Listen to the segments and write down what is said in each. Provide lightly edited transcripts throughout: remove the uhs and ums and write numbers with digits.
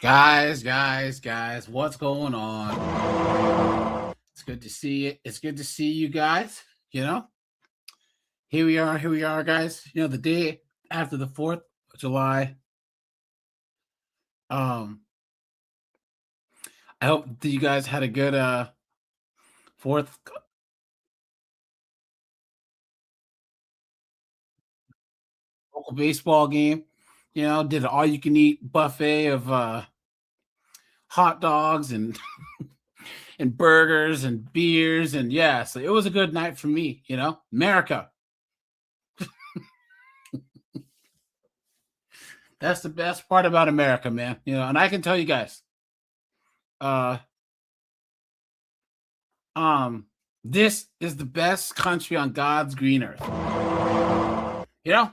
Guys, what's going on? It's good to see you. It's good to see you guys. Here we are, guys. The day after the 4th of July. I hope that you guys had a good 4th local baseball game. Did an all-you-can-eat buffet of hot dogs and and burgers and beers, and yeah, so it was a good night for me. America. That's the best part about America, man. And I can tell you guys, uh, this is the best country on God's green earth. You know,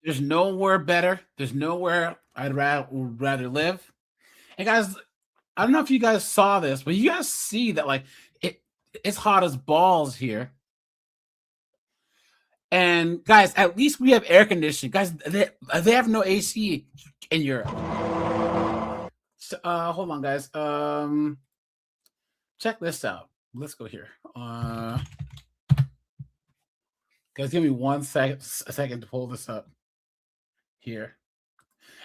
there's nowhere better. There's nowhere I'd rather live. And guys, I don't know if you guys saw this, but you guys see that it's hot as balls here. And guys, at least we have air conditioning. Guys, they have no AC in Europe. So, hold on, guys. Check this out. Let's go here. Guys, give me a second to pull this up here.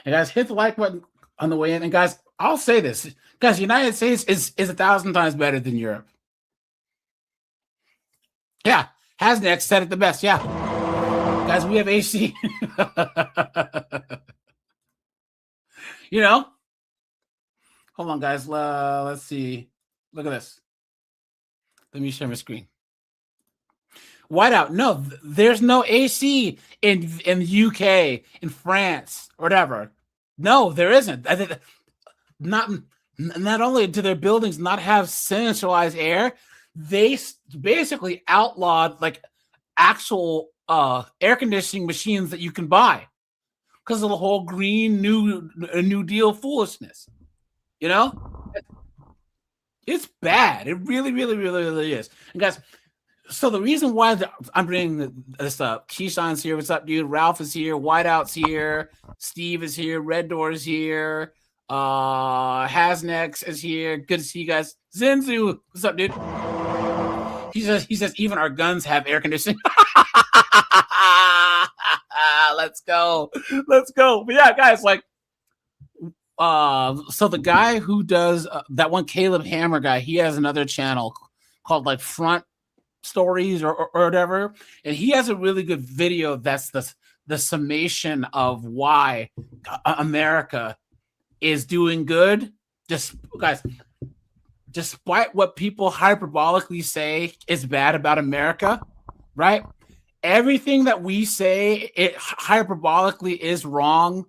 And guys, hit the like button on the way in. And guys, I'll say this. Guys, the United States is 1,000 times better than Europe. Yeah. Hasneck said it the best. Yeah. Guys, we have AC. Hold on, guys. Let's see. Look at this. Let me share my screen. Whiteout. No, there's no AC in the UK, in France, or whatever. No, there isn't. Not only do their buildings not have centralized air, they basically outlawed actual air conditioning machines that you can buy because of the whole green new deal foolishness. It's bad. It really, really, really, really is. And guys, so the reason why I'm bringing this up, Keyshawn's here. What's up, dude? Ralph is here. Whiteout's here. Steve is here. Red Door is here. Hasnex is here. Good to see you guys. Zenzu, what's up, dude? He says even our guns have air conditioning. Let's go. But yeah, guys, so the guy who does that one, Caleb Hammer guy, he has another channel called Front Stories or whatever, and he has a really good video that's the summation of why America is doing good. Just guys, despite what people hyperbolically say is bad about America, right? Everything that we say it hyperbolically is wrong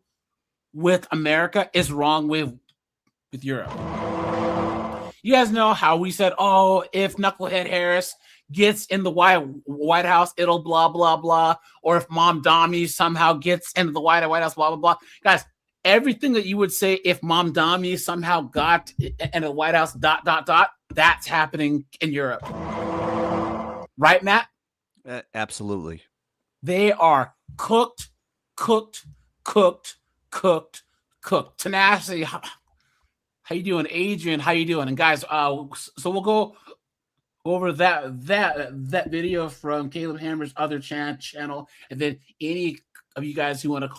with America is wrong with Europe. You guys know how we said, oh, if Knucklehead Harris gets in the White House, it'll blah, blah, blah. Or if Mom Dami somehow gets into the White House, blah, blah, blah. Guys, everything that you would say if Mom Dami somehow got into the White House, ... that's happening in Europe. Right, Matt? Absolutely. They are cooked. Tenacity. How you doing, Adrian? How you doing? And guys, so we'll go over that video from Caleb Hammer's other channel, and then any of you guys who want to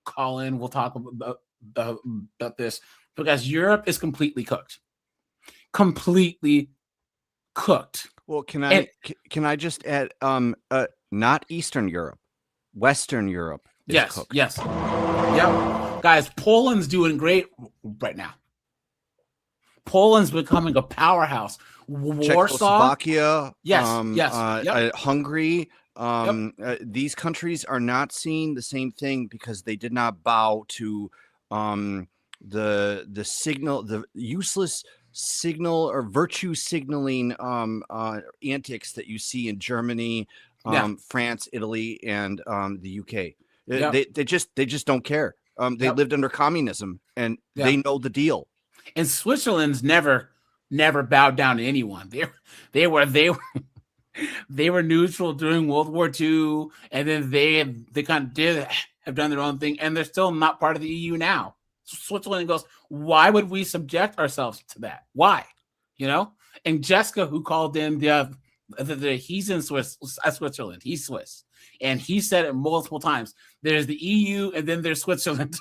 call in, we'll talk about this. But guys, Europe is completely cooked. Well, can I just add? Not Eastern Europe, Western Europe. Yes. Cooked. Yes. Yep. Guys, Poland's doing great right now. Poland's becoming a powerhouse. Warsaw, Czechoslovakia, yes, Hungary. These countries are not seeing the same thing because they did not bow to the signal, the useless signal or virtue signaling antics that you see in Germany, France, Italy, and the UK. They just don't care. They lived under communism and they know the deal. And Switzerland's never bowed down to anyone. They were They were neutral during World War II, and then they kind of did have done their own thing, and they're still not part of the EU now. Switzerland goes, why would we subject ourselves to that? Why? You know? And Jessica, who called in he's in Switzerland. He's Swiss. And he said it multiple times. There's the EU and then there's Switzerland.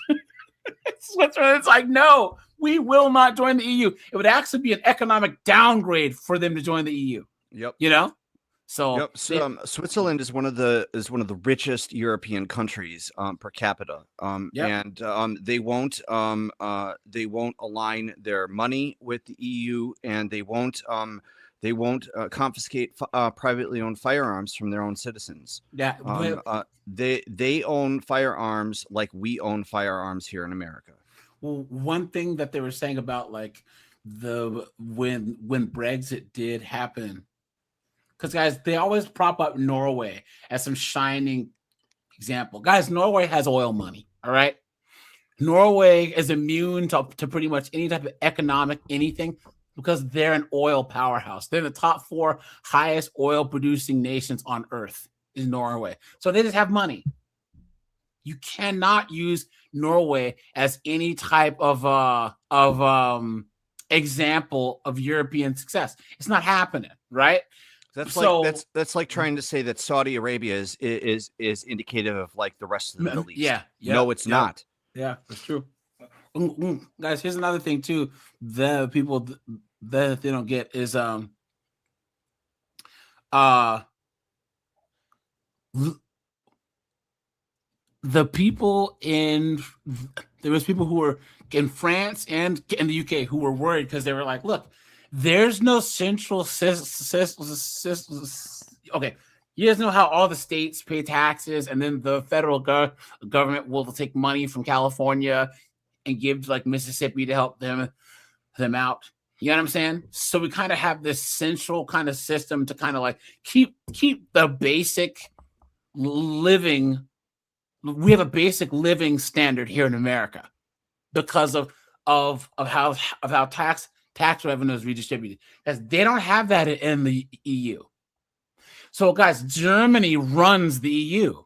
Switzerland's like, no, we will not join the EU. It would actually be an economic downgrade for them to join the EU. Yep. You know? So, Switzerland is one of the richest European countries per capita, and they won't align their money with the EU, and they won't confiscate privately owned firearms from their own citizens. Yeah, they own firearms like we own firearms here in America. Well, one thing that they were saying about like when Brexit did happen. Because, guys, they always prop up Norway as some shining example. Guys, Norway has oil money, all right? Norway is immune to pretty much any type of economic anything because they're an oil powerhouse. They're the top 4 highest oil-producing nations on Earth is Norway. So they just have money. You cannot use Norway as any type of example of European success. It's not happening, right? That's like trying to say that Saudi Arabia is indicative of like the rest of the Middle East. Yeah. No, it's not. Yeah, that's true. Guys, here's another thing too. The people that they don't get is the people there was people who were in France and in the UK who were worried because they were like, look, there's no central okay. You guys know how all the states pay taxes, and then the federal government will take money from California and give to like Mississippi to help them out. You know what I'm saying? So we kind of have this central kind of system to kind of like keep the basic living. We have a basic living standard here in America because of how tax revenue is redistributed, because they don't have that in the EU. So, guys, Germany runs the EU.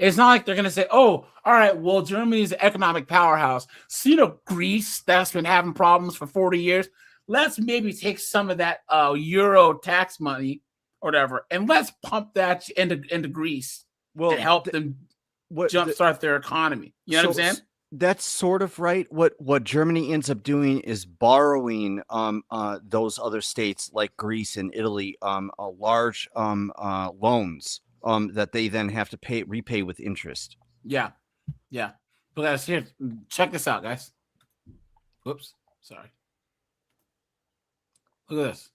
It's not like they're going to say, oh, all right, well, Germany's an economic powerhouse. So, Greece, that's been having problems for 40 years. Let's maybe take some of that Euro tax money or whatever, and let's pump that into Greece to help them jumpstart their economy. You know what I'm saying? That's sort of right. What Germany ends up doing is borrowing those other states like Greece and Italy large loans that they then have to repay with interest. Yeah. But guys, here, check this out, guys. Whoops, sorry. Look at this.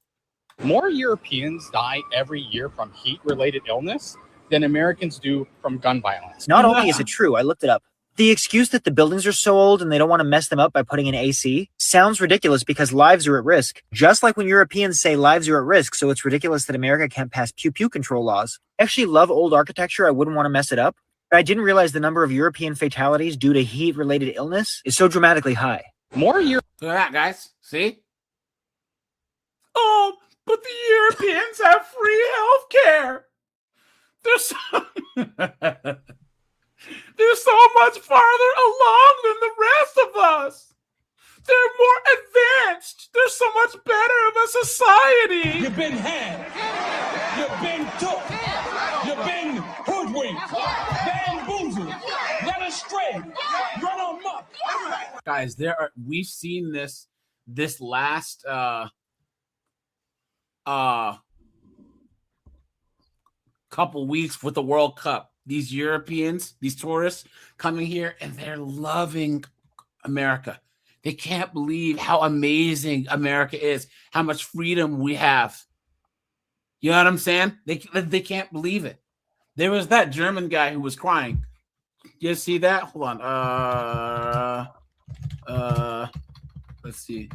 More Europeans die every year from heat-related illness than Americans do from gun violence. Not only is it true, I looked it up. The excuse that the buildings are so old and they don't want to mess them up by putting in AC sounds ridiculous because lives are at risk. Just like when Europeans say lives are at risk, so it's ridiculous that America can't pass pew-pew control laws. I actually love old architecture. I wouldn't want to mess it up. But I didn't realize the number of European fatalities due to heat-related illness is so dramatically high. More Look at that, guys. See? Oh, but the Europeans have free health care. They're so much farther along than the rest of us. They're more advanced. They're so much better of a society. You've been had. You've been took. You've been hoodwinked. Bamboozled. Led astray. Run amok. Guys, we've seen this last couple weeks with the World Cup. These Europeans, these tourists coming here, and they're loving America. They can't believe how amazing America is, how much freedom we have. You know what I'm saying? They can't believe it. There was that German guy who was crying. You see that? Hold on. Let's see.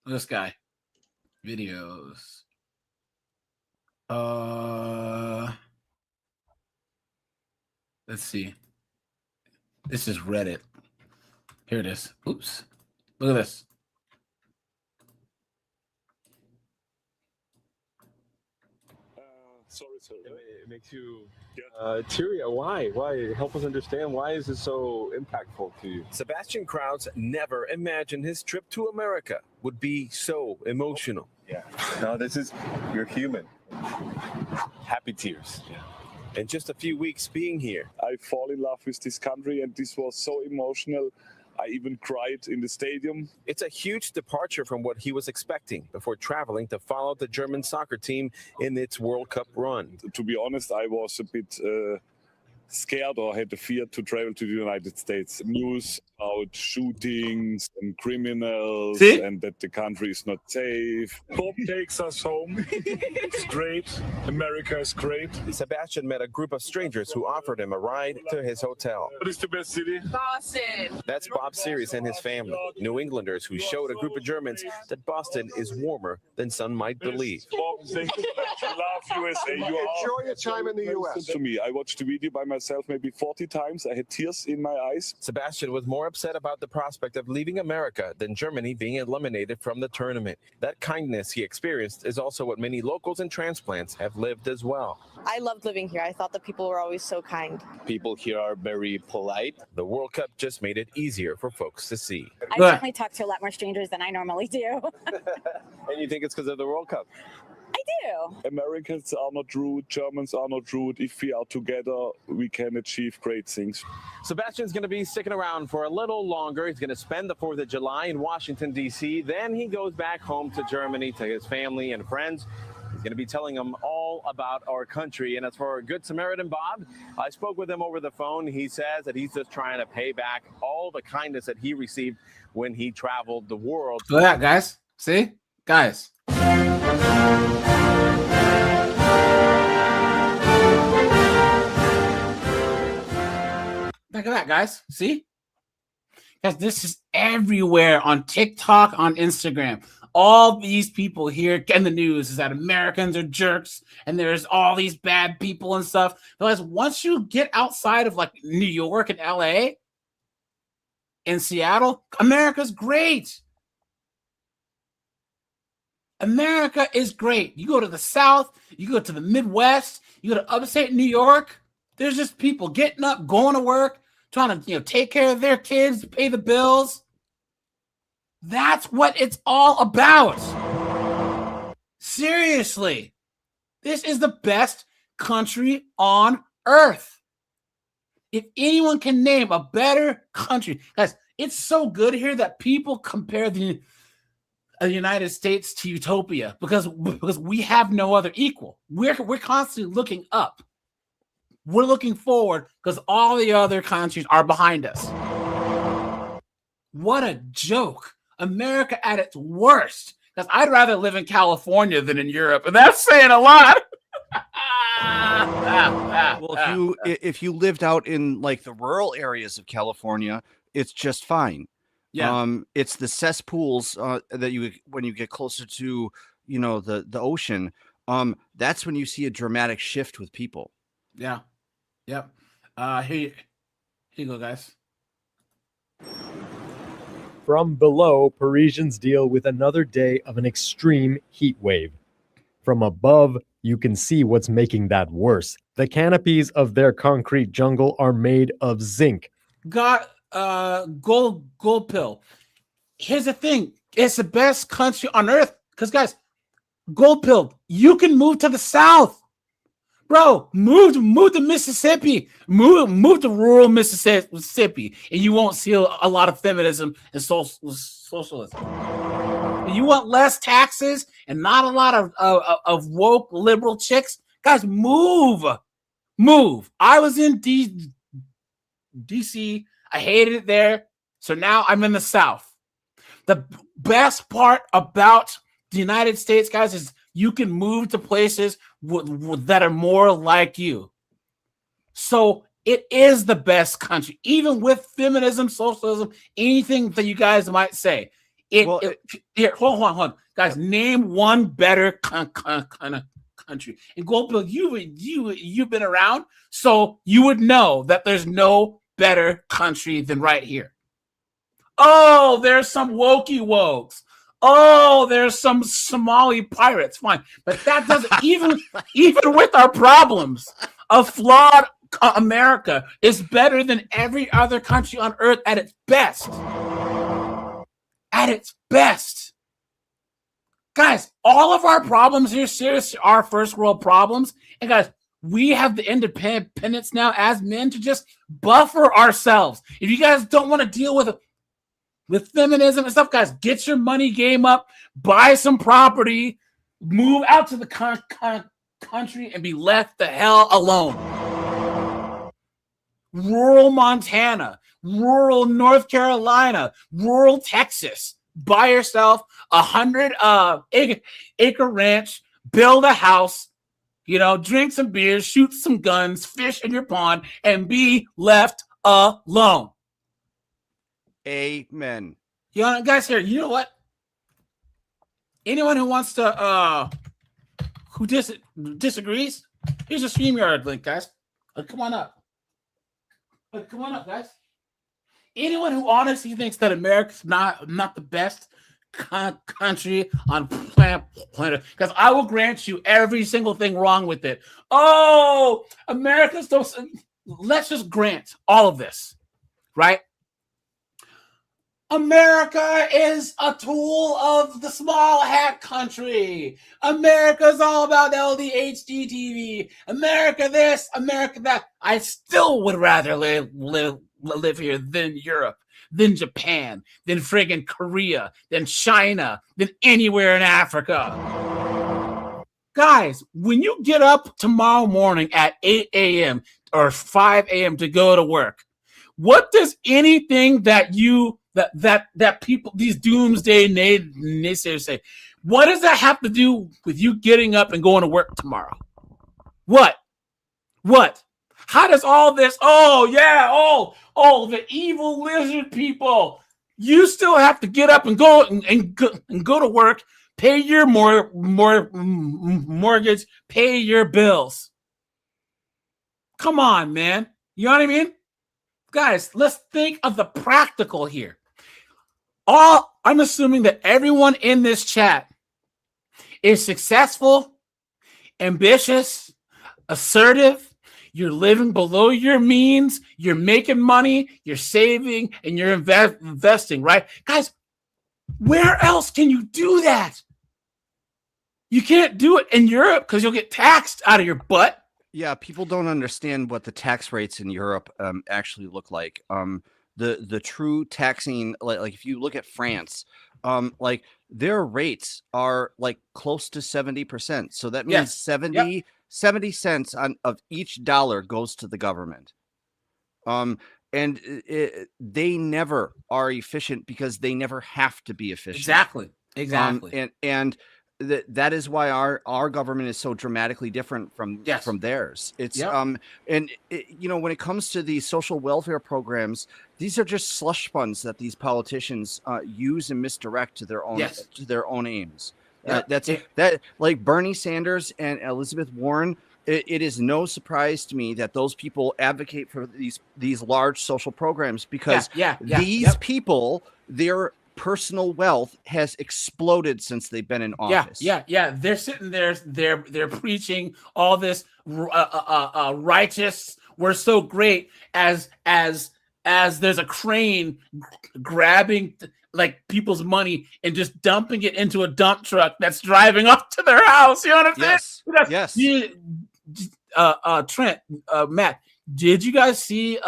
This guy. Videos. Let's see. This is Reddit. Here it is. Oops. Look at this. Absolutely. It makes you teary. Why? Why? Help us understand. Why is it so impactful to you? Sebastian Krauts never imagined his trip to America would be so emotional. Yeah. No, you're human. Happy tears. Yeah. In just a few weeks being here, I fall in love with this country, and this was so emotional. I even cried in the stadium. It's a huge departure from what he was expecting before traveling to follow the German soccer team in its World Cup run. To be honest, I was a bit scared or had the fear to travel to the United States. News about shootings and criminals and that the country is not safe. Bob takes us home. It's great. America is great. Sebastian met a group of strangers who offered him a ride to his hotel. What is the best city? Boston. That's Bob Series and his family, New Englanders who showed a group of Germans that Boston is warmer than some might believe. Bob, thank you. Love USA. Enjoy your time in the U.S. To me, I watched the video by myself maybe 40 times. I had tears in my eyes. Sebastian was more upset about the prospect of leaving America than Germany being eliminated from the tournament. That kindness he experienced is also what many locals and transplants have lived as well. I loved living here. I thought the people were always so kind. People here are very polite. The World Cup just made it easier for folks to see. I certainly talk to a lot more strangers than I normally do. And you think it's because of the World Cup? I do. Americans are not rude, Germans are not rude. If we are together, we can achieve great things. Sebastian's going to be sticking around for a little longer. He's going to spend the 4th of July in Washington, D.C. Then he goes back home to Germany to his family and friends. He's going to be telling them all about our country. And as for our Good Samaritan Bob, I spoke with him over the phone. He says that he's just trying to pay back all the kindness that he received when he traveled the world. Look at that, guys. See? Guys. Look at that, guys. See? Guys, this is everywhere on TikTok, on Instagram. All these people here in the news is that Americans are jerks and there's all these bad people and stuff. Because once you get outside of like New York and LA and Seattle, America's great. America is great. You go to the South, you go to the Midwest, you go to upstate New York. There's just people getting up, going to work, trying to take care of their kids, pay the bills. That's what it's all about. Seriously. This is the best country on earth. If anyone can name a better country, guys, it's so good here that people compare the United States to utopia because we have no other equal. We're constantly looking up. We're looking forward because all the other countries are behind us. What a joke. America at its worst. Because I'd rather live in California than in Europe, and that's saying a lot. Well, if you lived out in like the rural areas of California, it's just fine. Yeah. It's the cesspools that when you get closer to the ocean, that's when you see a dramatic shift with people. Yeah. Yep. Here you go, guys. From below, Parisians deal with another day of an extreme heat wave. From above, you can see what's making that worse. The canopies of their concrete jungle are made of zinc. Got gold pill. Here's the thing. It's the best country on earth. Because, guys, gold pill, you can move to the South. Bro, move to Mississippi. Move to rural Mississippi, and you won't see a lot of feminism and socialism. You want less taxes and not a lot of woke liberal chicks? Guys, move. I was in DC. I hated it there. So now I'm in the South. The best part about the United States, guys, is you can move to places that are more like you. So it is the best country, even with feminism, socialism, anything that you guys might say. Here, hold on. Guys, name one better country. And Goldbill, you've been around, so you would know that there's no better country than right here. Oh, there's some wokey wokes. Oh, there's some Somali pirates. Fine. But that doesn't even with our problems, a flawed America is better than every other country on earth at its best. At its best. Guys, all of our problems here seriously are first world problems. And guys, we have the independence now as men to just buffer ourselves. If you guys don't want to deal with feminism and stuff, guys, get your money game up, buy some property, move out to the country, and be left the hell alone. Rural Montana, rural North Carolina, rural Texas. Buy yourself 100 acre ranch, build a house, drink some beers, shoot some guns, fish in your pond, and be left alone. Amen. Guys, here, you know what? Anyone who wants to, who disagrees, here's a StreamYard link, guys. Come on up. Come on up, guys. Anyone who honestly thinks that America's not the best country on planet, because I will grant you every single thing wrong with it. Oh, America's so. Let's just grant all of this, right? America is a tool of the small hat country. America's all about LDHD TV. America this, America that. I still would rather live here than Europe, than Japan, than friggin' Korea, than China, than anywhere in Africa. Guys, when you get up tomorrow morning at 8 a.m. or 5 a.m. to go to work, what does anything that people, these doomsday naysayers say, what does that have to do with you getting up and going to work tomorrow? What? How does all this? The evil lizard people. You still have to get up and go to work, pay your mortgage, pay your bills. Come on, man. You know what I mean? Guys, let's think of the practical here. I'm assuming that everyone in this chat is successful, ambitious, assertive. You're living below your means. You're making money. You're saving, and you're investing, right? Guys, where else can you do that? You can't do it in Europe because you'll get taxed out of your butt. Yeah, people don't understand what the tax rates in Europe actually look like. The true taxing, like if you look at France, like their rates are like close to 70%. So that means 70 cents of each dollar goes to the government. And they never are efficient because they never have to be efficient. Exactly. And that is why our government is so dramatically different from theirs. It's when it comes to these social welfare programs, these are just slush funds that these politicians use and misdirect to their own aims. That like Bernie Sanders and Elizabeth Warren. It is no surprise to me that those people advocate for these large social programs because these people, their personal wealth has exploded since they've been in office. They're sitting there, they're preaching all this righteous. We're so great as there's a crane grabbing like people's money and just dumping it into a dump truck that's driving up to their house. You know what I'm saying? Trent, Matt, did you guys see?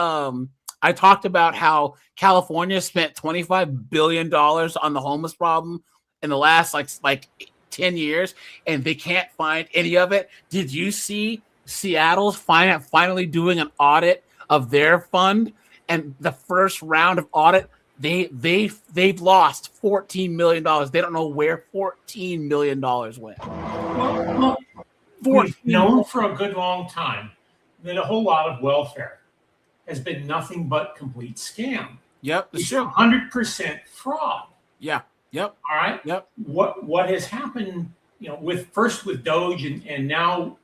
I talked about how California spent $25 billion on the homeless problem in the last like 10 years, and they can't find any of it. Did you see Seattle's finally doing an audit of their fund? And the first round of audit, they've lost $14 million. They don't know where $14 million went. Well, we've known for a good long time that a whole lot of welfare has been nothing but complete scam. Yep, it's 100% fraud. Yeah. Yep. All right. Yep. What has happened, with Doge and now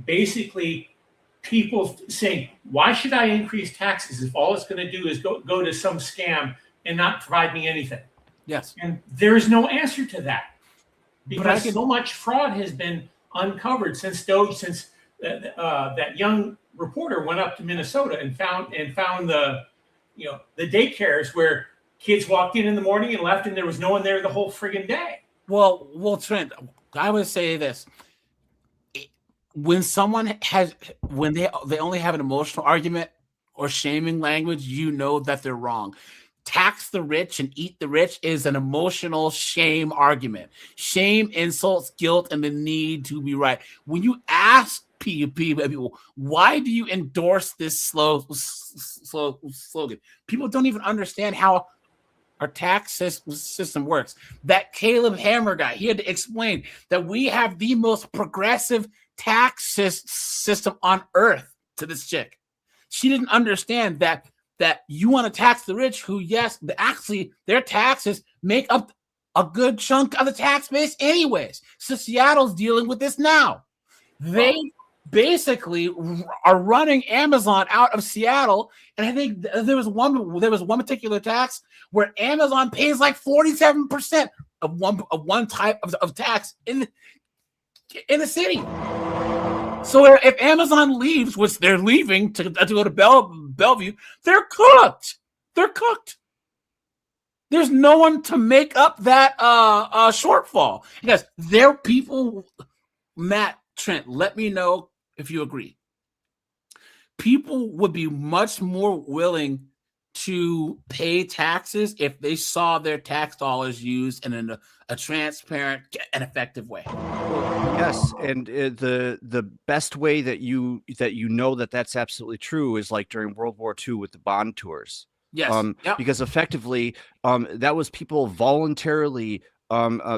basically people saying, why should I increase taxes if all it's going to do is go to some scam and not provide me anything? Yes. And there is no answer to that But because I can- so much fraud has been uncovered since that young reporter went up to Minnesota and found the daycares where kids walked in the morning and left and there was no one there the whole friggin' day. Well, Trent, I would say this. When they only have an emotional argument or shaming language, you know that they're wrong. Tax the rich and eat the rich is an emotional shame argument. Shame, insults, guilt, and the need to be right. When you ask people, why do you endorse this slogan? People don't even understand how our tax system works. That Caleb Hammer guy, he had to explain that we have the most progressive tax system on earth to this chick. She didn't understand that you want to tax the rich who, yes, actually their taxes make up a good chunk of the tax base anyways. So Seattle's dealing with this now. They basically are running Amazon out of Seattle. And I think there was one particular tax where Amazon pays like 47% of one type of tax in the city. So if Amazon leaves, which they're leaving to go to Bellevue, they're cooked. They're cooked. There's no one to make up that shortfall. Because their people, Matt, Trent, let me know if you agree. People would be much more willing to pay taxes if they saw their tax dollars used in a transparent and effective way. Yes, and the best way that you know that that's absolutely true is like during World War II with the bond tours. Yes, because effectively that was people voluntarily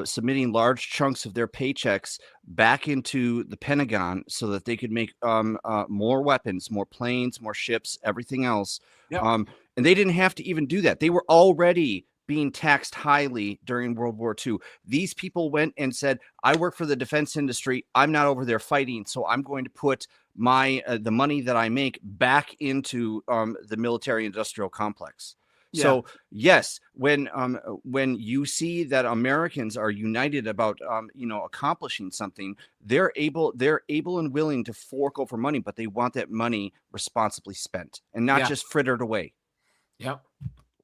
submitting large chunks of their paychecks back into the Pentagon so that they could make more weapons, more planes, more ships, everything else. Yep. And they didn't have to even do that. They were already being taxed highly during World War II. These people went and said, I work for the defense industry. I'm not over there fighting. So I'm going to put my the money that I make back into the military industrial complex. Yeah. So yes, when you see that Americans are united about accomplishing something, they're able and willing to fork over money, but they want that money responsibly spent and not just frittered away. Yep,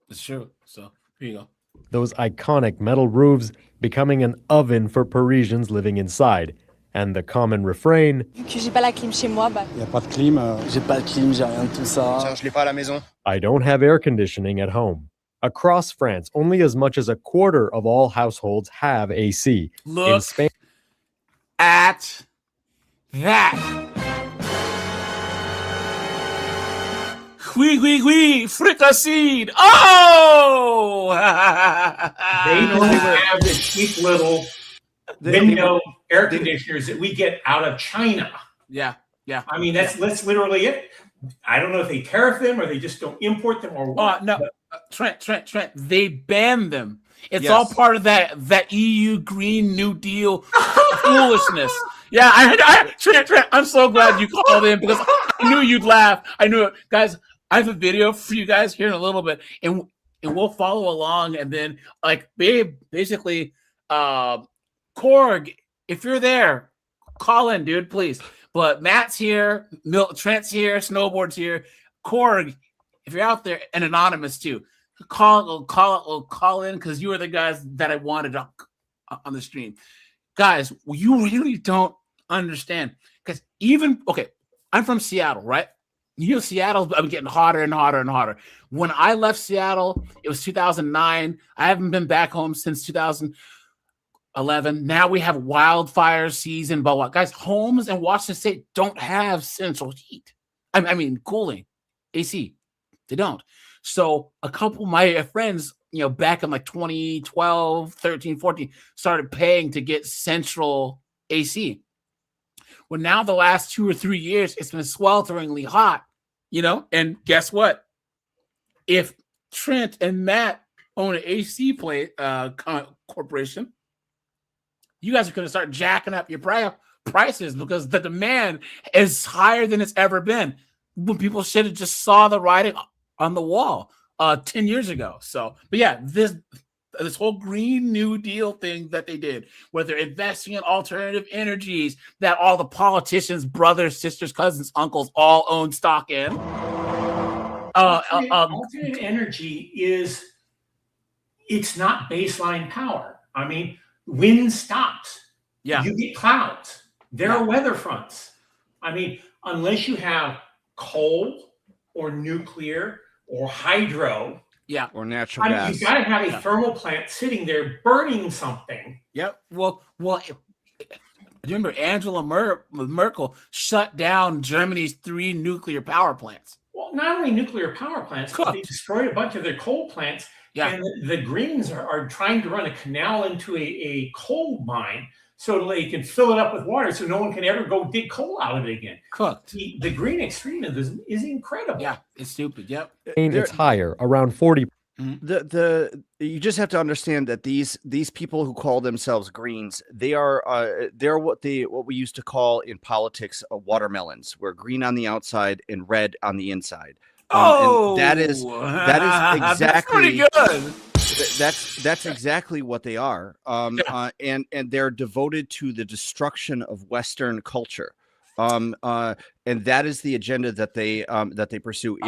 it's true. So here you go. Those iconic metal roofs becoming an oven for Parisians living inside. And the common refrain, J'ai pas la clim chez moi, bah. Y a pas de clim, j'ai pas de clim, j'ai rien de tout ça. Tiens, je l'ai pas à la maison. I don't have air conditioning at home. Across France, only as much as a quarter of all households have AC. Look in Spain, at that. Oui, fricassee. Oh! They don't have the cheap little window air conditioners that we get out of China. Yeah. I mean, that's literally it. I don't know if they tariff them or they just don't import them or what. No, Trent. They banned them. It's all part of that EU Green New Deal foolishness. Yeah, Trent, I'm so glad you called in because I knew you'd laugh. I knew it. Guys, I have a video for you guys here in a little bit, and we'll follow along. And then, basically, Korg, if you're there, call in, dude, please. But Matt's here, Trent's here, Snowboard's here. Korg, if you're out there, and Anonymous too, call in because you are the guys that I wanted on the stream. Guys, you really don't understand because I'm from Seattle, right? Seattle's been getting hotter and hotter and hotter. When I left Seattle, it was 2009. I haven't been back home since 2011. Now we have wildfire season, blah, blah. Guys, homes in Washington State don't have central heat. I mean, cooling, AC. They don't. So a couple of my friends, back in like 2012, 13, 14, started paying to get central AC. Well, now the last 2 or 3 years, it's been swelteringly hot, and guess what? If Trent and Matt own an AC corporation, you guys are going to start jacking up your prices because the demand is higher than it's ever been. When people should have just saw the writing on the wall 10 years ago. So, but yeah, this whole Green New Deal thing that they did, where they're investing in alternative energies that all the politicians, brothers, sisters, cousins, uncles all own stock in. Alternative energy it's not baseline power. I mean, wind stops. Yeah. You get clouds. There are weather fronts. I mean, unless you have coal or nuclear or hydro, or natural gas, you've got to have a thermal plant sitting there burning something. Yep. Well. Remember, Angela Merkel shut down Germany's 3 nuclear power plants. Well, not only nuclear power plants, but they destroyed a bunch of their coal plants. Yeah. And the Greens are trying to run a canal into a coal mine so they can fill it up with water so no one can ever go dig coal out of it again. Cooked. The green extremism is incredible. Yeah, it's stupid. Yep. It's higher, around 40. You just have to understand that these people who call themselves Greens, they're what we used to call in politics watermelons. We're green on the outside and red on the inside. And that is exactly that's pretty good. That's exactly what they are. And they're devoted to the destruction of Western culture. And that is the agenda that they pursue.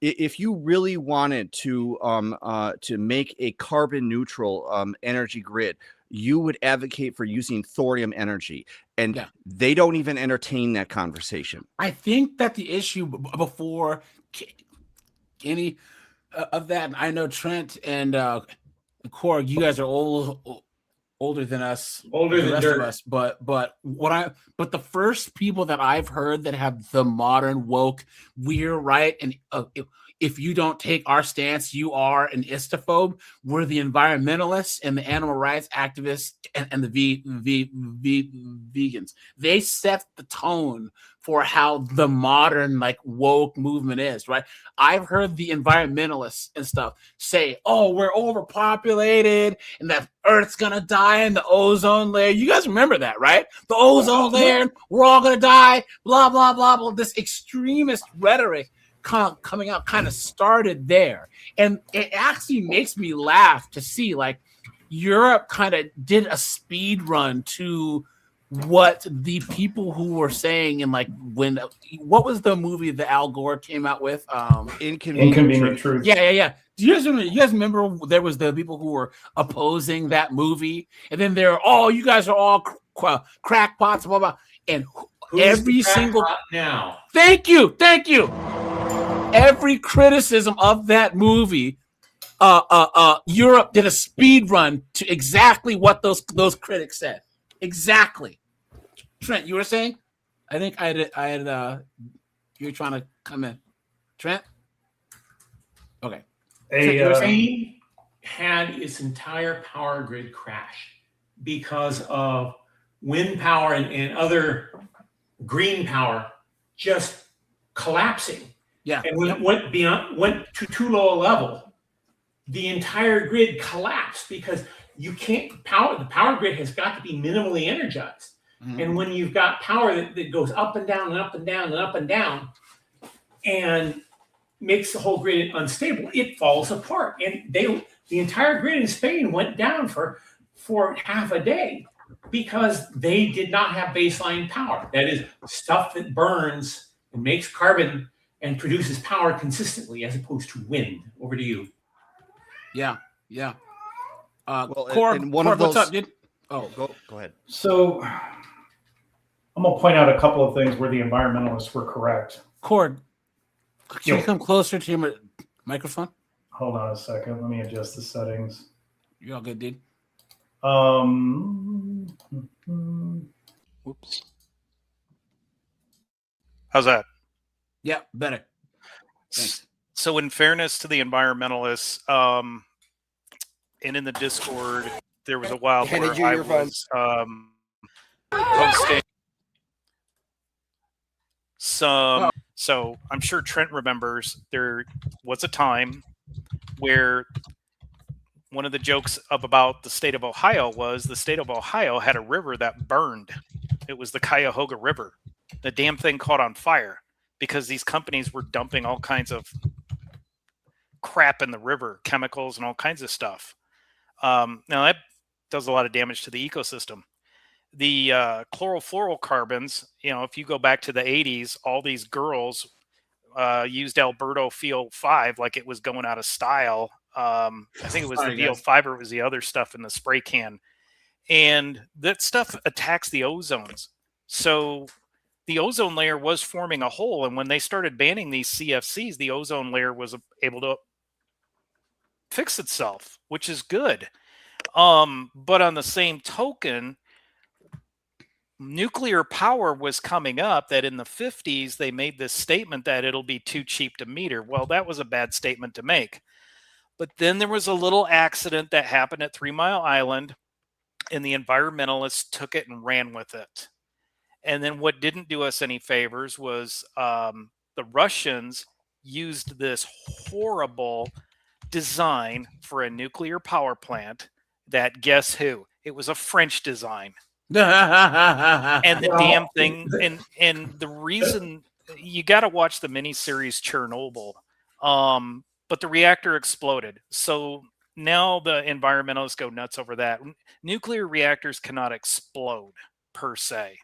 If you really wanted to make a carbon neutral energy grid, you would advocate for using thorium energy, and they don't even entertain that conversation. I think that the issue before any of that, and I know Trent and Korg, you guys are older than us, older than the rest of us. But the first people that I've heard that have the modern woke, we're right, and if you don't take our stance, you are an istophobe, were the environmentalists and the animal rights activists and the vegans. They set the tone for how the modern woke movement is, right? I've heard the environmentalists and stuff say, "Oh, we're overpopulated and that Earth's gonna die in the ozone layer." You guys remember that, right? The ozone layer, we're all gonna die, blah, blah, blah, blah. This extremist rhetoric coming out kind of started there. And it actually makes me laugh to see Europe kind of did a speed run to what the people who were saying in what was the movie that Al Gore came out with? Inconvenient Truth. Yeah. Do you guys remember there was the people who were opposing that movie, and then you guys are all crackpots, blah blah, and every single now. Thank you. Every criticism of that movie, Europe did a speed run to exactly what those critics said. Exactly. Trent, you were saying? I think I had you were trying to come in. Trent? Okay. Spain had its entire power grid crash because of wind power and other green power just collapsing. Yeah. And when it went to too low a level, the entire grid collapsed because you can't the power grid has got to be minimally energized. Mm-hmm. And when you've got power that goes up and down and up and down and up and down and makes the whole grid unstable, it falls apart. And the entire grid in Spain went down for half a day because they did not have baseline power. That is stuff that burns and makes carbon and produces power consistently as opposed to wind. Over to you. Yeah. Korg, what's up, dude? Oh, go ahead. So I'm going to point out a couple of things where the environmentalists were correct. Korg, can you come closer to your microphone? Hold on a second. Let me adjust the settings. You're all good, dude. Whoops. How's that? Yeah, better. Thanks. So in fairness to the environmentalists, and in the Discord, there was a while where I was posting some. So I'm sure Trent remembers there was a time where one of the jokes about the state of Ohio was the state of Ohio had a river that burned. It was the Cuyahoga River. The damn thing caught on fire because these companies were dumping all kinds of crap in the river, chemicals and all kinds of stuff. Now that does a lot of damage to the ecosystem. The chlorofluorocarbons, if you go back to the 80s, all these girls used Alberto VO5 like it was going out of style. I think it was the VO5 or it was the other stuff in the spray can. And that stuff attacks the ozones. So the ozone layer was forming a hole. And when they started banning these CFCs, the ozone layer was able to fix itself, which is good. But on the same token, nuclear power was coming up that in the 50s, they made this statement that it'll be too cheap to meter. Well, that was a bad statement to make. But then there was a little accident that happened at 3 Mile Island, and the environmentalists took it and ran with it. And then what didn't do us any favors was the Russians used this horrible design for a nuclear power plant that, guess who? It was a French design. And the damn thing, and the reason, you got to watch the miniseries Chernobyl, but the reactor exploded. So now the environmentalists go nuts over that. Nuclear reactors cannot explode per se.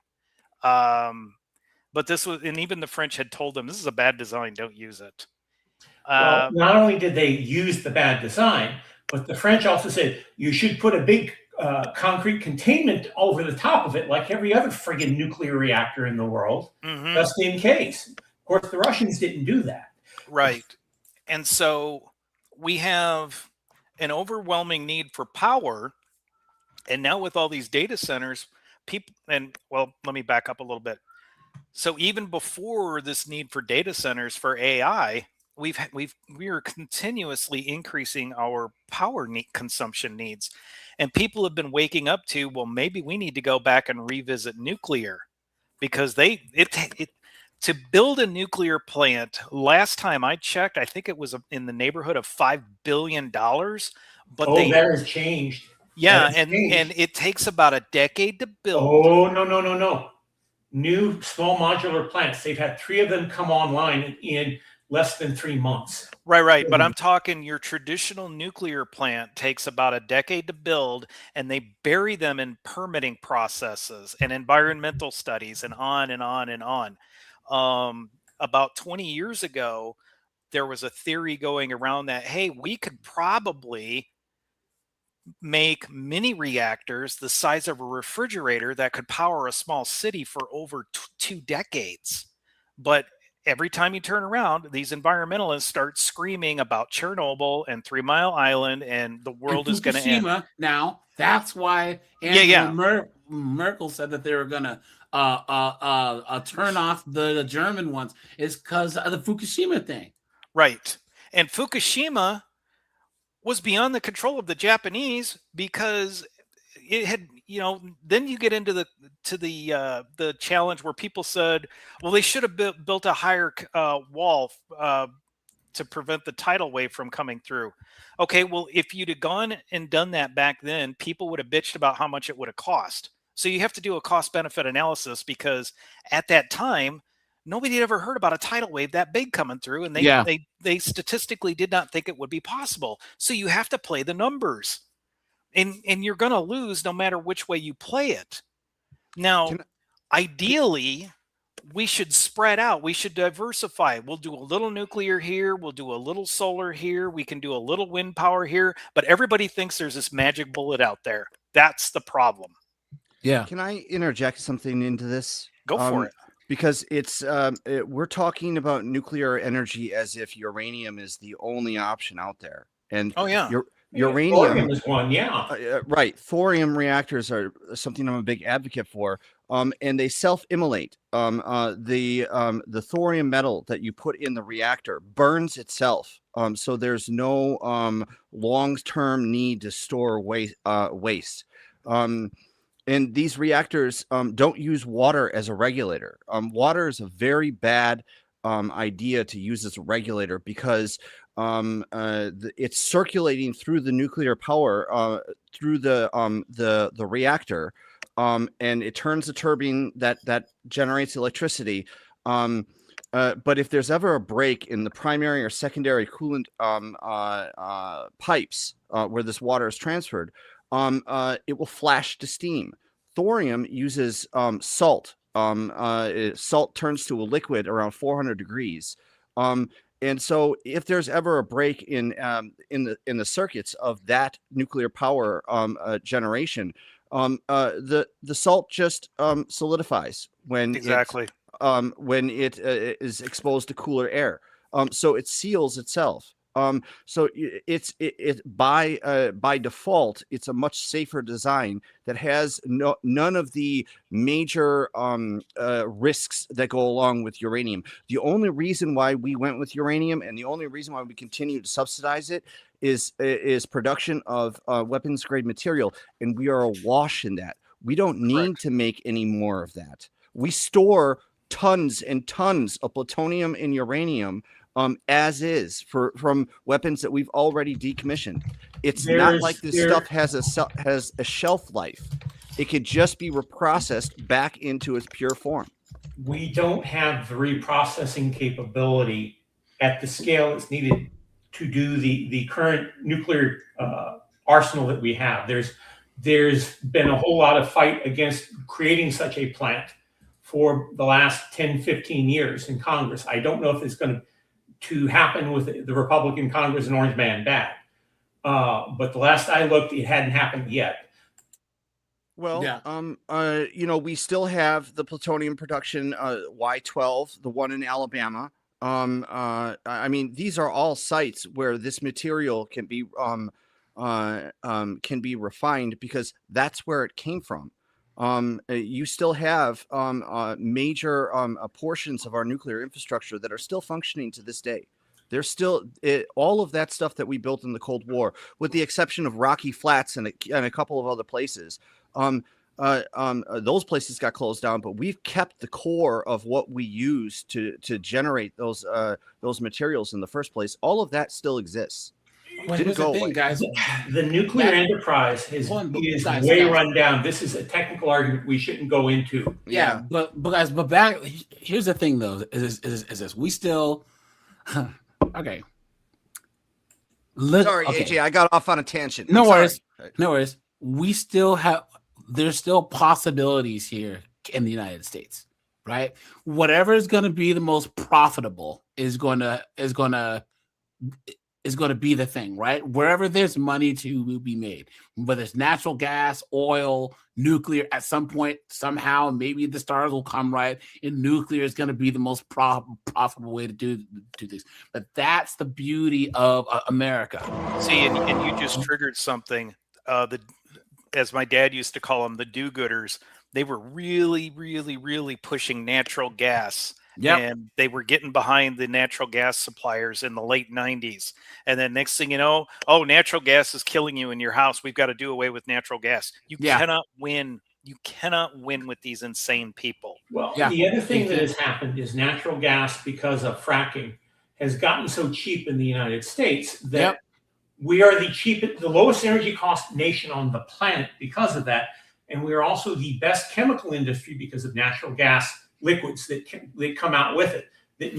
But this was, and even the French had told them, this is a bad design, don't use it. Well, not only did they use the bad design, but the French also said you should put a big concrete containment over the top of it, like every other friggin' nuclear reactor in the world, just in case. Of course, the Russians didn't do that. Right. And so we have an overwhelming need for power. And now with all these data centers, people, and well, let me back up a little bit. So even before this need for data centers for AI, we are continuously increasing our power consumption needs. And people have been waking up to, well, maybe we need to go back and revisit nuclear, because to build a nuclear plant, last time I checked, I think it was in the neighborhood of $5 billion. But that has changed. Yeah, and it takes about a decade to build. Oh, no. New small modular plants. They've had 3 of them come online in less than 3 months. Right. But I'm talking your traditional nuclear plant takes about a decade to build, and they bury them in permitting processes and environmental studies and on and on and on. About 20 years ago, there was a theory going around that, hey, we could probably make mini reactors the size of a refrigerator that could power a small city for over 2 decades. But every time you turn around, these environmentalists start screaming about Chernobyl and 3 Mile Island, and the world is going to end. Now, that's why Angela Merkel said that they were going to turn off the German ones, is because of the Fukushima thing. Right. And Fukushima was beyond the control of the Japanese, because it had, then you get into the challenge where people said, well, they should have built a higher wall to prevent the tidal wave from coming through. Okay, well, if you'd have gone and done that back then, people would have bitched about how much it would have cost. So you have to do a cost benefit analysis, because at that time, nobody had ever heard about a tidal wave that big coming through, and they statistically did not think it would be possible. So you have to play the numbers, and you're going to lose no matter which way you play it. Now, ideally, we should spread out. We should diversify. We'll do a little nuclear here. We'll do a little solar here. We can do a little wind power here. But everybody thinks there's this magic bullet out there. That's the problem. Yeah. Can I interject something into this? Go for it. Because we're talking about nuclear energy as if uranium is the only option out there. And uranium thorium is one, right. Thorium reactors are something I'm a big advocate for. And they self-immolate. The thorium metal that you put in the reactor burns itself. So there's no long-term need to store waste. And these reactors don't use water as a regulator. Water is a very bad idea to use as a regulator, because it's circulating through the nuclear power through the reactor, and it turns the turbine that generates electricity. But if there's ever a break in the primary or secondary coolant pipes where this water is transferred, it will flash to steam. Thorium uses salt. Salt turns to a liquid around 400 degrees. And so, if there's ever a break in the circuits of that nuclear power generation, the salt just solidifies when it is exposed to cooler air. So it seals itself. So it's by default, it's a much safer design that has none of the major risks that go along with uranium. The only reason why we went with uranium, and the only reason why we continue to subsidize it, is production of weapons grade material, and we are awash in that. We don't need to make any more of that. We store tons and tons of plutonium and uranium as is from weapons that we've already decommissioned. It's not like this stuff has a shelf life. It could just be reprocessed back into its pure form. We don't have the reprocessing capability at the scale that's needed to do the current nuclear arsenal that we have. There's been a whole lot of fight against creating such a plant for the last 10, 15 years in Congress. I don't know if it's going to happen with the Republican Congress and Orange Man bad. But the last I looked, it hadn't happened yet. Well, we still have the plutonium production Y-12, the one in Alabama. I mean, these are all sites where this material can be refined because that's where it came from. You still have major portions of our nuclear infrastructure that are still functioning to this day. There's still all of that stuff that we built in the Cold War, with the exception of Rocky Flats and a couple of other places. Those places got closed down, but we've kept the core of what we use to generate those materials in the first place. All of that still exists. Didn't go away, guys. The nuclear enterprise is way run down. This is a technical argument we shouldn't go into. Yeah, but back. Here's the thing, though. Is this? We still okay. Sorry, AJ, I got off on a tangent. No worries. No worries. We still have. There's still possibilities here in the United States, right? Whatever is going to be the most profitable is going to be the thing, right? Wherever there's money to be made, whether it's natural gas, oil, nuclear, at some point, somehow, maybe the stars will come right, and nuclear is going to be the most profitable way to do this. But that's the beauty of America. See, and you just triggered something. As my dad used to call them, the do-gooders. They were really, really, really pushing natural gas. Yep. And they were getting behind the natural gas suppliers in the late 90s. And then next thing you know, natural gas is killing you in your house. We've got to do away with natural gas. You cannot win. You cannot win with these insane people. Well, the other thing that has happened is natural gas, because of fracking, has gotten so cheap in the United States that we are the lowest energy cost nation on the planet because of that. And we are also the best chemical industry because of natural gas liquids that come out with it, that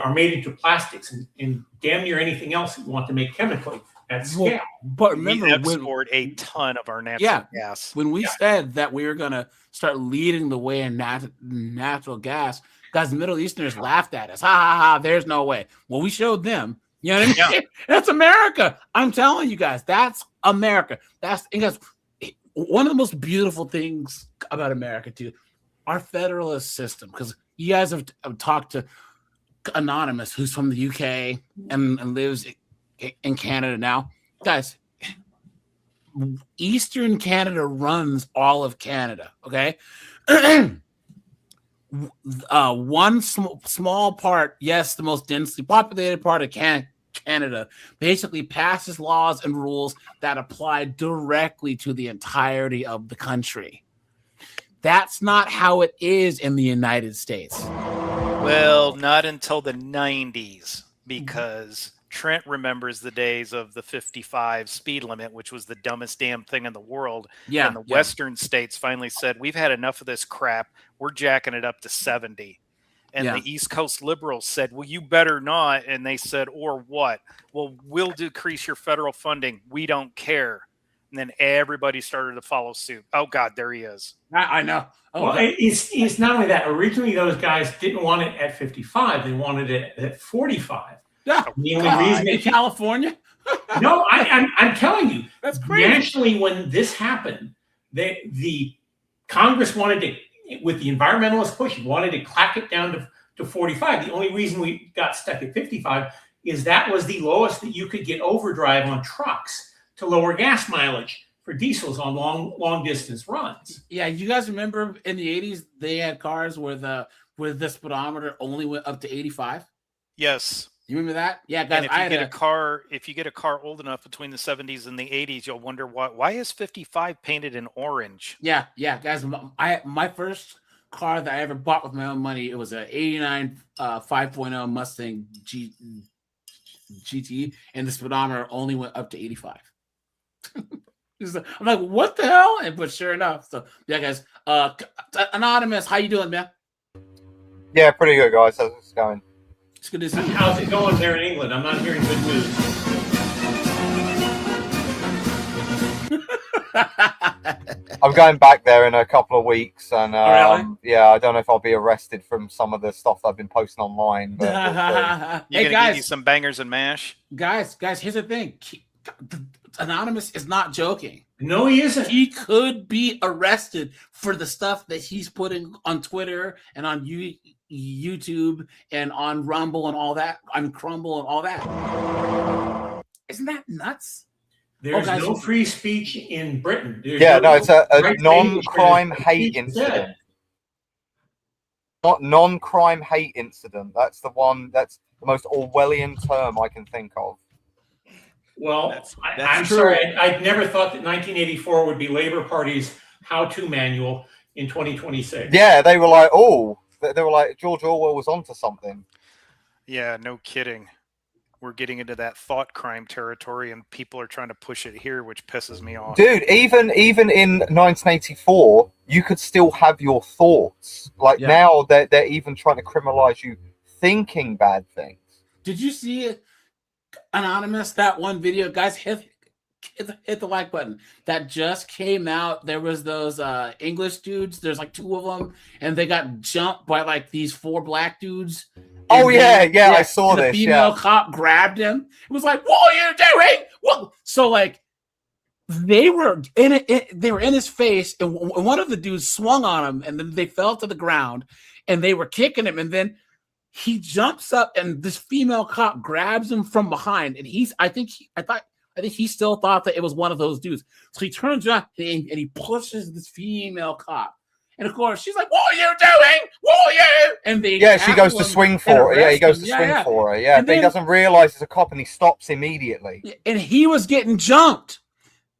are made into plastics and damn near anything else that you want to make chemically at scale. But remember, we export a ton of our natural gas. When we said that we were going to start leading the way in natural gas, guys, the Middle Easterners laughed at us. Ha ha ha! There's no way. Well, we showed them. You know what I mean? That's America. I'm telling you guys, that's America. That's one of the most beautiful things about America too. Our federalist system, because you guys have talked to Anonymous, who's from the UK and lives in Canada now. Guys, Eastern Canada runs all of Canada, okay? One small part, yes, the most densely populated part of Canada, basically passes laws and rules that apply directly to the entirety of the country. That's not how it is in the United States. Well, not until the 90s, because Trent remembers the days of the 55 speed limit, which was the dumbest damn thing in the world. Yeah, and the Western states finally said, we've had enough of this crap. We're jacking it up to 70. And the East Coast liberals said, well, you better not. And they said, or what? Well, we'll decrease your federal funding. We don't care. And then everybody started to follow suit. Oh, God, there he is. I know. Oh, well, it's not only that. Originally, those guys didn't want it at 55. They wanted it at 45. Yeah. The only reason in California? No, I'm telling you. That's crazy. Nationally, when this happened, the Congress wanted to, with the environmentalist push, wanted to clack it down to 45. The only reason we got stuck at 55 is that was the lowest that you could get overdrive on trucks to lower gas mileage for diesels on long distance runs. Yeah, you guys remember in the 80s they had cars where the speedometer only went up to 85? Yes. You remember that? Yeah, guys. If you get a car old enough between the 70s and the 80s, you'll wonder why is 55 painted in orange? Yeah, guys. My first car that I ever bought with my own money, it was an 89 5.0 Mustang GT, and the speedometer only went up to 85. I'm like, what the hell? But sure enough, so yeah, guys. Anonymous, how you doing, man? Yeah, pretty good, guys. How's it going? It's good to see you. How's it going there in England? I'm not hearing good news. I'm going back there in a couple of weeks, and really? yeah, I don't know if I'll be arrested from some of the stuff that I've been posting online. But You're gonna give you some bangers and mash, guys. Here's the thing: Anonymous is not joking. No, he isn't. He could be arrested for the stuff that he's putting on Twitter and on YouTube and on Rumble and all that, on Crumble and all that. Isn't that nuts? There's no free speech in Britain. It's a non-crime hate incident. Not non-crime hate incident. That's the one. That's the most Orwellian term I can think of. Well, I'm sorry. I never thought that 1984 would be Labour Party's how-to manual in 2026. Yeah, they were like, they were like, George Orwell was onto something. Yeah, no kidding. We're getting into that thought crime territory, and people are trying to push it here, which pisses me off. Dude, even in 1984, you could still have your thoughts. Like now, they're even trying to criminalize you thinking bad things. Did you see it, Anonymous? That one video, guys, hit the like button. That just came out. There was those English dudes. There's like 2 of them, and they got jumped by like these 4 black dudes. Oh yeah, I saw this. The female cop grabbed him. It was like, "What are you doing?" Well, so like they were in it. They were in his face, and one of the dudes swung on him, and then they fell to the ground, and they were kicking him, and then he jumps up, and this female cop grabs him from behind, and I think he still thought that it was one of those dudes. So he turns around and he pushes this female cop. And of course, she's like, "What are you doing? What are you?" And she goes to swing for her. Yeah, he goes to swing for her. Yeah, but he doesn't realize it's a cop, and he stops immediately. And he was getting jumped.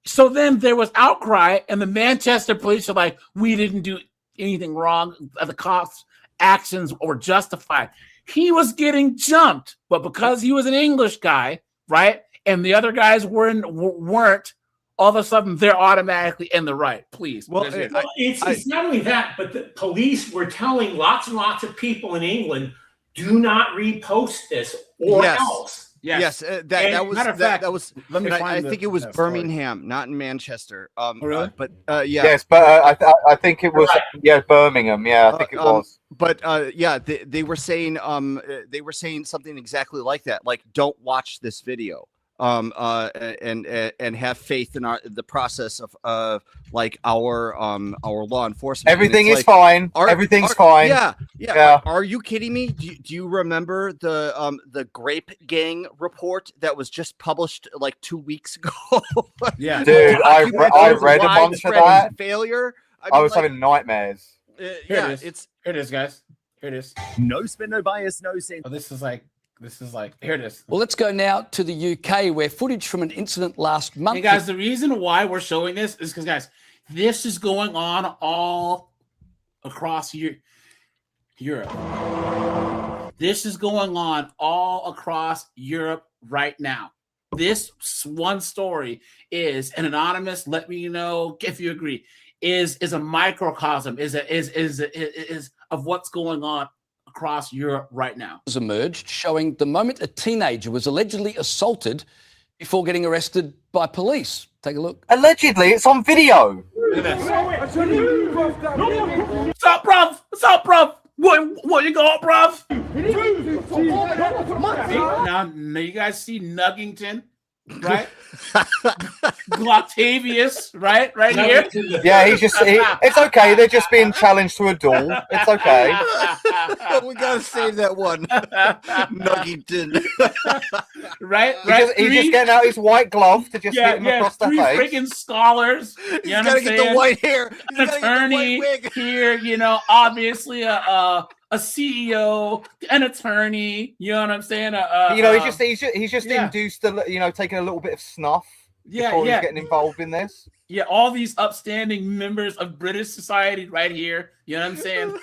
So then there was outcry, and the Manchester police are like, "We didn't do anything wrong. The cops' actions were justified." He was getting jumped, but because he was an English guy, right, and the other guys weren't. All of a sudden, they're automatically in the right. Please. Well, it's not only that, but the police were telling lots and lots of people in England, do not repost this or else. Yes, that was. Let me find I think it was Birmingham, not in Manchester. Really? But yeah. Yes, but I think it was Birmingham. Yeah, I think it was. But they were saying something exactly like that. Like, don't watch this video. And have faith in the process of like our law enforcement. Everything is fine. Everything's fine. Yeah. Are you kidding me? Do you remember the Grape Gang report that was just published like 2 weeks ago? Yeah, dude, I read a bunch of that. Failure. I was having nightmares. Here it is, guys. Here it is. No spin, no bias, no sense. Oh, this is like, here it is. Well, let's go now to the UK, where footage from an incident last month. Hey, guys, the reason why we're showing this is because, guys, this is going on all across Europe. This is going on all across Europe right now. This one story is an Anonymous. Let me know if you agree. Is a microcosm. Is of what's going on across Europe right now. Has emerged showing the moment a teenager was allegedly assaulted before getting arrested by police. Take a look. Allegedly, it's on video. Look at this. What's up, bruv? What's up, bruv? What you got, bruv? Now you guys see Nuggington, right? Gloctavius, right here. Yeah, it's okay. They're just being challenged to a duel. It's okay. We gotta save that one. Nuggington. right. He's just getting out his white glove to just hit him across the three face. Freaking scholars. He's gotta get the white hair. An attorney here, obviously a CEO, an attorney. You know what I'm saying? He's just induced, taking a little bit of snuff before he's getting involved in this. Yeah, all these upstanding members of British society right here, you know what I'm saying,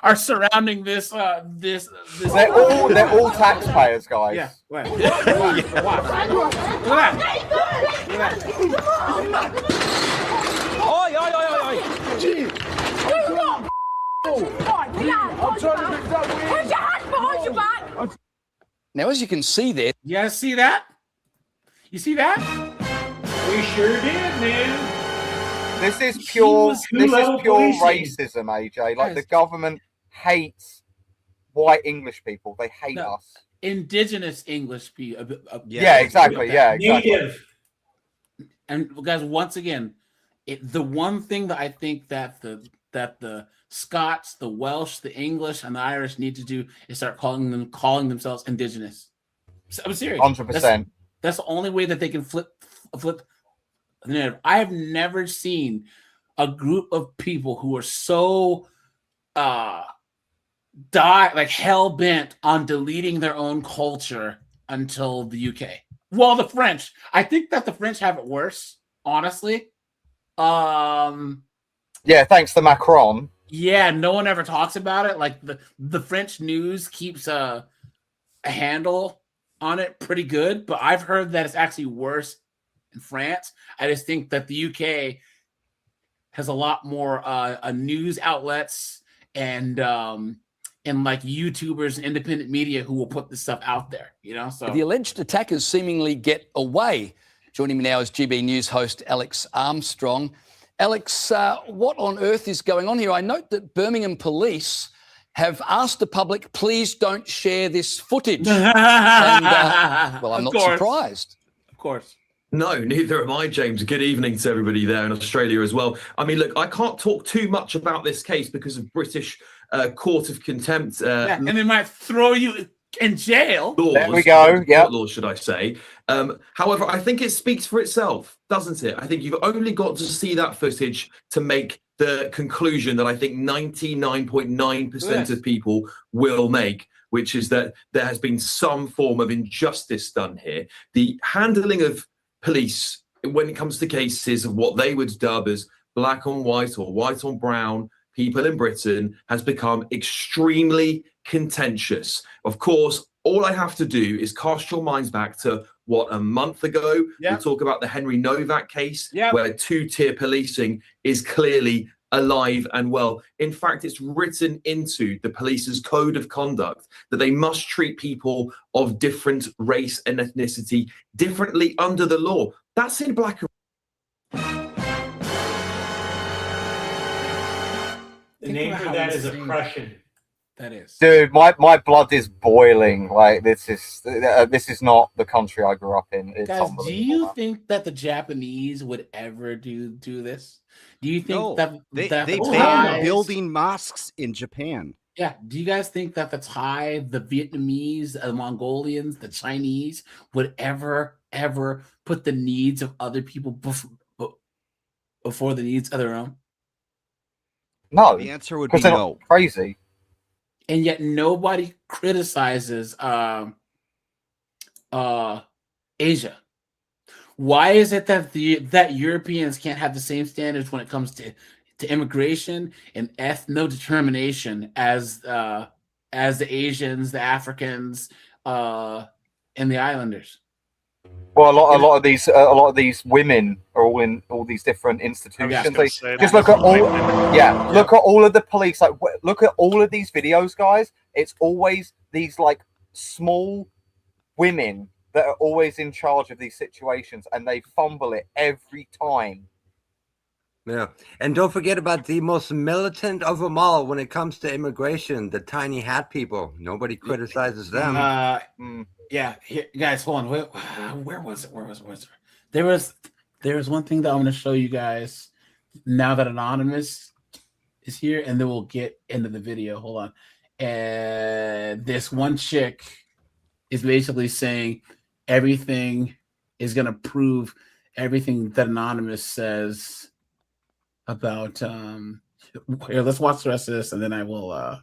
are surrounding this. They're all taxpayers, guys. Yeah, right. Look at that. Now, as you can see there, you guys see that? You see that? We sure did, man. This is pure racism, AJ. Like, the government hates white English people. They hate us. Indigenous English people. Yeah, exactly. Yeah, exactly. Native. And guys, once again, the one thing that I think that the Scots, the Welsh, the English, and the Irish need to do is start calling themselves Indigenous. I'm serious. 100%. That's the only way that they can flip the narrative. I have never seen a group of people who are so hell bent on deleting their own culture until the UK. Well, the French. I think that the French have it worse, honestly. Yeah, thanks to Macron. Yeah, no one ever talks about it. Like the French news keeps a handle on it pretty good, but I've heard that it's actually worse in France. I just think that the UK has a lot more news outlets and like YouTubers and independent media who will put this stuff out there, So the alleged attackers seemingly get away. Joining me now is GB News host Alex Armstrong. Alex, what on earth is going on here? I note that Birmingham police have asked the public, please don't share this footage. I'm not surprised. Of course. No, neither am I, James. Good evening to everybody there in Australia as well. I mean, look, I can't talk too much about this case because of British Court of Contempt. And they might throw you in jail. Laws, there we go. Yeah. Laws, should I say. However, I think it speaks for itself, doesn't it? I think you've only got to see that footage to make the conclusion that I think 99.9% of people will make, which is that there has been some form of injustice done here. The handling of police when it comes to cases of what they would dub as black on white or white on brown people in Britain has become extremely contentious. Of course, all I have to do is cast your minds back to a month ago. We talk about the Henry Novak case, where two-tier policing is clearly alive and well. In fact, it's written into the police's code of conduct that they must treat people of different race and ethnicity differently under the law. That's in black and The name for that is oppression. That is, dude. My blood is boiling. Like this is not the country I grew up in. It's guys, do you think that the Japanese would ever do this? Do you think that they banned building mosques in Japan? Yeah. Do you guys think that the Thai, the Vietnamese, the Mongolians, the Chinese would ever put the needs of other people before the needs of their own? No. The answer would be no. Crazy. And yet nobody criticizes Asia. Why is it that that Europeans can't have the same standards when it comes to immigration and ethno-determination as the Asians, the Africans, and the Islanders? Well, a lot of these women are all in all these different institutions. Just look at look at all of the police. Like, look at all of these videos, guys. It's always these like small women that are always in charge of these situations, and they fumble it every time. Yeah, and don't forget about the most militant of them all when it comes to immigration, the tiny hat people. Nobody criticizes them. Yeah, here, guys, hold on. Where was it? Where was it? There was one thing that I'm going to show you guys now that Anonymous is here, and then we'll get into the video. Hold on. And this one chick is basically saying everything is going to prove everything that Anonymous says about. Here, let's watch the rest of this, and then I will.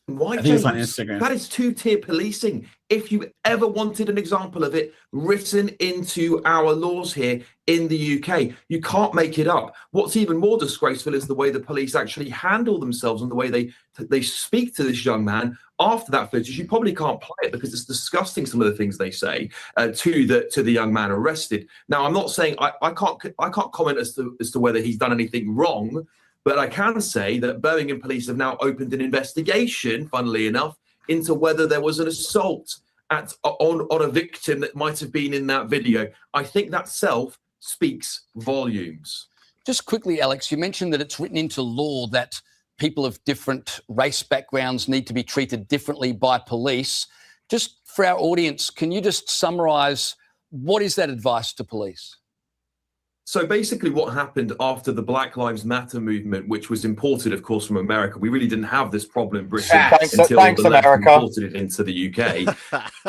Why, I think it's on James? Instagram. That is two-tier policing. If you ever wanted an example of it written into our laws here in the UK, you can't make it up. What's even more disgraceful is the way the police actually handle themselves and the way they speak to this young man after that footage. You probably can't play it because it's disgusting, some of the things they say to the young man arrested. Now, I'm not saying I can't comment as to whether he's done anything wrong. But I can say that Birmingham police have now opened an investigation, funnily enough, into whether there was an assault on a victim that might have been in that video. I think that self speaks volumes. Just quickly, Alex, you mentioned that it's written into law that people of different race backgrounds need to be treated differently by police. Just for our audience, can you just summarise what is that advice to police? So basically what happened after the Black Lives Matter movement, which was imported, of course, from America, we really didn't have this problem in Britain until the left imported it into the UK.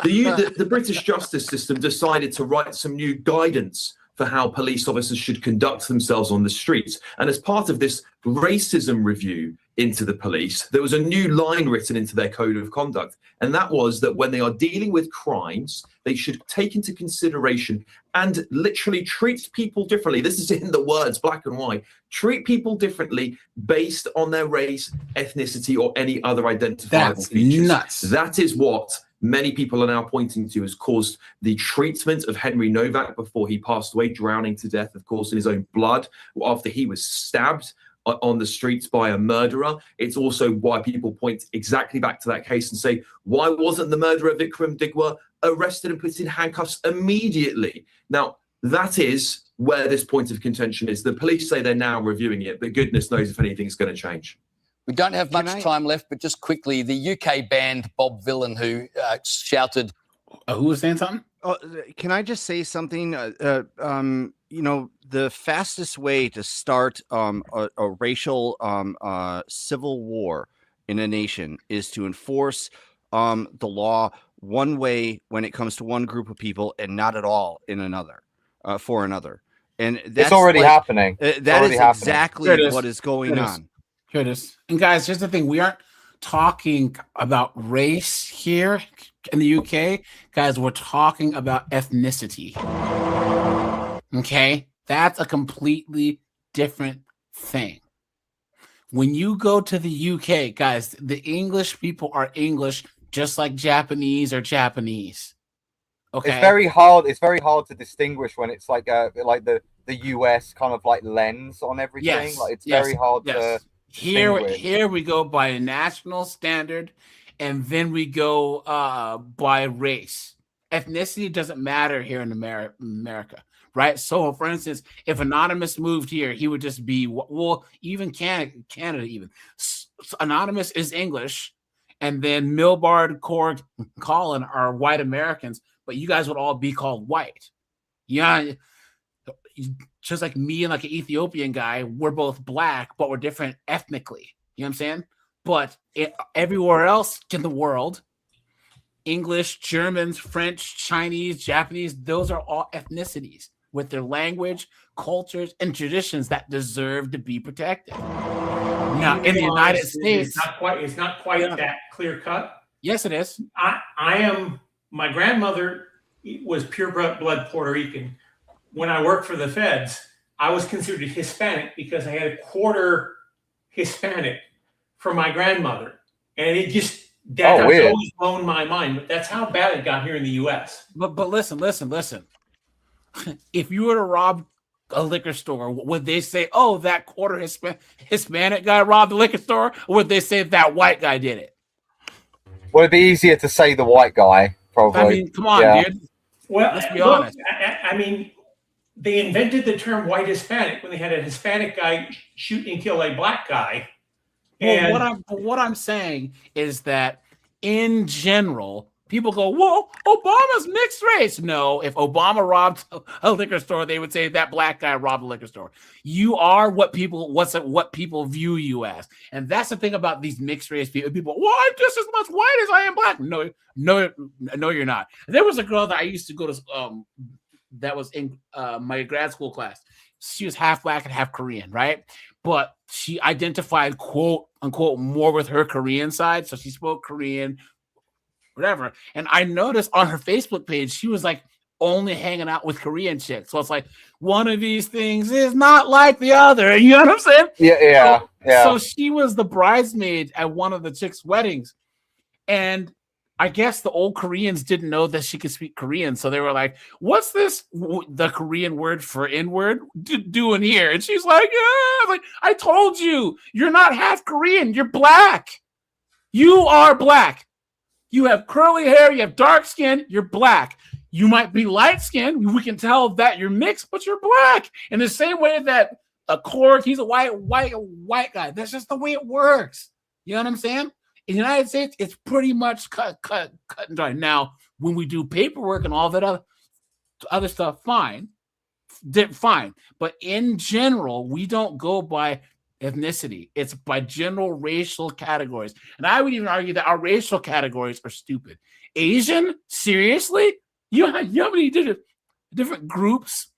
The British justice system decided to write some new guidance for how police officers should conduct themselves on the streets. And as part of this racism review into the police, there was a new line written into their code of conduct. And that was that when they are dealing with crimes, they should take into consideration and literally treat people differently. This is in the words, black and white. Treat people differently based on their race, ethnicity, or any other identifiable features. Nuts. That is what many people are now pointing to has caused the treatment of Henry Novak before he passed away, drowning to death, of course, in his own blood after he was stabbed on the streets by a murderer. It's also why people point exactly back to that case and say, why wasn't the murderer Vikram Digwa arrested and put in handcuffs immediately? Now, that is where this point of contention is. The police say they're now reviewing it, but goodness knows if anything's going to change. We don't have much time left, but just quickly, the UK band Bob Vylan, who shouted... who was saying something? Can I just say something? You know, the fastest way to start a racial civil war in a nation is to enforce the law one way when it comes to one group of people and not at all in another for another. And that's it's already happening. That is exactly what is going on. Here it is. And guys, here's the thing. We aren't talking about race here in the UK. Guys, we're talking about ethnicity. Okay? That's a completely different thing. When you go to the UK, guys, the English people are English just like Japanese are Japanese. Okay. It's very hard. It's very hard to distinguish when it's like the US kind of like lens on everything. Yes, Like it's very hard to Here we go by a national standard, and then we go by race. Ethnicity doesn't matter here in America, right? So, for instance, if Anonymous moved here, he would just be, well, even Canada even. Anonymous is English, and then Milbard, Korg, Colin are white Americans, but you guys would all be called white. Yeah, just like me and like an Ethiopian guy, we're both black, but we're different ethnically. You know what I'm saying? But everywhere else in the world, English, Germans, French, Chinese, Japanese, those are all ethnicities with their language, cultures, and traditions that deserve to be protected. Now, in the United States, it's not quite that clear cut. Yes, it is. My grandmother was pure blood Puerto Rican. When I worked for the feds, I was considered Hispanic because I had a quarter Hispanic from my grandmother. And it just, that's always blown my mind. But that's how bad it got here in the U.S. But listen. if you were to rob a liquor store, would they say, "Oh, that quarter Hispanic guy robbed the liquor store," or would they say that white guy did it? Well, it'd be easier to say the white guy, probably. I mean, come on, dude. Well, let's be look, honest. I mean, they invented the term white Hispanic when they had a Hispanic guy shoot and kill a black guy. And What I'm saying is that in general, people go, "Well, Obama's mixed race." No, if Obama robbed a liquor store, they would say that black guy robbed a liquor store. You are what people view you as, and that's the thing about these mixed race people. People, well, I'm just as much white as I am black. No, you're not. There was a girl that I used to go to, that was in my grad school class. She was half black and half Korean, right? But she identified, quote unquote, more with her Korean side, so she spoke Korean, whatever. And I noticed on her Facebook page, she was like only hanging out with Korean chicks. So it's like one of these things is not like the other. You know what I'm saying? Yeah. So she was the bridesmaid at one of the chicks' weddings. And I guess the old Koreans didn't know that she could speak Korean. So they were like, "What's this? The Korean word for N-word doing here?" And she's like, "Yeah, like I told you, you're not half Korean. You're black. You are black. You have curly hair. You have dark skin. You're black. You might be light skinned. We can tell that you're mixed, but you're black." In the same way that a Korg, he's a white guy. That's just the way it works. You know what I'm saying? In the United States, it's pretty much cut and dry. Now, when we do paperwork and all that other stuff, fine. But in general, we don't go by ethnicity. It's by general racial categories. And I would even argue that our racial categories are stupid. Asian? Seriously? You know how many different groups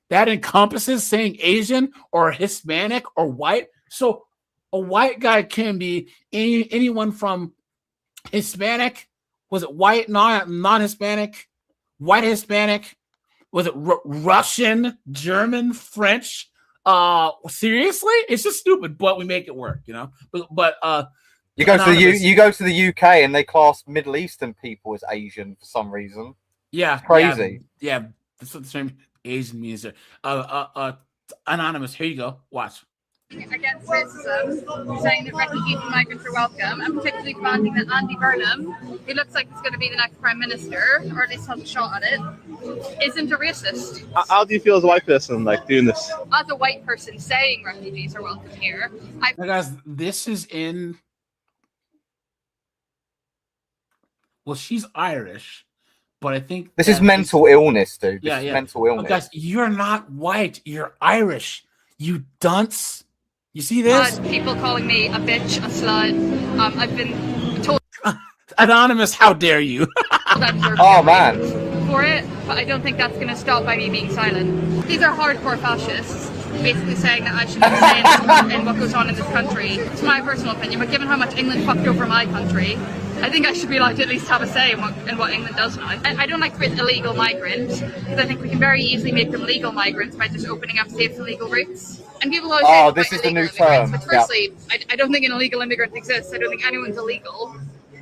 that encompasses saying Asian or Hispanic or white? So a white guy can be anyone from Hispanic. Was it white, non-Hispanic, white Hispanic? Was it Russian, German, French? Seriously, it's just stupid, but we make it work, you know. But you go to the UK and they class Middle Eastern people as Asian for some reason. Yeah, it's crazy. Yeah, that's what the term Asian means. Anonymous, here you go. Watch. Against racism, saying that refugees and migrants are welcome, and particularly demanding that Andy Burnham, who looks like he's going to be the next Prime Minister, or at least has a shot at it, isn't a racist. How do you feel as a white person, like, doing this? As a white person saying refugees are welcome here, Now guys, this is in... Well, she's Irish, but I think... This is mental illness, dude. This is mental illness. But guys, you're not white. You're Irish. You dunce. You see this? People calling me a bitch, a slut. I've been told... Anonymous, how dare you? Oh, man. For it, but I don't think that's going to stop by me being silent. These are hardcore fascists, basically saying that I should be saying in what goes on in this country. It's my personal opinion, but given how much England fucked over my country, I think I should be allowed to at least have a say in what England does now. I don't like the phrase illegal migrant, because I think we can very easily make them legal migrants by just opening up safe and legal routes. And people always say, this is the new term. But firstly, I don't think an illegal immigrant exists. I don't think anyone's illegal.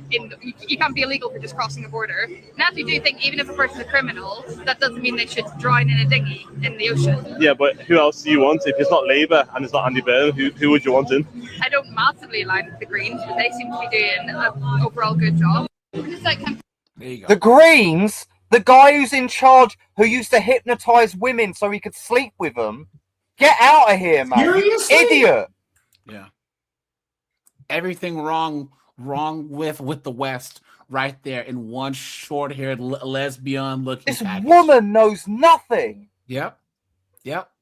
You can't be illegal for just crossing a border. And I actually do think even if a person's a criminal, that doesn't mean they should drown in a dinghy in the ocean. Yeah, but who else do you want? If it's not Labour and it's not Andy Burnham, who would you want in? I don't massively align with the Greens, but they seem to be doing an overall good job. Just like there you go. The Greens, the guy who's in charge, who used to hypnotize women so he could sleep with them. Get out of here, man! Seriously? Idiot. Yeah. Everything wrong with the West right there in one short-haired lesbian looking This package. woman knows nothing. Yep.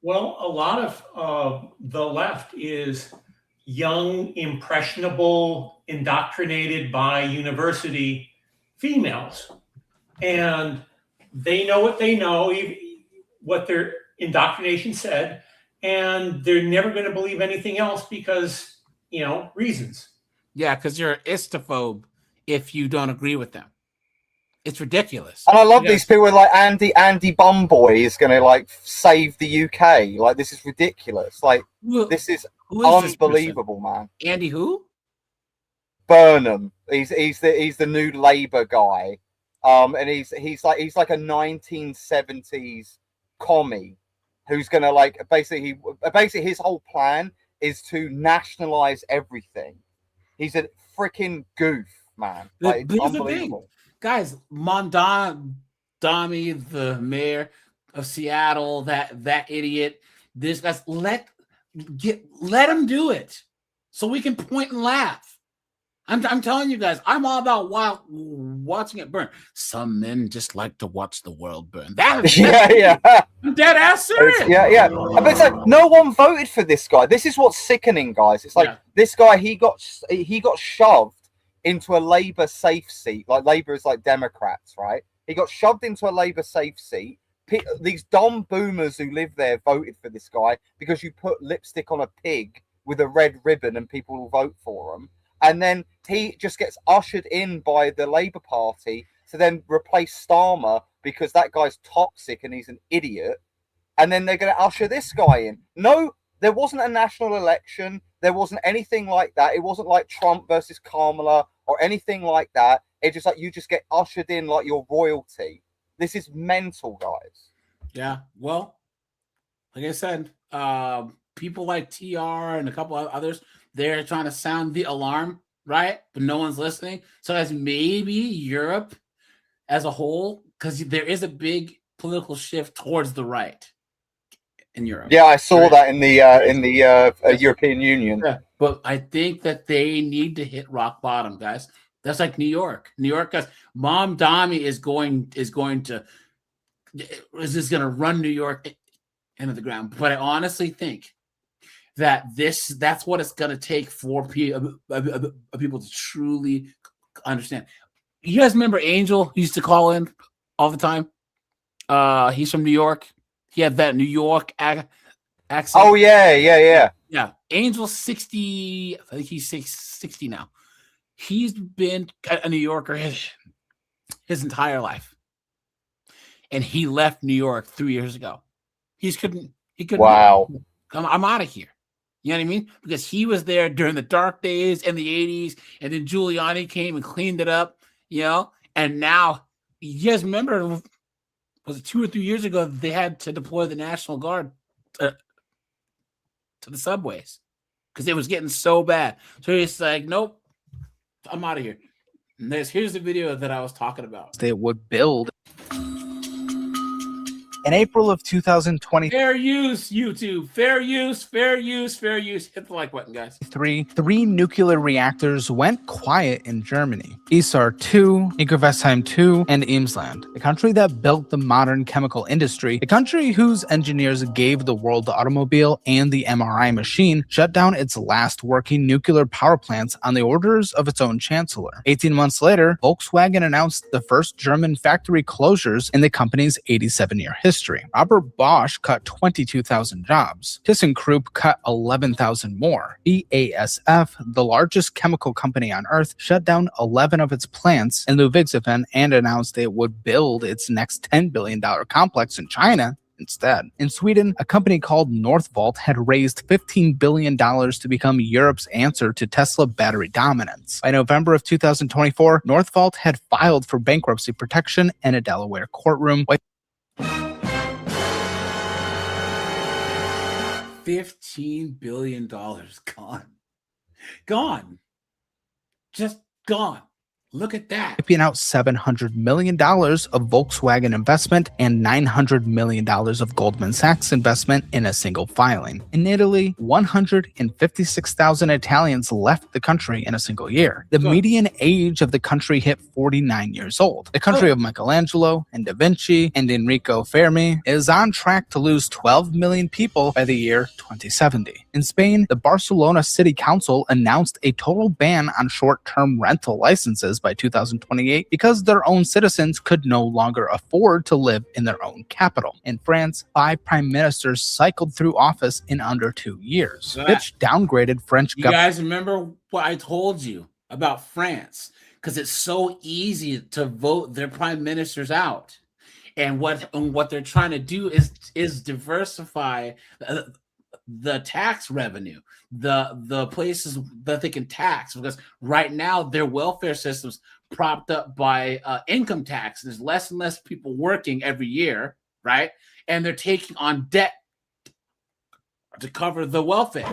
Well, a lot of the left is young, impressionable, indoctrinated by university females. And they know what they know, what their indoctrination said, and they're never going to believe anything else because, reasons. Yeah, because you're an istophobe if you don't agree with them. It's ridiculous. And I love these people like Andy Bumboy is going to save the UK. Like, this is ridiculous. Like, this is unbelievable, man. Andy who? Burnham. He's the new Labour guy. And he's like a 1970s commie who's gonna like basically his whole plan is to nationalize everything. He's a freaking goof, man. Like, it's unbelievable. Guys, Mondami, the mayor of Seattle, that idiot, this guy's let him do it so we can point and laugh. I'm telling you guys, I'm all about watching it burn. Some men just like to watch the world burn. Yeah. I'm dead ass serious. Yeah. But it's like no one voted for this guy. This is what's sickening, guys. It's like this guy, he got shoved into a Labour safe seat. Like Labour is like Democrats, right? He got shoved into a Labour safe seat. These dumb boomers who live there voted for this guy because you put lipstick on a pig with a red ribbon and people will vote for him. And then he just gets ushered in by the Labour Party to then replace Starmer because that guy's toxic and he's an idiot. And then they're going to usher this guy in. No, there wasn't a national election. There wasn't anything like that. It wasn't like Trump versus Kamala or anything like that. It's just like you just get ushered in like you're royalty. This is mental, guys. Yeah, well, like I said, people like TR and a couple of others, they're trying to sound the alarm, right? But no one's listening. So as maybe Europe as a whole, because there is a big political shift towards the right in Europe. Yeah, I saw that in the European Union. Yeah, but I think that they need to hit rock bottom, guys. That's like New York. New York, guys. Mondami is going to run New York into the ground. But I honestly think that that's what it's going to take for people to truly understand. You guys remember Angel used to call in all the time? He's from New York. He had that New York accent. Oh, yeah. Yeah. Angel's 60. I think he's 60 now. He's been a New Yorker his entire life. And he left New York 3 years ago. He couldn't. Wow. I'm out of here. You know what I mean? Because he was there during the dark days in the 80s, and then Giuliani came and cleaned it up, and now, you guys remember, was it 2 or 3 years ago, they had to deploy the National Guard to the subways because it was getting so bad. So he's like, nope, I'm out of here. And here's the video that I was talking about. They would build. In April of 2020, fair use, YouTube. Fair use. Hit the like button, guys. Three nuclear reactors went quiet in Germany. Isar 2, Neckarwestheim 2, and Emsland. The country that built the modern chemical industry, the country whose engineers gave the world the automobile and the MRI machine, shut down its last working nuclear power plants on the orders of its own chancellor. 18 months later, Volkswagen announced the first German factory closures in the company's 87-year history. Robert Bosch cut 22,000 jobs. ThyssenKrupp cut 11,000 more. BASF, the largest chemical company on Earth, shut down 11 of its plants in Ludwigshafen and announced it would build its next $10 billion complex in China instead. In Sweden, a company called Northvolt had raised $15 billion to become Europe's answer to Tesla battery dominance. By November of 2024, Northvolt had filed for bankruptcy protection in a Delaware courtroom. $15 billion gone. Just gone. Look at that. Wiping out $700 million of Volkswagen investment and $900 million of Goldman Sachs investment in a single filing. In Italy, 156,000 Italians left the country in a single year. The median age of the country hit 49 years old. The country of Michelangelo and Da Vinci and Enrico Fermi is on track to lose 12 million people by the year 2070. In Spain, the Barcelona City Council announced a total ban on short-term rental licenses by 2028 because their own citizens could no longer afford to live in their own capital. In France, 5 prime ministers cycled through office in under 2 years, which downgraded French government. You guys remember what I told you about France? Because it's so easy to vote their prime ministers out. And what they're trying to do is diversify the tax revenue, the places that they can tax, because right now their welfare system's propped up by income tax. There's less and less people working every year, right? and they're taking on debt to cover the welfare.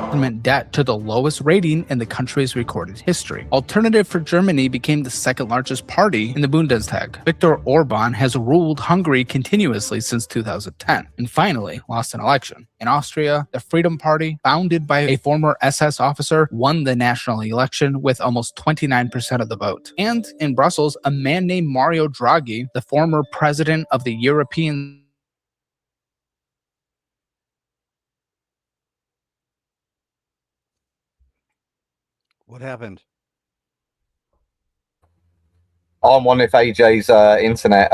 Government debt to the lowest rating in the country's recorded history. Alternative for Germany became the second largest party in the Bundestag. Viktor Orban has ruled Hungary continuously since 2010 and finally lost an election. In Austria, the Freedom Party, founded by a former SS officer, won the national election with almost 29% of the vote. And in Brussels, a man named Mario Draghi, the former president of the European What happened? I'm wondering if AJ's internet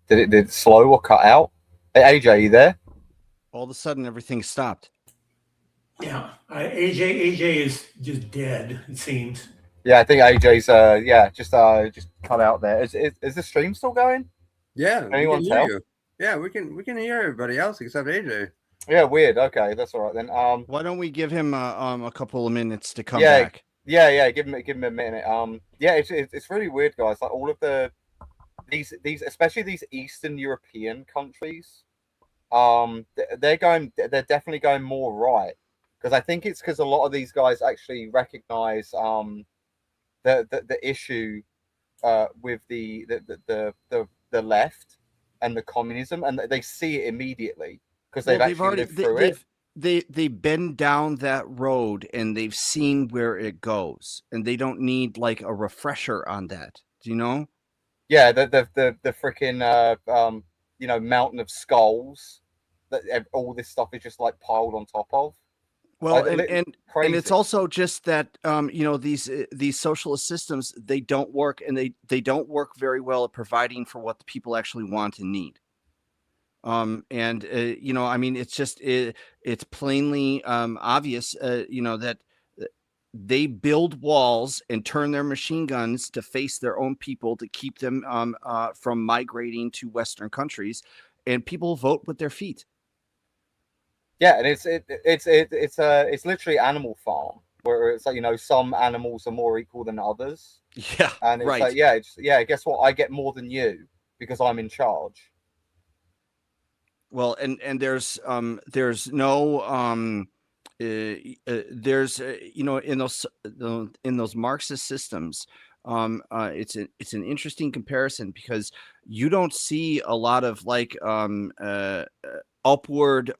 did it slow or cut out. Hey, AJ, you there? All of a sudden, everything stopped. Yeah, AJ is just dead. It seems. Yeah, I think AJ's just cut out there. Is the stream still going? Yeah, Anyone we can hear tell? you. Yeah, we can hear everybody else except AJ. Yeah, weird. Okay, that's all right then. Why don't we give him a couple of minutes to come yeah, back? Yeah. Give him a minute. Yeah, it's really weird, guys. Like all of these especially these Eastern European countries, they're definitely going more right, because I think it's because a lot of these guys actually recognize the issue with the left and the communism, and they see it immediately. Because they've actually lived through it. They've been down that road and they've seen where it goes, and they don't need like a refresher on that. Do you know? Yeah, the freaking mountain of skulls that all this stuff is just like piled on top of. Well, like, and it's also just that these socialist systems, they don't work, and they don't work very well at providing for what the people actually want and need. It's just it's plainly obvious that they build walls and turn their machine guns to face their own people to keep them from migrating to Western countries, and people vote with their feet. Yeah, and it's literally Animal Farm, where it's like, some animals are more equal than others. Yeah, and it's right. like, guess what? I get more than you because I'm in charge. Well, and there's no there's in those Marxist systems, it's an interesting comparison, because you don't see a lot of like upward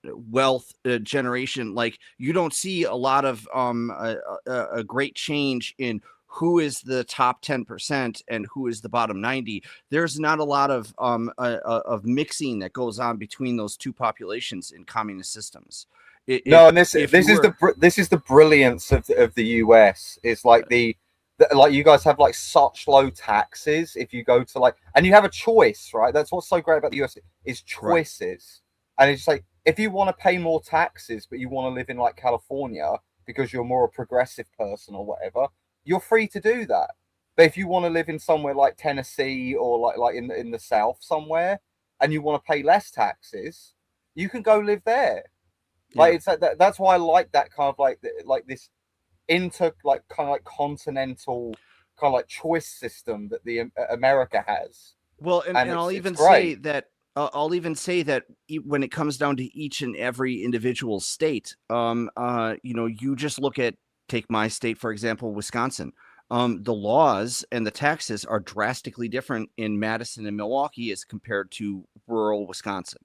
wealth generation. Like you don't see a lot of a great change in who is the top 10% and who is the bottom 90. There's not a lot of mixing that goes on between those two populations in communist systems. And this is the brilliance of the US. It's like like you guys have like such low taxes if you go to and you have a choice, right? That's what's so great about the US is choices. Right. And it's like, if you want to pay more taxes, but you want to live in like California because you're more a progressive person or whatever, you're free to do that. But if you want to live in somewhere like Tennessee or like in the South somewhere, and you want to pay less taxes, you can go live there. Yeah. Like it's that's why I like that kind of like this continental kind of like choice system that the America has. Well, and I'll even say that when it comes down to each and every individual state, you just take my state, for example, Wisconsin. The laws and the taxes are drastically different in Madison and Milwaukee as compared to rural Wisconsin.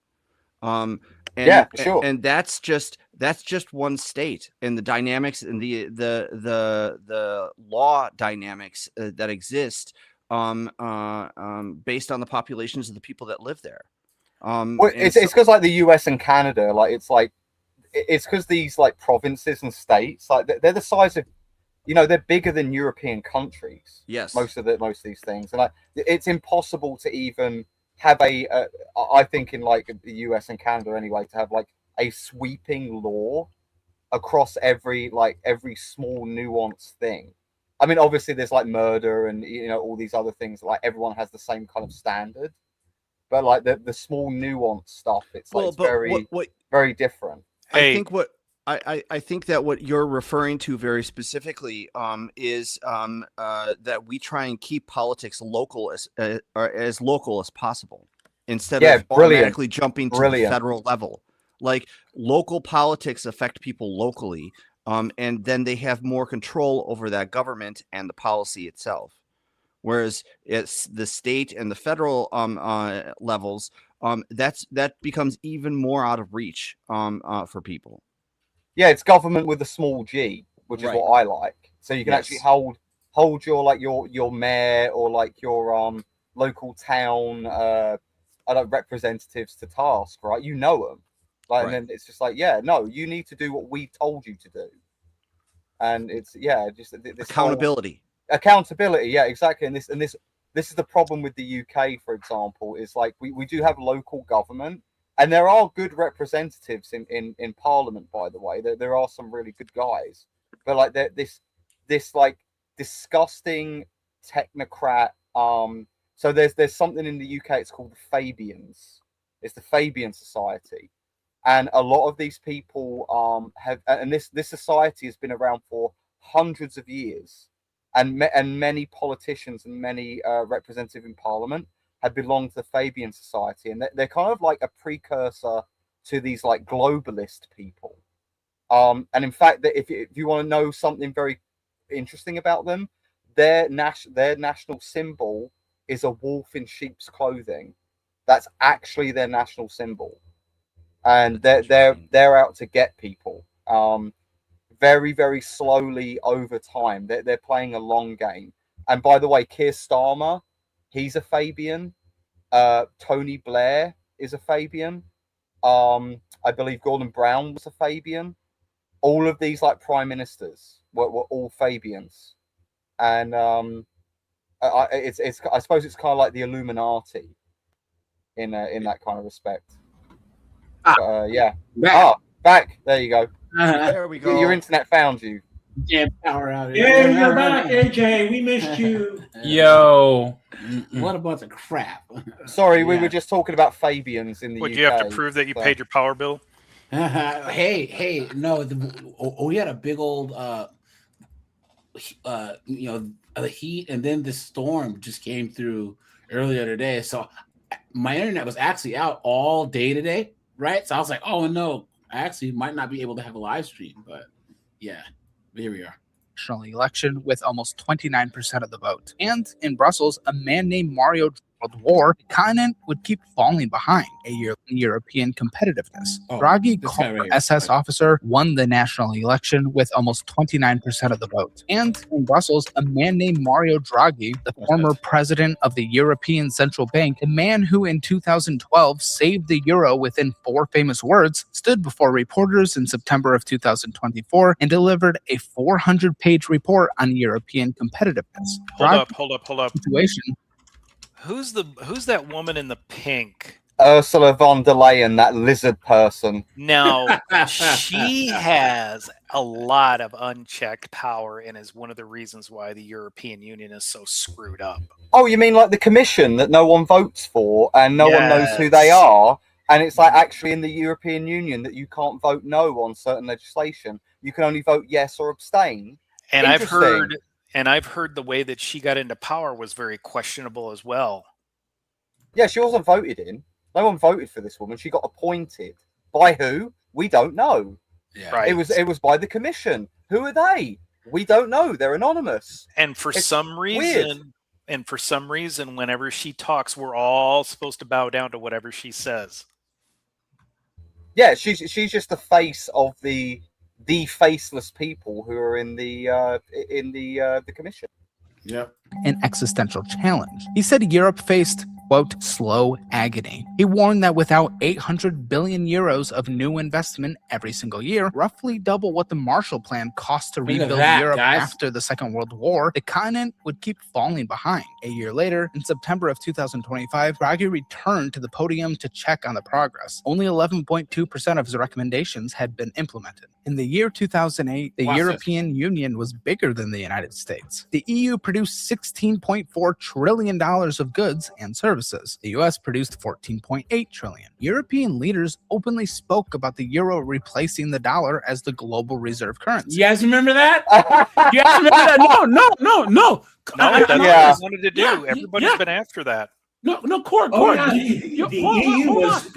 Sure. And that's just one state, and the dynamics and the law dynamics that exist based on the populations of the people that live there. It's because like the US and Canada, it's because these like provinces and states, like they're the size of, they're bigger than European countries. Yes, most of these things, and it's impossible to even have I think in like the US and Canada anyway, to have like a sweeping law across every small nuanced thing. I mean, obviously there's like murder and all these other things, like everyone has the same kind of standard, but like the small nuanced stuff, it's very different. I think what I think that what you're referring to very specifically is that we try and keep politics local as local as possible instead of automatically jumping to the federal level. Like local politics affect people locally, and then they have more control over that government and the policy itself. Whereas it's the state and the federal levels, that becomes even more out of reach for people. Yeah, it's government with a small g, which is what I like. So you can actually hold your like your mayor or like your local town representatives to task, right? You know them, like, and then it's just like, yeah, no, you need to do what we told you to do, and it's just this accountability. Accountability, yeah, exactly. And this is the problem with the UK, for example, is like we do have local government. And there are good representatives in Parliament, by the way. There are some really good guys, but like this like disgusting technocrat. So there's something in the UK. It's called the Fabians. It's the Fabian Society, and a lot of these people and this society has been around for hundreds of years, and many politicians and many representatives in Parliament had belonged to the Fabian Society, and they're kind of like a precursor to these like globalist people. And in fact, that if you want to know something very interesting about them, their national symbol is a wolf in sheep's clothing. That's actually their national symbol, and they're out to get people. Very, very slowly over time. They're playing a long game. And by the way, Keir Starmer, he's a Fabian. Tony Blair is a Fabian. I believe Gordon Brown was a Fabian. All of these like prime ministers were all Fabians, and I suppose it's kind of like the Illuminati in that kind of respect. Back. There you go. There we go. Your internet found you. Yeah, power outage. Yeah, you're back, AJ. We missed you. Yo. What a bunch of crap. Sorry, we were just talking about Fabians in the UK. Would you have to prove that you paid your power bill? Hey, no, we had a big old the heat, and then this storm just came through earlier today. So my internet was actually out all day today, right? So I was like, oh no, I actually might not be able to have a live stream, but yeah. Here we are. National election with almost 29% of the vote. And in Brussels, a man named Mario World War, the continent would keep falling behind a year in European competitiveness. Draghi, SS officer, won the national election with almost 29% of the vote. And in Brussels, a man named Mario Draghi, the former president of the European Central Bank, the man who in 2012 saved the euro within 4 famous words, stood before reporters in September of 2024 and delivered a 400-page report on European competitiveness. Hold up. Situation. Who's that woman in the pink? Ursula von der Leyen, that lizard person. No, she has a lot of unchecked power and is one of the reasons why the European Union is so screwed up. Oh, you mean like the Commission that no one votes for and no one knows who they are? And it's like actually in the European Union that you can't vote no on certain legislation. You can only vote yes or abstain. And I've heard the way that she got into power was very questionable as well. Yeah, she wasn't voted in. No one voted for this woman. She got appointed. By who? We don't know. Yeah. Right. It was by the Commission. Who are they? We don't know. They're anonymous. And for some reason, whenever she talks, we're all supposed to bow down to whatever she says. Yeah, she's just the face of the faceless people who are in the Commission. Yeah. An existential challenge. He said Europe faced, quote, slow agony. He warned that without 800 billion euros of new investment every single year, roughly double what the Marshall Plan cost to rebuild Europe after the Second World War, the continent would keep falling behind. A year later, in September of 2025, Draghi returned to the podium to check on the progress. Only 11.2% of his recommendations had been implemented. In the year 2008, the European Union was bigger than the United States. The EU produced $16.4 trillion of goods and services. The US produced $14.8 trillion. European leaders openly spoke about the euro replacing the dollar as the global reserve currency. You guys remember that? You guys remember that? No. No, that's what they wanted to do. Yeah, Everybody's been after that. No, Cord. The EU was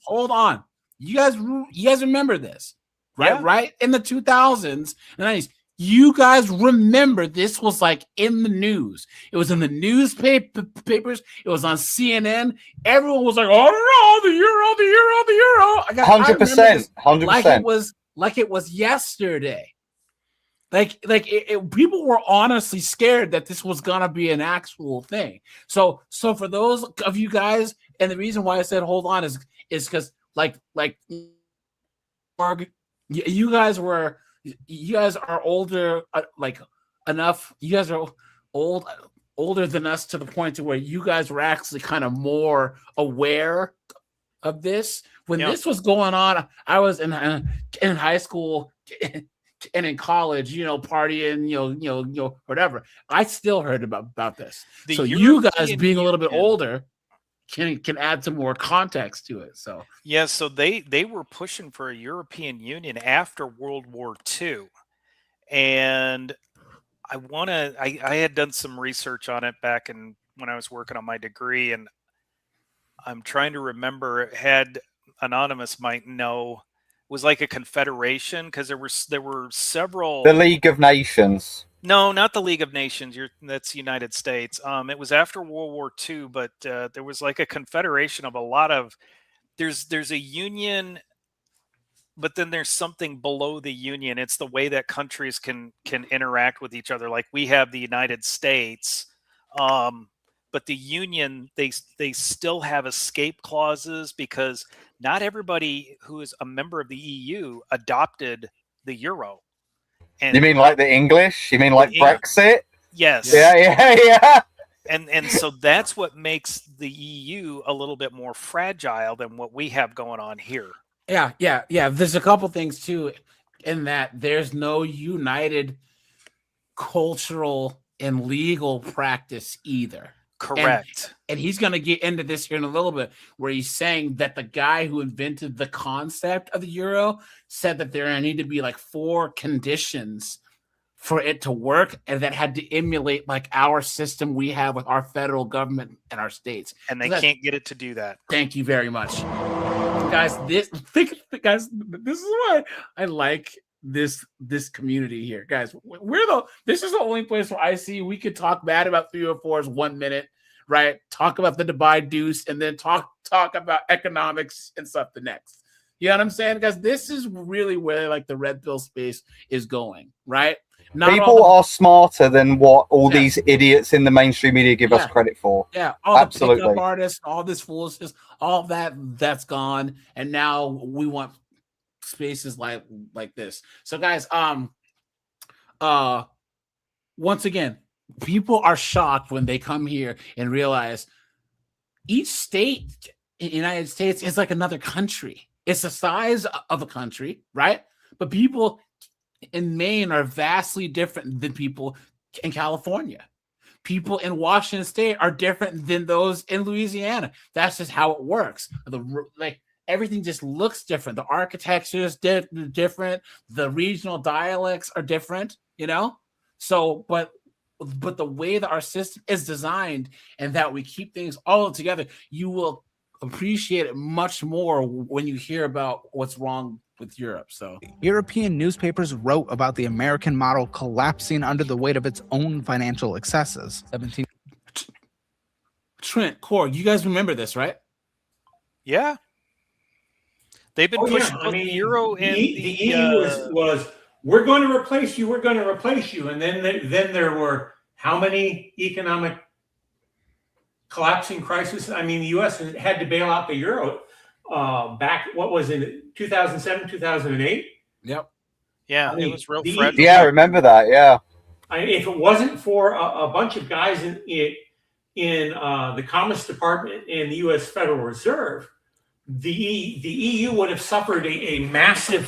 hold on. You guys remember this, right? Yeah. Right in the 2000s and 90s. You guys remember this was like in the news. It was in the newspapers. It was on CNN. Everyone was like, "Oh no, the euro!" 100%. Like it was yesterday. People were honestly scared that this was gonna be an actual thing. So for those of you guys, and the reason why I said hold on is because you guys are older enough. You guys are older than us to the point to where you guys were actually kind of more aware of this when this was going on. I was in high school and in college, partying, whatever. I still heard about this. So you guys being a little bit older can add some more context to it. So so they were pushing for a European Union after World War II, and I had done some research on it back when I was working on my degree, and I'm trying to remember. Had Anonymous might know. Was like a confederation because there were several. The League of Nations. No, not the League of Nations. That's the United States. It was after World War II, but there was like a confederation of a lot of. There's a union, but then there's something below the union. It's the way that countries can interact with each other. Like we have the United States, but the union they still have escape clauses because not everybody who is a member of the EU adopted the euro. And you mean like the English? You mean like Brexit? Yes. Yeah. And so that's what makes the EU a little bit more fragile than what we have going on here. Yeah. There's a couple things too, in that there's no united cultural and legal practice either. Correct. And he's going to get into this here in a little bit, where he's saying that the guy who invented the concept of the euro said that there need to be like 4 conditions for it to work, and that had to emulate like our system we have with our federal government and our states. And they can't get it to do that. Thank you very much. Guys, this is why I like this community here, guys. This is the only place where I see we could talk bad about 304's 1 minute, right? Talk about the Dubai Deuce, and then talk about economics and stuff the next. You know what I'm saying, guys? This is really where like the red pill space is going, right? People are smarter than what all these idiots in the mainstream media give us credit for. Yeah, all the pickup artists, all this foolishness, all that's gone, and now we want spaces like this. So guys, once again, people are shocked when they come here and realize each state in the United States is like another country. It's the size of a country, right? But people in Maine are vastly different than people in California. People in Washington State are different than those in Louisiana. That's just how it works. Everything just looks different. The architecture is different. The regional dialects are different, So, but the way that our system is designed and that we keep things all together, you will appreciate it much more when you hear about what's wrong with Europe. So European newspapers wrote about the American model collapsing under the weight of its own financial excesses. Trent, Cord, you guys remember this, right? Yeah. They've been pushing the euro in the EU was we're going to replace you, and then there were how many economic collapsing crises? I mean, the U.S. had to bail out the euro back. What was it, 2007, 2008? Yep. Yeah, it was real fragile. Yeah, I remember that. Yeah. If it wasn't for a bunch of guys in the Commerce Department and the U.S. Federal Reserve the EU would have suffered a massive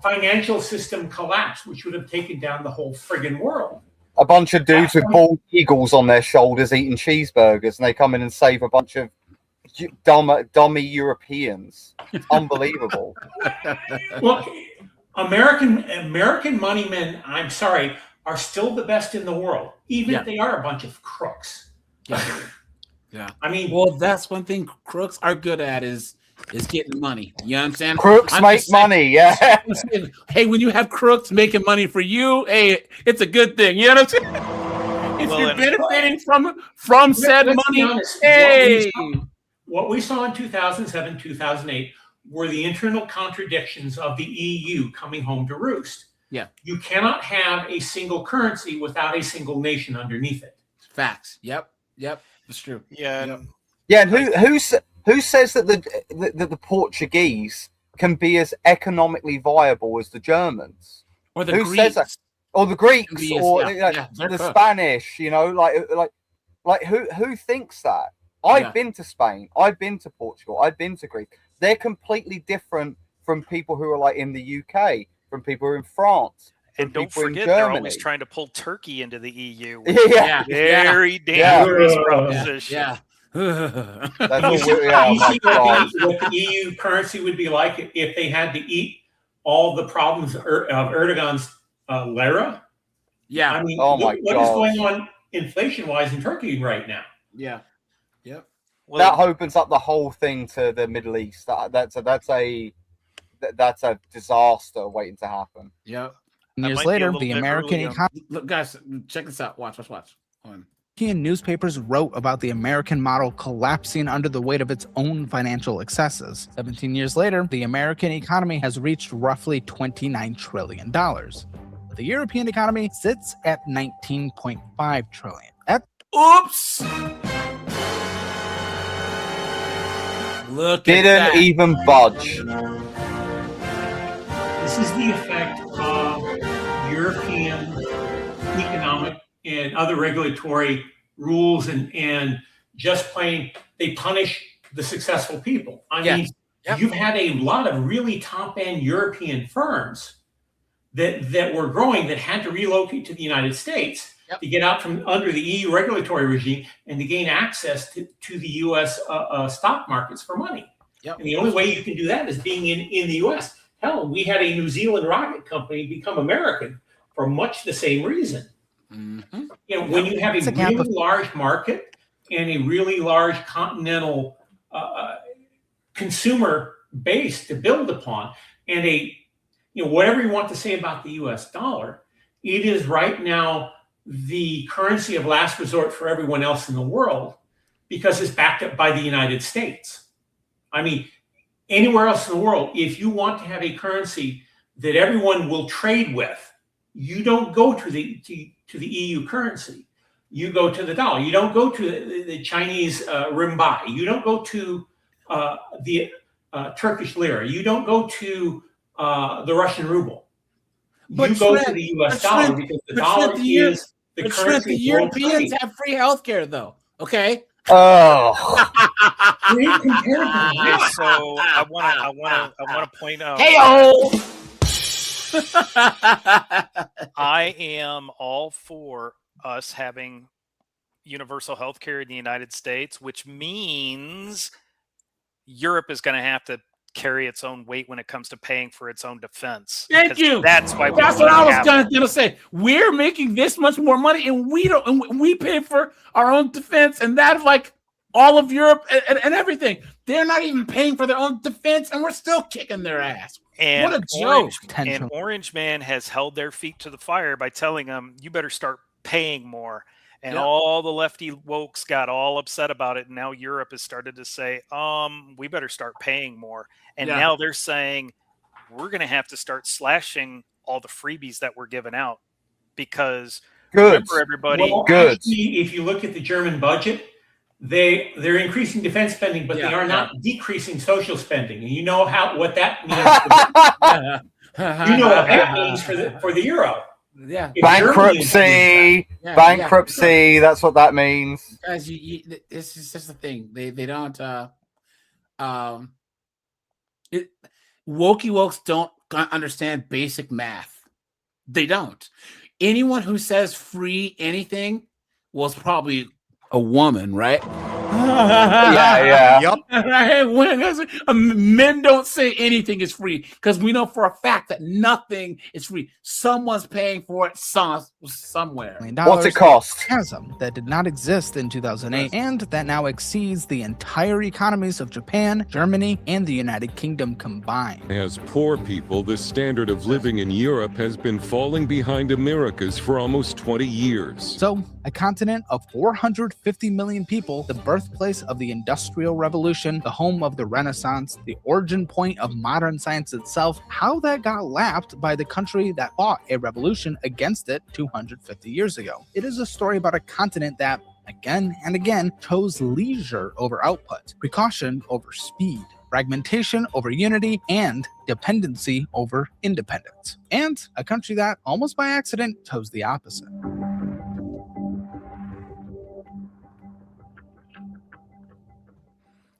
financial system collapse, which would have taken down the whole friggin' world. A bunch of dudes with bald eagles on their shoulders eating cheeseburgers, and they come in and save a bunch of dummy Europeans. It's unbelievable. Look, American money men, I'm sorry, are still the best in the world, even if they are a bunch of crooks. Yeah. I mean, well, that's one thing crooks are good at is getting money. You know what I'm saying? Crooks make money, yeah. Hey, when you have crooks making money for you, hey, it's a good thing. You know what I'm saying? If you're benefiting from said money, honest, hey. What we saw in 2007, 2008 were the internal contradictions of the EU coming home to roost. Yeah. You cannot have a single currency without a single nation underneath it. Facts. Yep. That's true. Yeah. Yep. Yeah, and who says that the Portuguese can be as economically viable as the Germans? Or the Who Greeks. says that? Or the Greeks, Yes, or they're the cooked. Spanish, you know, like who thinks that? I've been to Spain, I've been to Portugal, I've been to Greece. They're completely different from people who are like in the UK, from people who are in France. And don't people in forget, they're Germany. always trying to pull Turkey into the EU. Yeah. Very dangerous proposition. Yeah. That's You see oh my God. what the EU currency would be like if they had to eat all the problems of Erdogan's lira? Yeah. I mean, Oh my what is God. going on inflation-wise in Turkey right now? Yeah. Yep. That opens up the whole thing to the Middle East. That's a disaster waiting to happen. Yep. Years later, the American economy. Look, guys, check this out. Watch. Hold on. European newspapers wrote about the American model collapsing under the weight of its own financial excesses. 17 years later, the American economy has reached roughly $29 trillion. The European economy sits at $19.5 trillion. Oops! Look Didn't at that. even budge. This is the effect of European economic and other regulatory rules and just plain they punish the successful people. I mean, you've had a lot of really top-end European firms that were growing that had to relocate to the United States to get out from under the EU regulatory regime and to gain access to the U.S. Stock markets for money. And the only way you can do that is being in the U.S. Hell, we had a New Zealand rocket company become American for much the same reason. Mm-hmm. You know, when you have a really large market and a really large continental consumer base to build upon, and whatever you want to say about the U.S. dollar, it is right now the currency of last resort for everyone else in the world because it's backed up by the United States. I mean, anywhere else in the world, if you want to have a currency that everyone will trade with, you don't go to the EU currency. You go to the dollar. You don't go to the Chinese renminbi. You don't go to the Turkish lira. You don't go to the Russian ruble. You go to the U.S. dollar because the dollar is the currency. The Europeans have free healthcare, though. Okay. Oh. So I want to point out. Hey-o! I am all for us having universal health care in the United States, which means Europe is going to have to carry its own weight when it comes to paying for its own defense. Thank you. That's why. That's what I was going to say. We're making this much more money, and we don't. And we pay for our own defense, and that's like all of Europe and everything. They're not even paying for their own defense, and we're still kicking their ass. And what a joke! And Orange Man has held their feet to the fire by telling them, "You better start paying more." And all the lefty wokes got all upset about it. And now Europe has started to say, we better start paying more. And now they're saying, we're going to have to start slashing all the freebies that we're giving out because remember, everybody. Actually, if you look at the German budget, they're increasing defense spending, but they are not decreasing social spending. And you know what that means. You know what that means for the euro. Yeah, bankruptcy. That's what that means. Guys, this is just the thing. They don't. Wokey wokes don't understand basic math. They don't. Anyone who says free anything was probably a woman, right? Yeah. Yep. Men don't say anything is free because we know for a fact that nothing is free. Someone's paying for it somewhere. What's it cost? Chasm that did not exist in 2008 and that now exceeds the entire economies of Japan, Germany, and the United Kingdom combined. As poor people, the standard of living in Europe has been falling behind America's for almost 20 years. So, a continent of 450 million people, the birthplace of the Industrial Revolution, the home of the Renaissance, the origin point of modern science itself, how that got lapped by the country that fought a revolution against it 250 years ago. It is a story about a continent that, again and again, chose leisure over output, precaution over speed, fragmentation over unity, and dependency over independence. And a country that, almost by accident, chose the opposite.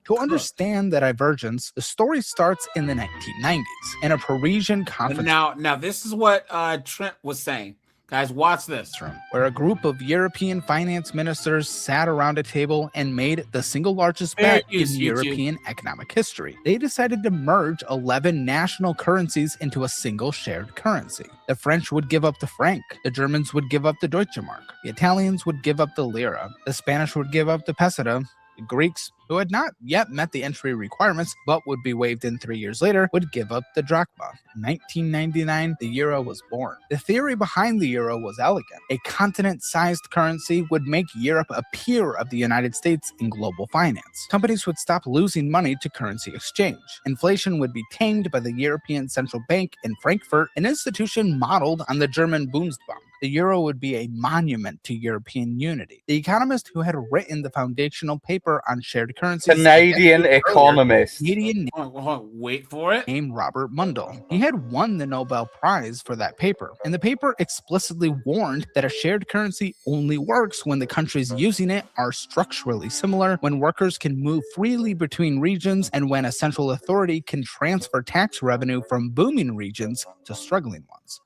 To understand the divergence, the story starts in the 1990s in a Parisian conference. Now this is what Trent was saying. Guys, watch this. Where a group of European finance ministers sat around a table and made the single largest bet in European economic history. They decided to merge 11 national currencies into a single shared currency. The French would give up the franc. The Germans would give up the Deutsche Mark. The Italians would give up the lira. The Spanish would give up the peseta. The Greeks, who had not yet met the entry requirements but would be waived in 3 years later, would give up the drachma. In 1999, the euro was born. The theory behind the euro was elegant. A continent-sized currency would make Europe a peer of the United States in global finance. Companies would stop losing money to currency exchange. Inflation would be tamed by the European Central Bank in Frankfurt, an institution modeled on the German Bundesbank. The euro would be a monument to European unity. The economist who had written the foundational paper on shared currencies, Canadian economist. Wait for it. Named Robert Mundell. He had won the Nobel Prize for that paper, and the paper explicitly warned that a shared currency only works when the countries using it are structurally similar, when workers can move freely between regions, and when a central authority can transfer tax revenue from booming regions to struggling ones.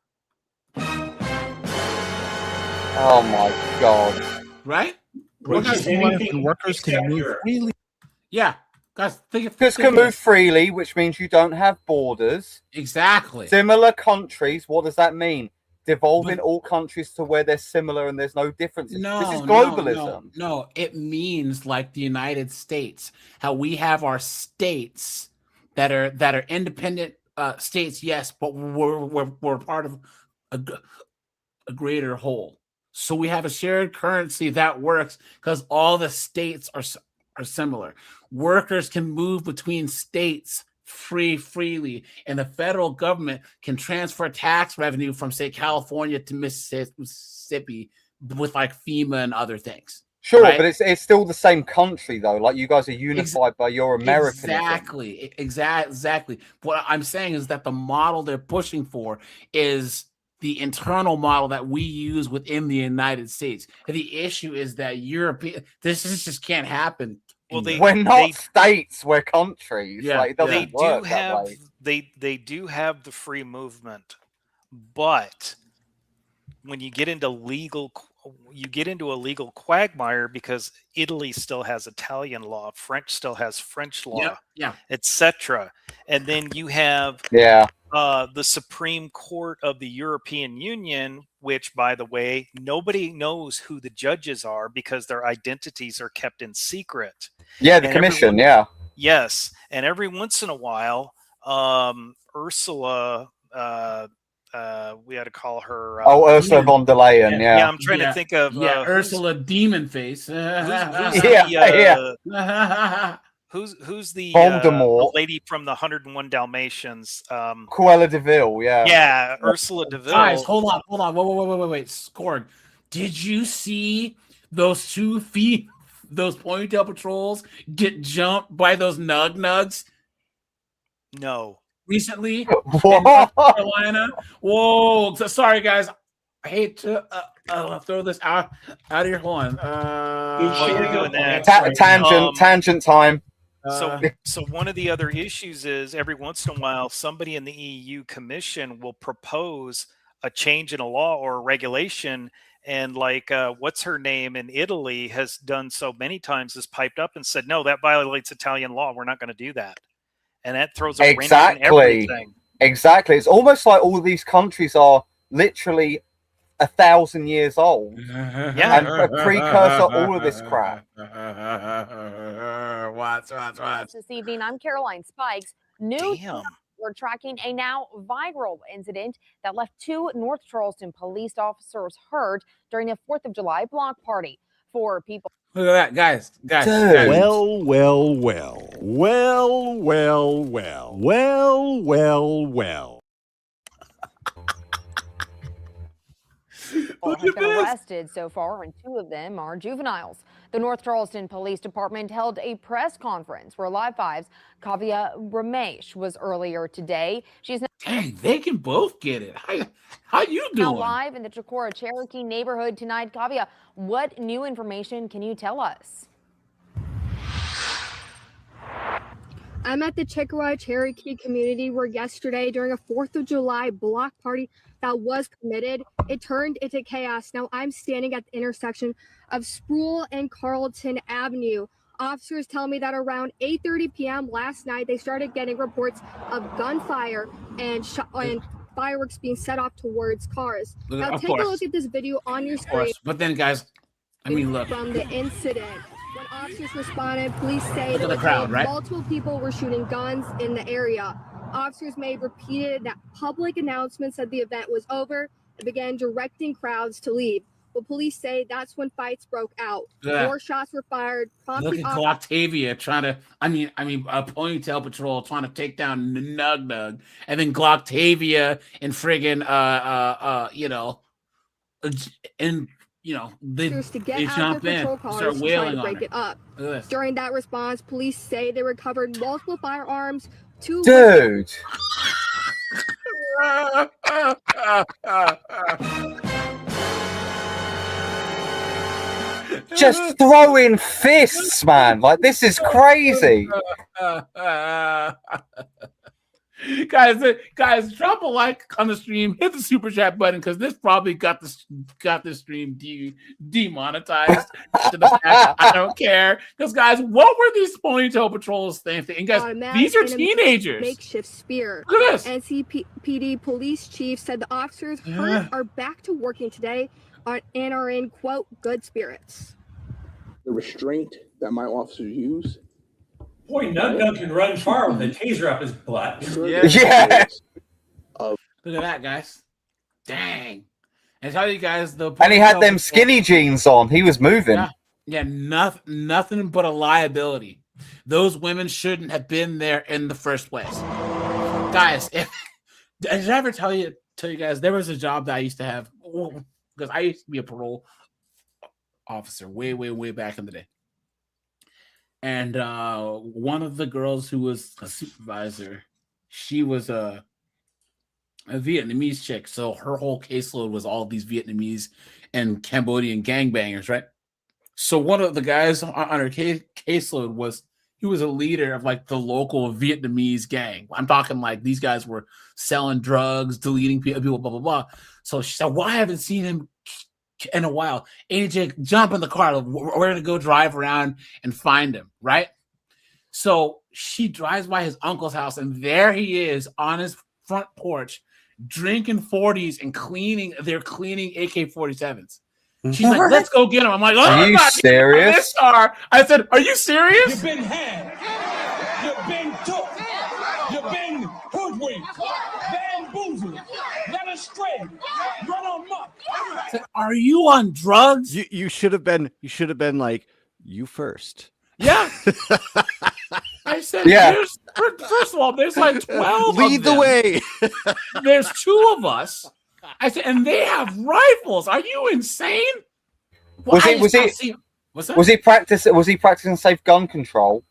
Oh my God. Right? Workers can move freely. Yeah. Guys, Workers can move freely, which means you don't have borders. Exactly. Similar countries, what does that mean? Devolving all countries to where they're similar and there's no differences. No, this is globalism. No, it means like the United States, how we have our states that are independent states, yes, but we're part of a greater whole. So we have a shared currency that works because all the states are similar. Workers can move between states freely, and the federal government can transfer tax revenue from, say, California to Mississippi with like FEMA and other things. Sure, right? but it's still the same country though. Like you guys are unified by your Americanism. Exactly. What I'm saying is that the model they're pushing for is the internal model that we use within the United States. And the issue is that this just can't happen. Well, we're not states, we're countries. Yeah, like, it doesn't work that way. They do have the free movement, but when you get into a legal quagmire because Italy still has Italian law, French still has French law, etc. And then you have the Supreme Court of the European Union, which, by the way, nobody knows who the judges are because their identities are kept in secret. Yeah, the commission, Yes, and every once in a while, Ursula, we had to call her. Ursula von der Leyen. Yeah, I'm trying to think of. Ursula Demon Face. Who's the Voldemort. lady from the 101 Dalmatians? Cruella de Vil. Yeah, Ursula de Vil. Guys, hold on. Wait. Scorg, did you see those those ponytail patrols get jumped by those nugs? No. Recently in North Carolina. Whoa! Sorry, guys. I hate to throw this out of your horn. Tangent time. So one of the other issues is every once in a while, somebody in the EU Commission will propose a change in a law or a regulation. And like, what's her name in Italy has done so many times, has piped up and said, no, that violates Italian law. We're not going to do that. And that throws a wrench in everything. Exactly. It's almost like all of these countries are literally 1,000 years old. Yeah. And a precursor all of this crap. Watch. This evening, I'm Caroline Spikes. We're tracking a now viral incident that left 2 North Charleston police officers hurt during a 4th of July block party. 4 people. Look at that, guys. Well. Have been arrested so far, and 2 of them are juveniles. The North Charleston Police Department held a press conference where Live 5's Kavya Ramesh was earlier today. She's Dang, they can both get it. How you doing? now live in the Chicora Cherokee neighborhood tonight. Kavya, what new information can you tell us? I'm at the Chicora Cherokee community where yesterday during a 4th of July block party that was committed, it turned into chaos. Now I'm standing at the intersection of Sproul and Carlton Avenue. Officers tell me that around 8:30 p.m. last night, they started getting reports of gunfire and fireworks being set off towards cars. Now take a look at this video on your screen. But then, guys, I mean, look. From the incident. When officers responded, police say Look at that the crowd, right? multiple people were shooting guns in the area. Officers made repeated that public announcements that the event was over and began directing crowds to leave. But police say that's when fights broke out. Yeah. More shots were fired. Look at Glocktavia trying to, Ponytail Patrol trying to take down Nug Nug, and then Glocktavia and friggin' they jump in, start wailing on break her. it up. Look at this. During that response, police say they recovered multiple firearms. Dude. Just throwing fists, man. Like, this is crazy. Guys, drop a like on the stream, hit the super chat button, because this probably got this stream demonetized. To the fact, I don't care, because guys, what were these Ponytail Patrols thinking? And guys, these are teenagers. Makeshift spear. Look at this. NCPD police chief said the officers hurt are back to working today and are in, quote, good spirits. The restraint that my officers use. Boy, Nug can run far with a taser up his butt. Yeah. Look at that, guys. Dang. And tell you guys, and he had them skinny jeans on. He was moving. Yeah, nothing but a liability. Those women shouldn't have been there in the first place. Guys, did I ever tell you guys there was a job that I used to have, because I used to be a parole officer way back in the day. And one of the girls who was a supervisor, she was a Vietnamese chick. So her whole caseload was all these Vietnamese and Cambodian gangbangers, right? So one of the guys on her caseload he was a leader of like the local Vietnamese gang. I'm talking like these guys were selling drugs, deleting people, blah, blah, blah. So she said, well, I haven't seen him in a while. AJ, jump in the car. We're going to go drive around and find him, right? So she drives by his uncle's house, and there he is on his front porch drinking 40s and cleaning. They're cleaning AK-47s. She's like, let's go get him. I'm like, oh, are you serious? This car. I said, are you serious? You've been had. You've been took. You've been hoodwinked. Bamboozled. Led astray. Run amok. Are you on drugs? You should have been like, you first. Yeah. I said, first of all, there's like 12 Lead of them. the way. There's 2 of us. I said, and they have rifles. Are you insane? Was he practicing safe gun control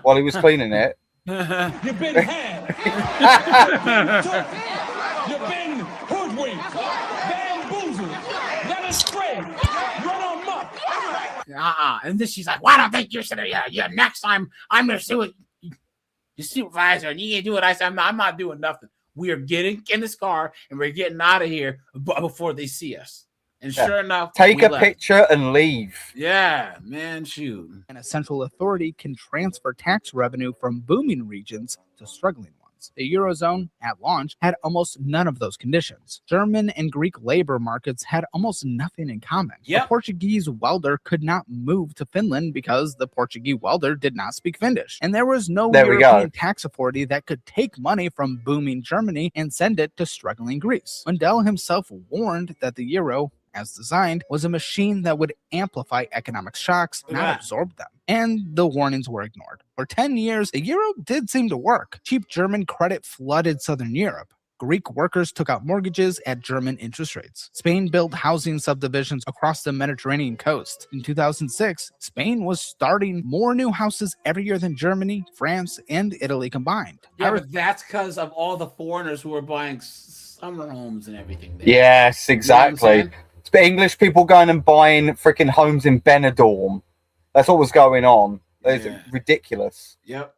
while he was cleaning it? You've been had. You've been hoodwinked. Bamboozled. Led astray. Run amok. And then she's like, "Well, I don't think you should have. Yeah. Next time, I'm gonna sue your supervisor, and you can't do what I said. I'm not doing nothing. We are getting in this car and we're getting out of here before they see us." And sure enough, take we a left. picture and leave. Yeah, man, shoot. And a central authority can transfer tax revenue from booming regions to struggling ones. The Eurozone, at launch, had almost none of those conditions. German and Greek labor markets had almost nothing in common. Yep. A Portuguese welder could not move to Finland because the Portuguese welder did not speak Finnish. And there was no European tax authority that could take money from booming Germany and send it to struggling Greece. Mundell himself warned that the euro, as designed, was a machine that would amplify economic shocks, not absorb them. And the warnings were ignored. For 10 years, the euro did seem to work. Cheap German credit flooded southern Europe. Greek workers took out mortgages at German interest rates. Spain built housing subdivisions across the Mediterranean coast. In 2006, Spain was starting more new houses every year than Germany, France, and Italy combined. Yeah, but that's because of all the foreigners who were buying summer homes and everything. There. Yes, exactly. It's English people going and buying freaking homes in Benidorm. That's what was going on. It's ridiculous. Yep.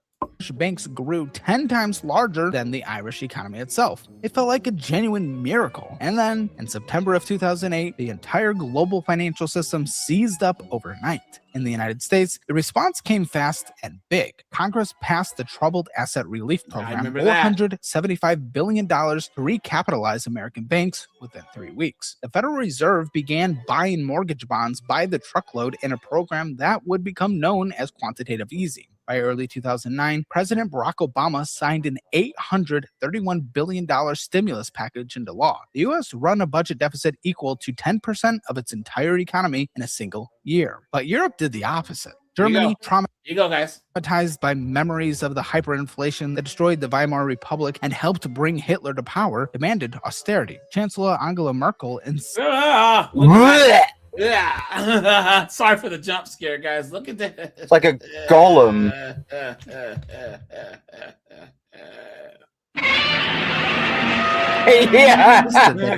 Banks grew 10 times larger than the Irish economy itself. It felt like a genuine miracle. And then, in September of 2008, the entire global financial system seized up overnight. In the United States, the response came fast and big. Congress passed the Troubled Asset Relief Program, $475 billion to recapitalize American banks within 3 weeks. The Federal Reserve began buying mortgage bonds by the truckload in a program that would become known as quantitative easing. By early 2009, President Barack Obama signed an $831 billion stimulus package into law. The U.S. run a budget deficit equal to 10% of its entire economy in a single year. But Europe did the opposite. Germany, traumatized by memories of the hyperinflation that destroyed the Weimar Republic and helped bring Hitler to power, demanded austerity. Chancellor Angela Merkel Yeah. Sorry for the jump scare, guys. Look at that. It's like a golem.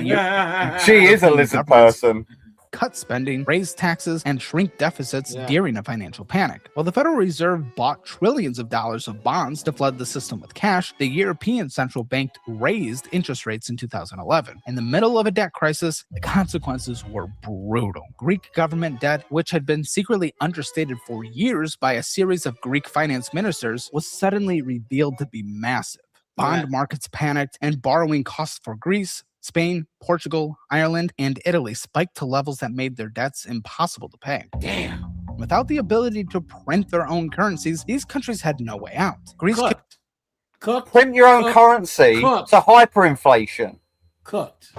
Yeah. She is a lizard person. Cut spending, raise taxes, and shrink deficits during a financial panic. While the Federal Reserve bought trillions of dollars of bonds to flood the system with cash, the European Central Bank raised interest rates in 2011. In the middle of a debt crisis, the consequences were brutal. Greek government debt, which had been secretly understated for years by a series of Greek finance ministers, was suddenly revealed to be massive. Bond markets panicked, and borrowing costs for Greece, Spain, Portugal, Ireland, and Italy spiked to levels that made their debts impossible to pay. Damn. Without the ability to print their own currencies, these countries had no way out. Greece print your own currency. It's a hyperinflation. Cooked.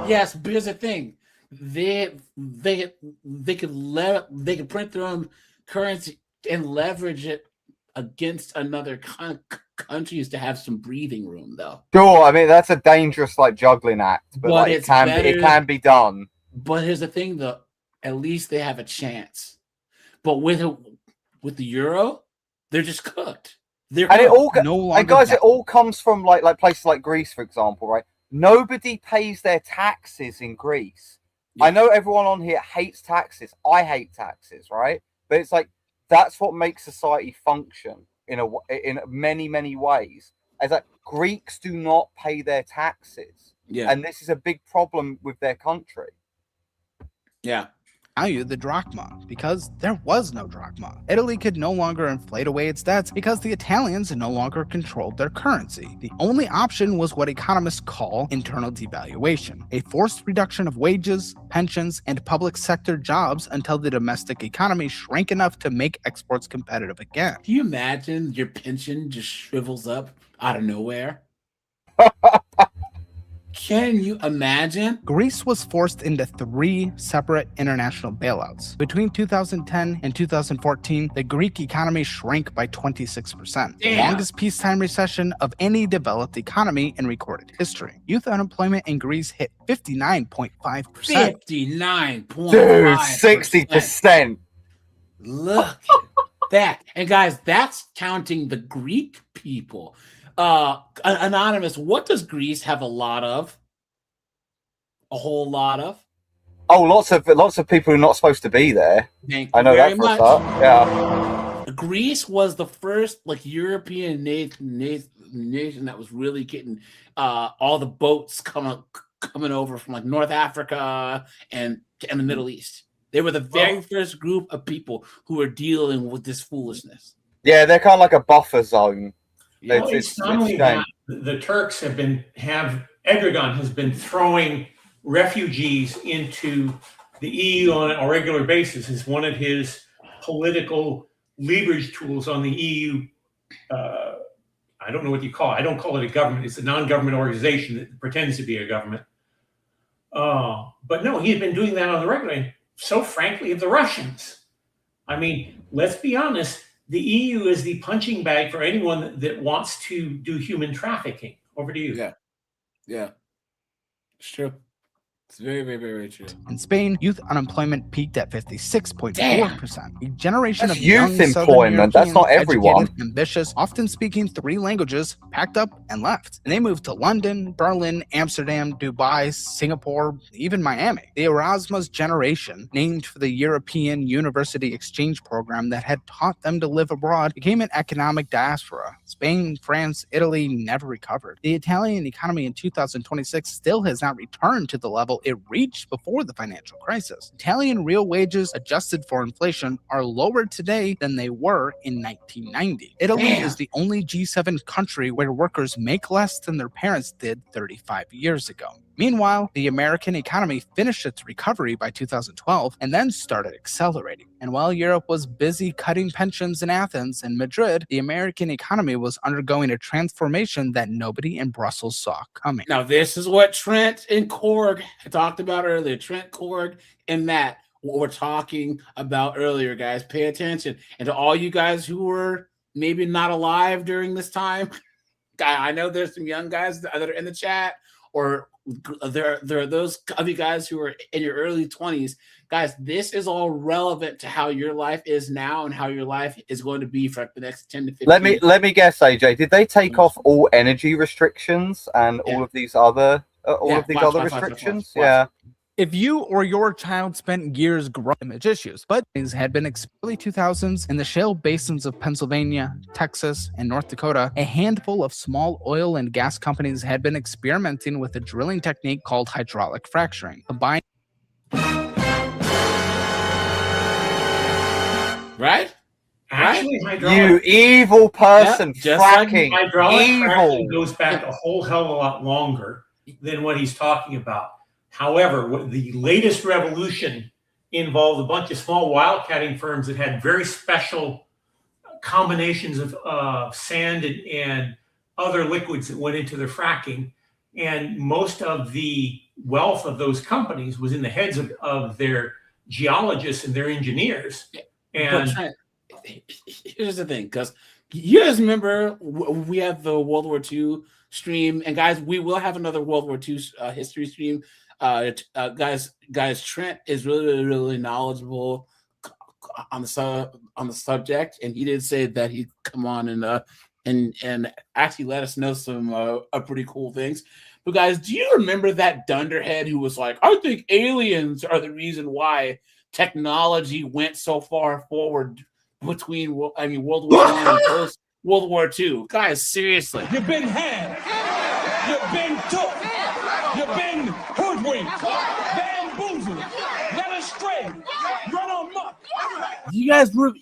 Yes, but here's the thing: they could print their own currency and leverage it against another countries to have some breathing room, though. Sure, I mean that's a dangerous juggling act, but like, it can be done. But here's the thing, though: at least they have a chance. But with the euro, they're just cooked. It all comes from like places like Greece, for example, right? Nobody pays their taxes in Greece. I know everyone on here hates taxes. I hate taxes, right? But it's like that's what makes society function in many ways. As like Greeks do not pay their taxes, and this is a big problem with their country. Yeah. Value the drachma because there was no drachma. Italy could no longer inflate away its debts because the Italians no longer controlled their currency. The only option was what economists call internal devaluation, a forced reduction of wages, pensions, and public sector jobs until the domestic economy shrank enough to make exports competitive again. Can you imagine your pension just shrivels up out of nowhere? Can you imagine? Greece was forced into 3 separate international bailouts. Between 2010 and 2014, the Greek economy shrank by 26%, the longest peacetime recession of any developed economy in recorded history. Youth unemployment in Greece hit 59.5%. 59.5%. Dude, 60%. Look at that. And guys, that's counting the Greek people. Anonymous, what does Greece have a lot of? A whole lot of? Oh, lots of people who are not supposed to be there. I know that for a start. Yeah. Greece was the first like European nation that was really getting all the boats coming over from like North Africa and the Middle East. They were the very first group of people who were dealing with this foolishness. Yeah, they're kind of like a buffer zone. It's not only that the Turks have Erdogan has been throwing refugees into the EU on a regular basis as one of his political leverage tools on the EU. I don't know what you call it. I don't call it a government. It's a non-government organization that pretends to be a government. But no, he had been doing that on the regular. So frankly, of the Russians. I mean, let's be honest. The EU is the punching bag for anyone that wants to do human trafficking. Over to you. Yeah. It's true. It's very, very, very true. In Spain, youth unemployment peaked at 56.4%. A generation That's of young youth employment. That's not everyone. educated, ambitious, often speaking 3 languages, packed up and left. And they moved to London, Berlin, Amsterdam, Dubai, Singapore, even Miami. The Erasmus generation, named for the European University Exchange Program that had taught them to live abroad, became an economic diaspora. Spain, France, Italy never recovered. The Italian economy in 2026 still has not returned to the level it reached before the financial crisis. Italian real wages, adjusted for inflation, are lower today than they were in 1990. Italy is the only G7 country where workers make less than their parents did 35 years ago. Meanwhile, the American economy finished its recovery by 2012 and then started accelerating. And while Europe was busy cutting pensions in Athens and Madrid, the American economy was undergoing a transformation that nobody in Brussels saw coming. Now, this is what Trent and Korg had talked about earlier. Trent, Korg, and Matt, what we're talking about earlier, guys. Pay attention. And to all you guys who were maybe not alive during this time, I know there's some young guys that are in the chat, or there are those of you guys who are in your early 20s. Guys, this is all relevant to how your life is now and how your life is going to be for the next 10 to 15 years. Let me guess, AJ. Did they take off all energy restrictions and all of these other restrictions? Yeah. If you or your child spent years growing image issues, but things had been early 2000s in the shale basins of Pennsylvania, Texas, and North Dakota, a handful of small oil and gas companies had been experimenting with a drilling technique called hydraulic fracturing. Combined Right? Actually, you evil person, fracking. Hydraulic Evil. fracking goes back a whole hell of a lot longer than what he's talking about. However, the latest revolution involved a bunch of small wildcatting firms that had very special combinations of sand and other liquids that went into their fracking. And most of the wealth of those companies was in the heads of their geologists and their engineers. And here's the thing, because you guys remember we have the World War II stream, and guys, we will have another World War II history stream. Guys, Trent is really knowledgeable on the subject, and he did say that he'd come on and actually let us know some pretty cool things. But guys, do you remember that dunderhead who was like, I think aliens are the reason why technology went so far forward between World War I and post World War II? Guys, seriously. You've been had. You've been took. You've been hoodwinked, bamboozled, led astray, run amok. You guys, do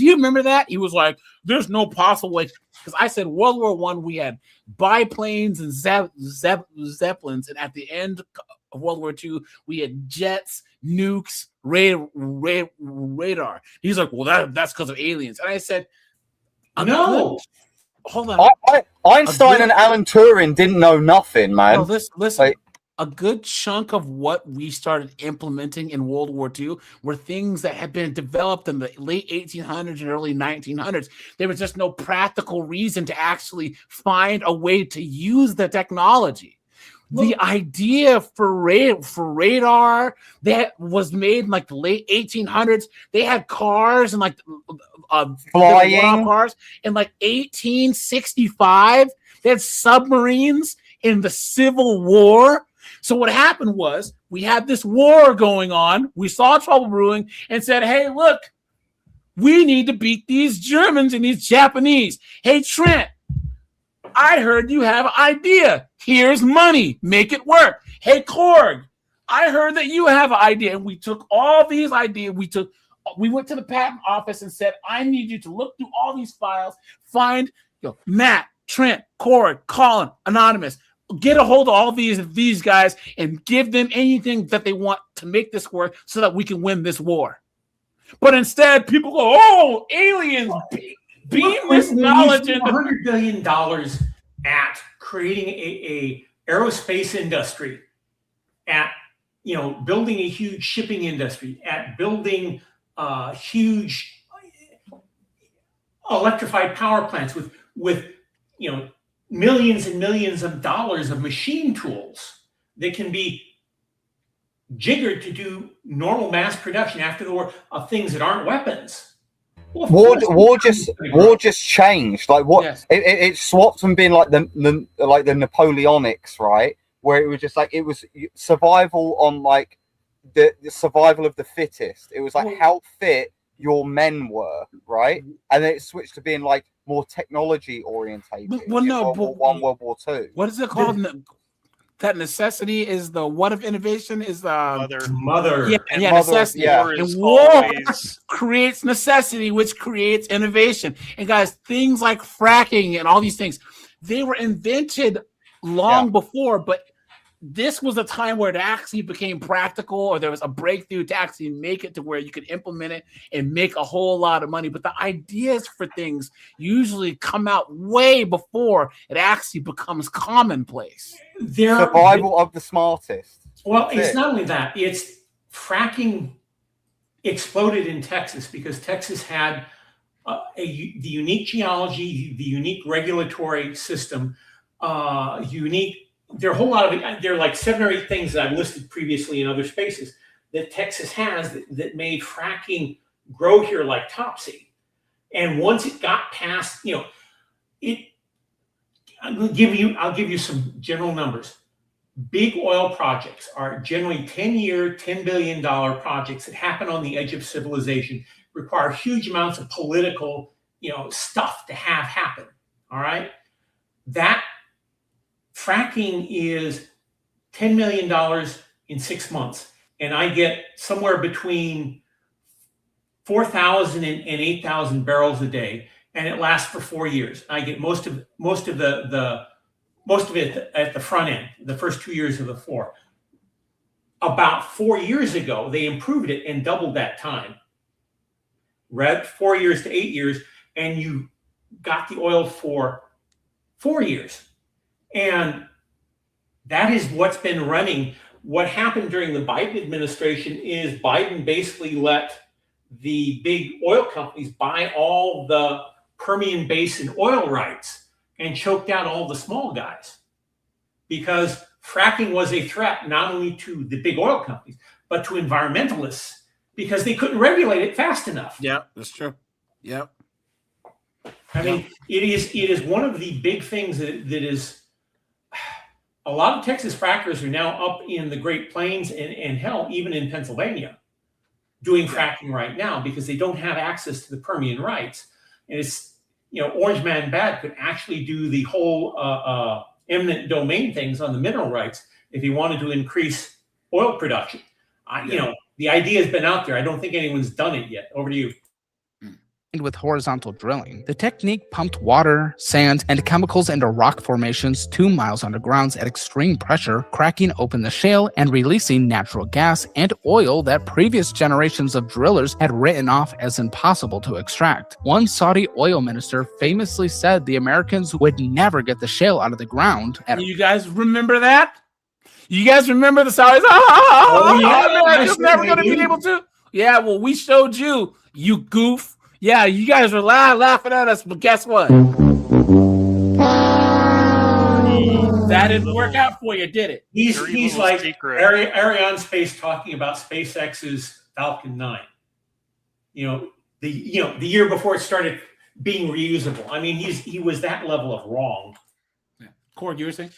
you remember that? He was like, there's no possible way. Because I said World War I, we had biplanes and Zeppelins. And at the end of World War II, we had jets, nukes, radar. He's like, well, that's because of aliens. And I said, no. Hold on. Einstein and Alan Turing didn't know nothing, man. No, listen. A good chunk of what we started implementing in World War II were things that had been developed in the late 1800s and early 1900s. There was just no practical reason to actually find a way to use the technology. The idea for radar that was made in like the late 1800s, they had cars and like flying cars in like 1865. They had submarines in the Civil War. So what happened was we had this war going on. We saw trouble brewing and said, hey, look, we need to beat these Germans and these Japanese. Hey, Trent, I heard you have an idea. Here's money. Make it work. Hey, Korg, I heard that you have an idea. And we took all these ideas. We went to the patent office and said, I need you to look through all these files, find Matt, Trent, Korg, Colin, Anonymous, get a hold of all these guys and give them anything that they want to make this work so that we can win this war. But instead, people go, oh, aliens, beam this knowledge into $100 billion at creating a aerospace industry, at building a huge shipping industry, at building huge electrified power plants with millions and millions of dollars of machine tools that can be jiggered to do normal mass production after the war of things that aren't weapons. War just changed. Like what? Yes. It swapped from being like the Napoleonics, right? Where it was just like it was survival on like the survival of the fittest. It was like how fit your men were, right? And then it switched to being like more technology orientated. Well, no, World War II. What is it called? That necessity is the what of innovation is the mother. Yeah, necessity. Yeah. And war creates necessity, which creates innovation. And guys, things like fracking and all these things, they were invented long before, but this was a time where it actually became practical, or there was a breakthrough to actually make it to where you could implement it and make a whole lot of money. But the ideas for things usually come out way before it actually becomes commonplace. Survival of the smartest. Well, it's not only that. It's fracking exploded in Texas because Texas had the unique geology, the unique regulatory system, there are a whole lot of there are like 7 or 8 things that I've listed previously in other spaces that Texas has that made fracking grow here like topsy. And once it got past, I'll give you some general numbers. Big oil projects are generally 10-year, $10 billion projects that happen on the edge of civilization, require huge amounts of political, stuff to have happen. All right. That fracking is $10 million in 6 months. And I get somewhere between 4,000 and 8,000 barrels a day. And it lasts for 4 years. I get most of it at the front end, the first 2 years of the 4. About 4 years ago, they improved it and doubled that time. 4 years to 8 years, and you got the oil for 4 years. And that is what's been running. What happened during the Biden administration is Biden basically let the big oil companies buy all the Permian Basin oil rights and choked out all the small guys, because fracking was a threat not only to the big oil companies, but to environmentalists, because they couldn't regulate it fast enough. Yeah, that's true. Yep. I mean, it is one of the big things that is. A lot of Texas frackers are now up in the Great Plains and hell, even in Pennsylvania, doing fracking right now because they don't have access to the Permian rights. And it's, Orange Man Bad could actually do the whole eminent domain things on the mineral rights if he wanted to increase oil production. The idea has been out there. I don't think anyone's done it yet. Over to you. With horizontal drilling. The technique pumped water, sand, and chemicals into rock formations 2 miles underground at extreme pressure, cracking open the shale and releasing natural gas and oil that previous generations of drillers had written off as impossible to extract. One Saudi oil minister famously said the Americans would never get the shale out of the ground. You guys remember that? You guys remember the Saudis? America's never going to be able to. Yeah, well, we showed you, you goof. Yeah, you guys were laughing at us, but guess what? That didn't work out for you, did it? He's like Arianespace talking about SpaceX's Falcon 9. The year before it started being reusable. I mean, he was that level of wrong. Yeah. Korg, you were saying?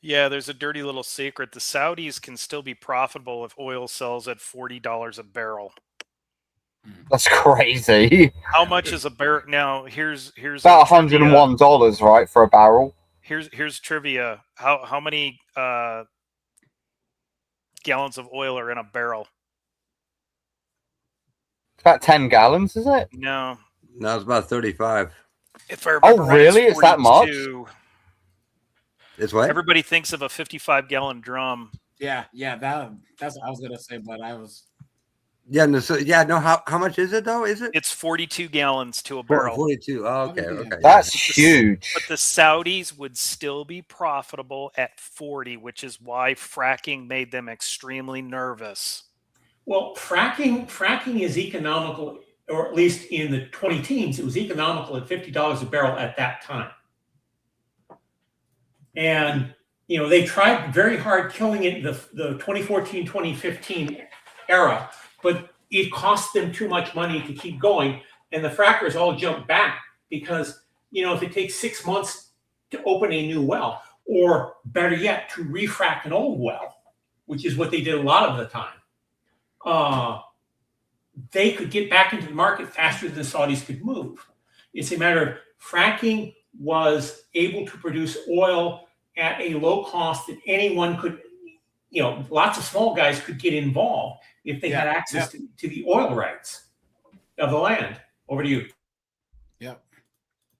Yeah, there's a dirty little secret. The Saudis can still be profitable if oil sells at $40 a barrel. That's crazy. How much is a barrel? Now, here's about $101, right, for a barrel. Here's trivia. How many gallons of oil are in a barrel? About 10 gallons, is it? No. No, it's about 35. If I remember right, really? It's that much? It's what? Everybody thinks of a 55-gallon drum. Yeah, that's what I was gonna say, but I was. Yeah, no, how much is it though? Is it? It's 42 gallons to a barrel. 42. Oh, okay. That's huge. But the Saudis would still be profitable at 40, which is why fracking made them extremely nervous. Well, fracking is economical, or at least in the 20 teens, it was economical at $50 a barrel at that time. And, they tried very hard killing it in the 2014, 2015 era, but it cost them too much money to keep going. And the frackers all jumped back because, if it takes 6 months to open a new well, or better yet, to refrack an old well, which is what they did a lot of the time, they could get back into the market faster than the Saudis could move. It's a matter of fracking was able to produce oil at a low cost that anyone could, lots of small guys could get involved if they had access to the oil rights of the land. Over to you.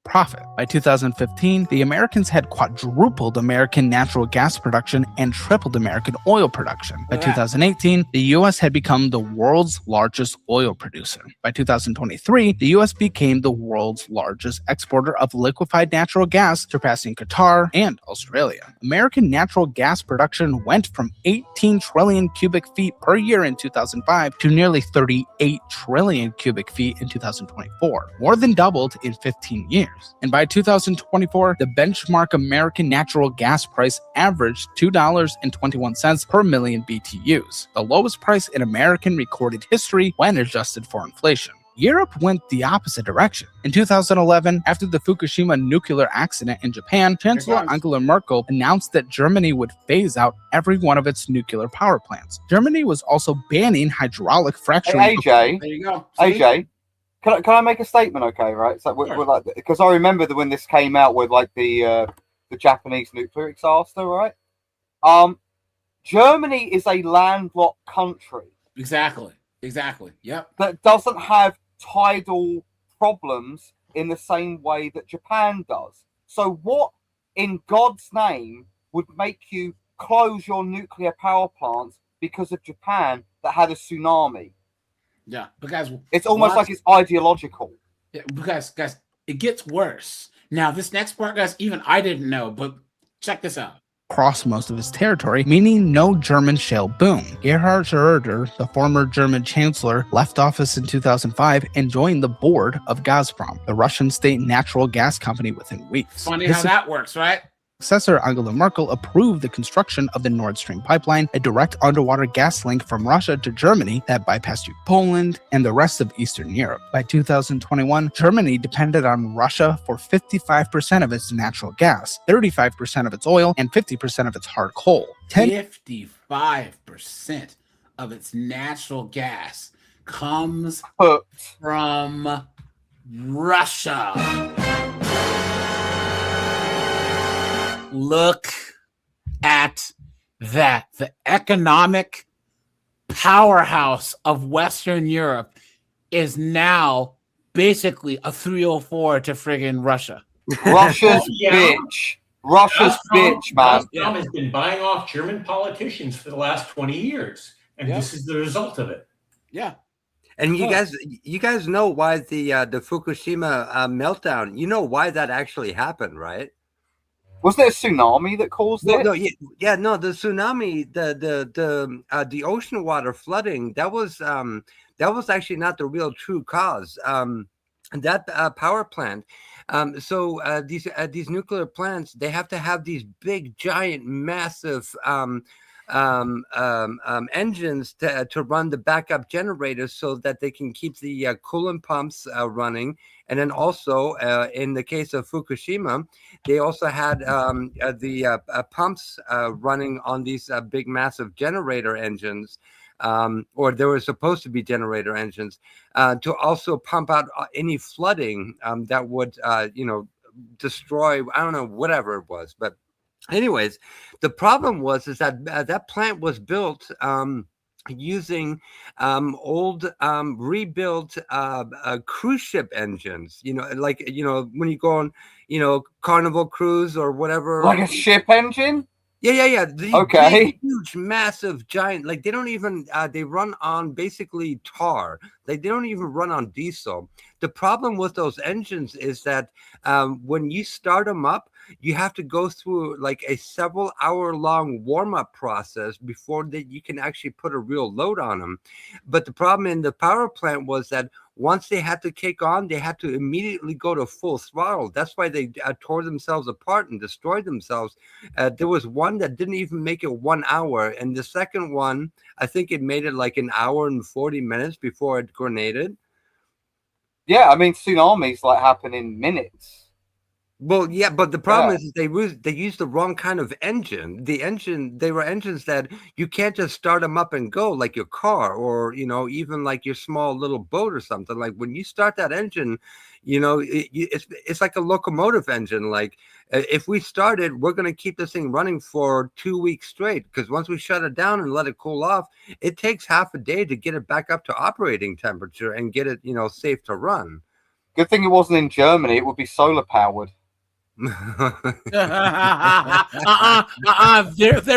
Profit. By 2015, the Americans had quadrupled American natural gas production and tripled American oil production. By 2018, the U.S. had become the world's largest oil producer. By 2023, the U.S. became the world's largest exporter of liquefied natural gas, surpassing Qatar and Australia. American natural gas production went from 18 trillion cubic feet per year in 2005 to nearly 38 trillion cubic feet in 2024, more than doubled in 15 years. And by 2024, the benchmark American natural gas price averaged $2.21 per million BTUs, the lowest price in American recorded history when adjusted for inflation. Europe went the opposite direction. In 2011, after the Fukushima nuclear accident in Japan, Chancellor Angela Merkel announced that Germany would phase out every one of its nuclear power plants. Germany was also banning hydraulic fracturing. Hey, AJ. There you go. AJ. Can I make a statement? Okay, right. So we're like, because I remember that when this came out with like the Japanese nuclear disaster, right? Germany is a landlocked country. Exactly. Yep. That doesn't have tidal problems in the same way that Japan does. So what in God's name would make you close your nuclear power plants because of Japan that had a tsunami? Yeah, but guys, it's almost like it's ideological. Yeah, because guys, it gets worse. Now, this next part, guys, even I didn't know, but check this out. Across most of his territory, meaning no German shale boom. Gerhard Schroeder, the former German chancellor, left office in 2005 and joined the board of Gazprom, the Russian state natural gas company, within weeks. Funny how that works, right? Successor Angela Merkel approved the construction of the Nord Stream pipeline, a direct underwater gas link from Russia to Germany that bypassed Poland and the rest of Eastern Europe. By 2021, Germany depended on Russia for 55% of its natural gas, 35% of its oil, and 50% of its hard coal. 55% of its natural gas comes from Russia. Look at that. The economic powerhouse of Western Europe is now basically a 304 to friggin' Russia. Russia's bitch. Russia's bitch, man. Gazprom has been buying off German politicians for the last 20 years, and this is the result of it. Yeah. And you guys know why the Fukushima meltdown, you know why that actually happened, right? Was there a tsunami that caused it? No, the tsunami, the ocean water flooding, that was actually not the real true cause. That power plant. These nuclear plants, they have to have these big, giant, massive engines to run the backup generators so that they can keep the coolant pumps running. And then also, in the case of Fukushima, they also had the pumps running on these big, massive generator engines. Or there were supposed to be generator engines to also pump out any flooding that would, destroy, I don't know, whatever it was. But anyways, the problem was that that plant was built using old rebuilt cruise ship engines, when you go on, Carnival cruise or whatever. Like a ship engine? Yeah. Okay. Big, huge, massive, giant. Like they don't even. They run on basically tar. They don't even run on diesel. The problem with those engines is that when you start them up, you have to go through like a several-hour-long warm-up process before that you can actually put a real load on them. But the problem in the power plant was that once they had to kick on, they had to immediately go to full throttle. That's why they tore themselves apart and destroyed themselves. There was one that didn't even make it 1 hour. And the second one, I think it made it like an hour and 40 minutes before it grenaded. Yeah, I mean, tsunamis happen in minutes. Well, yeah, but the problem is they used the wrong kind of engine. They were engines that you can't just start them up and go like your car or, even like your small little boat or something. Like when you start that engine, it's like a locomotive engine. Like if we started, we're going to keep this thing running for 2 weeks straight because once we shut it down and let it cool off, it takes half a day to get it back up to operating temperature and get it, safe to run. Good thing it wasn't in Germany. It would be solar powered. There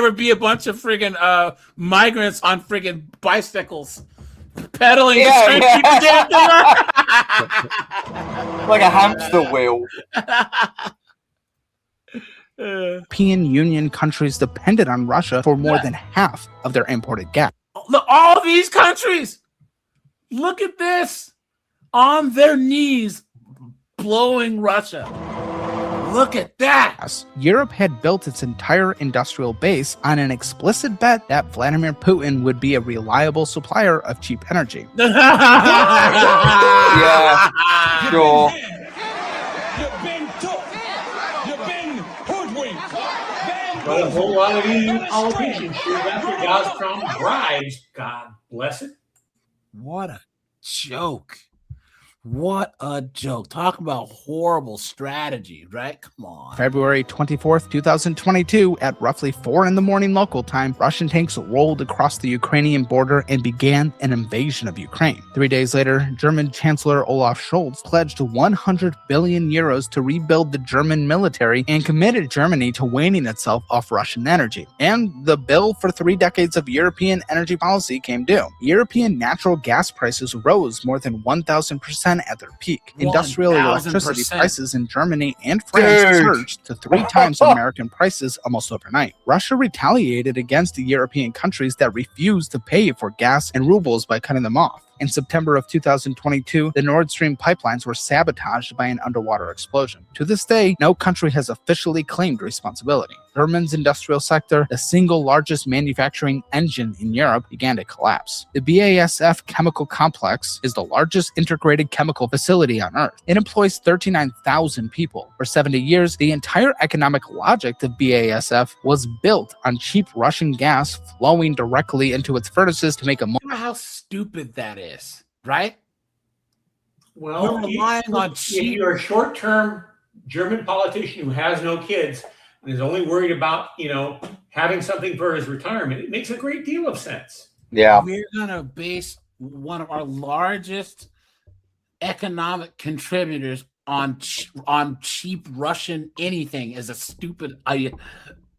would be a bunch of friggin' migrants on friggin' bicycles pedaling to try and keep the damn thing like a hamster wheel. European Union countries depended on Russia for more than half of their imported gas. Look, all these countries, look at this, on their knees, blowing Russia. Look at that. Europe had built its entire industrial base on an explicit bet that Vladimir Putin would be a reliable supplier of cheap energy. Yeah, sure. You've been took. You've been hoodwinked. But a whole lot of EU politicians sure got their Gazprom bribes. God bless it. What a joke. What a joke. Talk about horrible strategy, right? Come on. February 24th, 2022, at roughly 4 a.m. local time, Russian tanks rolled across the Ukrainian border and began an invasion of Ukraine. 3 days later, German Chancellor Olaf Scholz pledged 100 billion euros to rebuild the German military and committed Germany to weaning itself off Russian energy. And the bill for 3 decades of European energy policy came due. European natural gas prices rose more than 1,000% at their peak. Industrial electricity prices in Germany and France surged to 3 times American prices almost overnight. Russia retaliated against the European countries that refused to pay for gas and rubles by cutting them off. In September of 2022, the Nord Stream pipelines were sabotaged by an underwater explosion. To this day, no country has officially claimed responsibility. Germany's industrial sector, the single largest manufacturing engine in Europe, began to collapse. The BASF chemical complex is the largest integrated chemical facility on Earth. It employs 39,000 people. For 70 years, the entire economic logic of BASF was built on cheap Russian gas flowing directly into its furnaces to make a Remember how stupid that is, right? Well, if you're a short-term German politician who has no kids and is only worried about, having something for his retirement, it makes a great deal of sense. Yeah. We're going to base one of our largest economic contributors on cheap Russian anything as a stupid idea.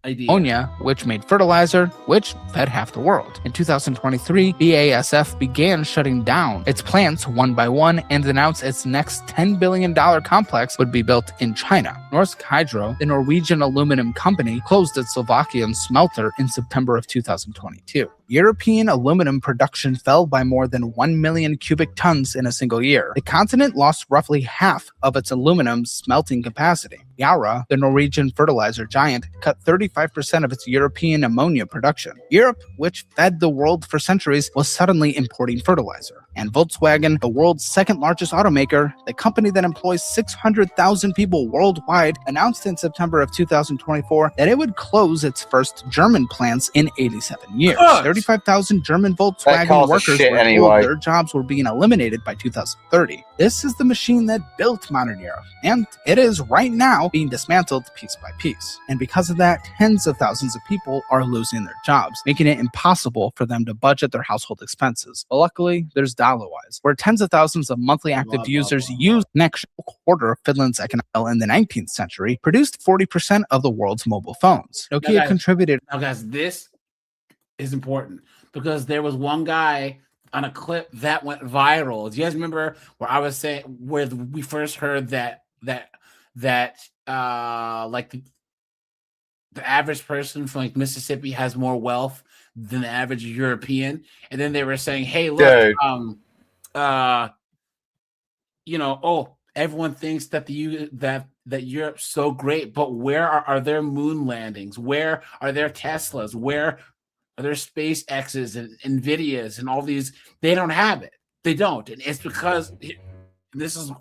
Ammonia, which made fertilizer, which fed half the world. In 2023, BASF began shutting down its plants one by one and announced its next $10 billion complex would be built in China. Norsk Hydro, the Norwegian aluminum company, closed its Slovakian smelter in September of 2022. European aluminum production fell by more than 1 million cubic tons in a single year. The continent lost roughly half of its aluminum smelting capacity. Yara, the Norwegian fertilizer giant, cut 35% of its European ammonia production. Europe, which fed the world for centuries, was suddenly importing fertilizer. And Volkswagen, the world's second largest automaker, the company that employs 600,000 people worldwide, announced in September of 2024 that it would close its first German plants in 87 years. 35,000 German Volkswagen workers were told their jobs were being eliminated by 2030. This is the machine that built modern Europe, and it is right now being dismantled piece by piece. And because of that, tens of thousands of people are losing their jobs, making it impossible for them to budget their household expenses. But luckily, there's DollarWise, where tens of thousands of monthly active users use an extra quarter of Finland's economy in the 19th century, produced 40% of the world's mobile phones. Nokia contributed. Now, guys, this is important because there was one guy on a clip that went viral. Do you guys remember where I was saying where we first heard that like the average person from like Mississippi has more wealth than the average European, and then they were saying, "Hey, look, everyone thinks that that Europe's so great, but where are their moon landings? Where are their Teslas? Where are their SpaceX's and Nvidias and all these? They don't have it. They don't, and it's because this is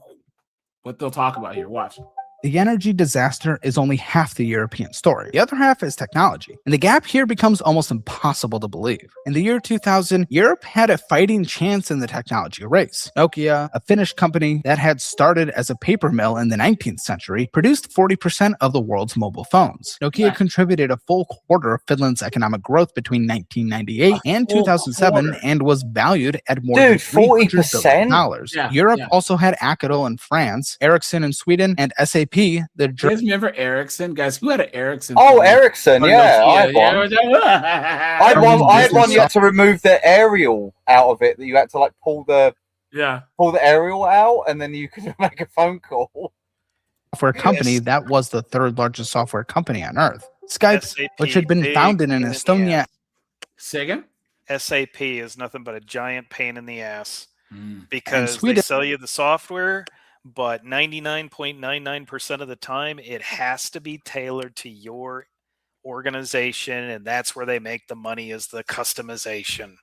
what they'll talk about here. Watch." The energy disaster is only half the European story. The other half is technology. And the gap here becomes almost impossible to believe. In the year 2000, Europe had a fighting chance in the technology race. Nokia, a Finnish company that had started as a paper mill in the 19th century, produced 40% of the world's mobile phones. Nokia contributed a full quarter of Finland's economic growth between 1998 and 2007 and was valued at more than $300 billion. Europe also had Alcatel in France, Ericsson in Sweden, and SAP. You guys remember Ericsson? Guys, who had an Ericsson? Oh, Ericsson, yeah. I had one. I had one you had to remove the aerial out of it, that you had to like pull the aerial out, and then you could make a phone call. Software company that was the third largest software company on earth. Skype, which had been founded in Estonia. Say again? SAP is nothing but a giant pain in the ass because they sell you the software, but 99.99% of the time it has to be tailored to your organization, and that's where they make the money, is the customization.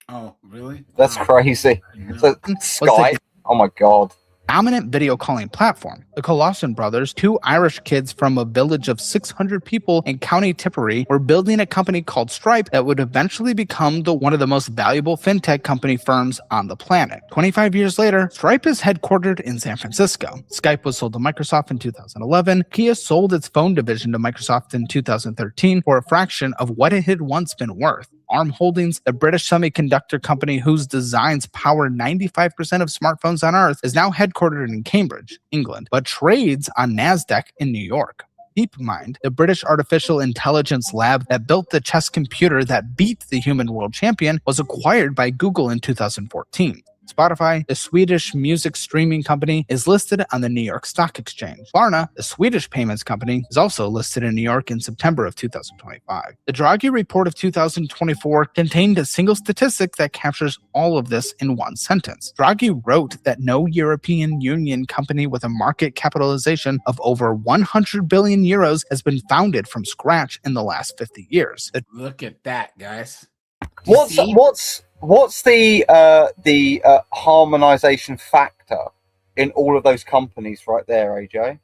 Oh, really? That's crazy. So, Skype, oh my God. Dominant video calling platform. The Colossian brothers, two Irish kids from a village of 600 people in County Tipperary, were building a company called Stripe that would eventually become one of the most valuable fintech company firms on the planet. 25 years later, Stripe is headquartered in San Francisco. Skype was sold to Microsoft in 2011. Kia sold its phone division to Microsoft in 2013 for a fraction of what it had once been worth. ARM Holdings, a British semiconductor company whose designs power 95% of smartphones on Earth, is now headquartered in Cambridge, England, but trades on NASDAQ in New York. DeepMind, the British artificial intelligence lab that built the chess computer that beat the human world champion, was acquired by Google in 2014. Spotify, the Swedish music streaming company, is listed on the New York Stock Exchange. Klarna, the Swedish payments company, is also listed in New York in September of 2025. The Draghi report of 2024 contained a single statistic that captures all of this in one sentence. Draghi wrote that no European Union company with a market capitalization of over 100 billion euros has been founded from scratch in the last 50 years. Look at that, guys. What's the harmonization factor in all of those companies right there, AJ?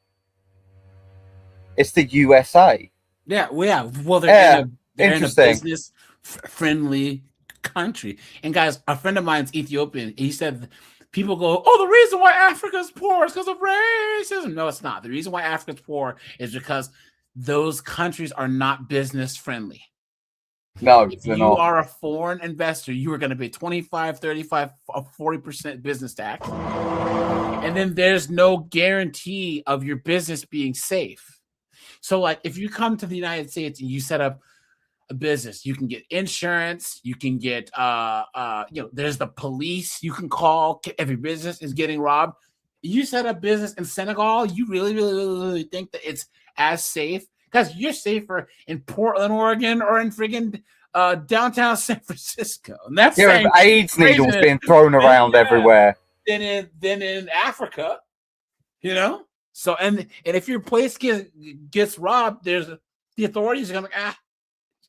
It's the USA. Yeah, well, they're in a business-friendly country. And guys, a friend of mine's Ethiopian. He said people go, "Oh, the reason why Africa's poor is because of racism." No, it's not. The reason why Africa's poor is because those countries are not business-friendly. No, if you are a foreign investor, you are going to pay 25, 35, 40% business tax. And then there's no guarantee of your business being safe. So like if you come to the United States and you set up a business, you can get insurance, you can get there's the police you can call if your business is getting robbed. You set up business in Senegal, you really think that it's as safe? Because you're safer in Portland, Oregon, or in friggin' downtown San Francisco. And that's with AIDS needles being thrown around everywhere. Than in Africa, you know? So and if your place gets robbed, the authorities are gonna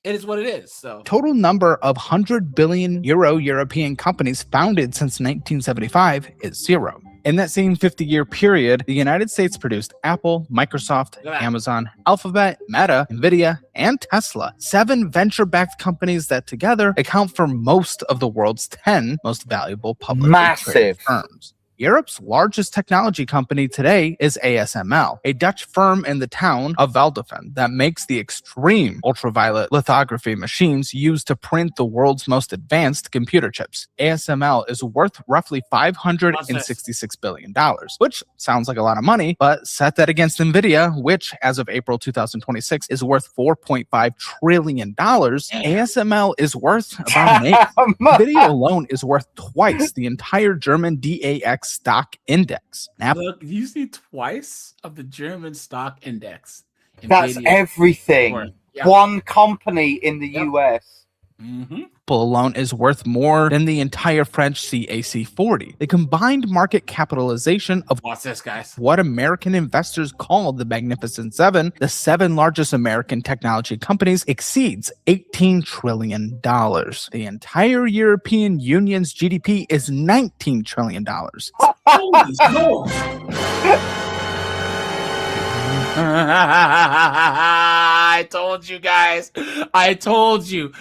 it is what it is. So total number of 100 billion euro European companies founded since 1975 is 0. In that same 50-year period, the United States produced Apple, Microsoft, Amazon, Alphabet, Meta, Nvidia, and Tesla, 7 venture-backed companies that together account for most of the world's 10 most valuable publicly traded firms. Europe's largest technology company today is ASML, a Dutch firm in the town of Veldhoven that makes the extreme ultraviolet lithography machines used to print the world's most advanced computer chips. ASML is worth roughly $566 billion, which sounds like a lot of money, but set that against Nvidia, which as of April 2026 is worth $4.5 trillion. ASML is worth about an eighth. Nvidia alone is worth twice the entire German DAX stock index. Look, you see twice of the German stock index. That's everything. Yeah. One company in the US. Apple alone is worth more than the entire French CAC 40. The combined market capitalization of what's this, guys? What American investors call the Magnificent Seven, the 7 largest American technology companies, exceeds $18 trillion. The entire European Union's GDP is $19 trillion. Holy smokes! I told you guys. I told you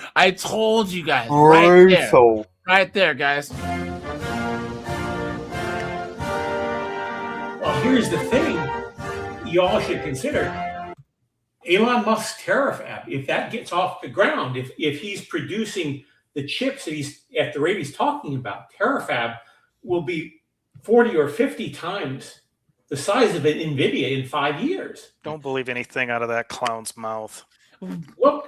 guys. Brutal. Right there, guys. Well, here's the thing you all should consider. Elon Musk's Terafab, if that gets off the ground, if he's producing the chips that he's at the rate he's talking about, Terafab will be 40 or 50 times the size of an NVIDIA in 5 years. Don't believe anything out of that clown's mouth. Look,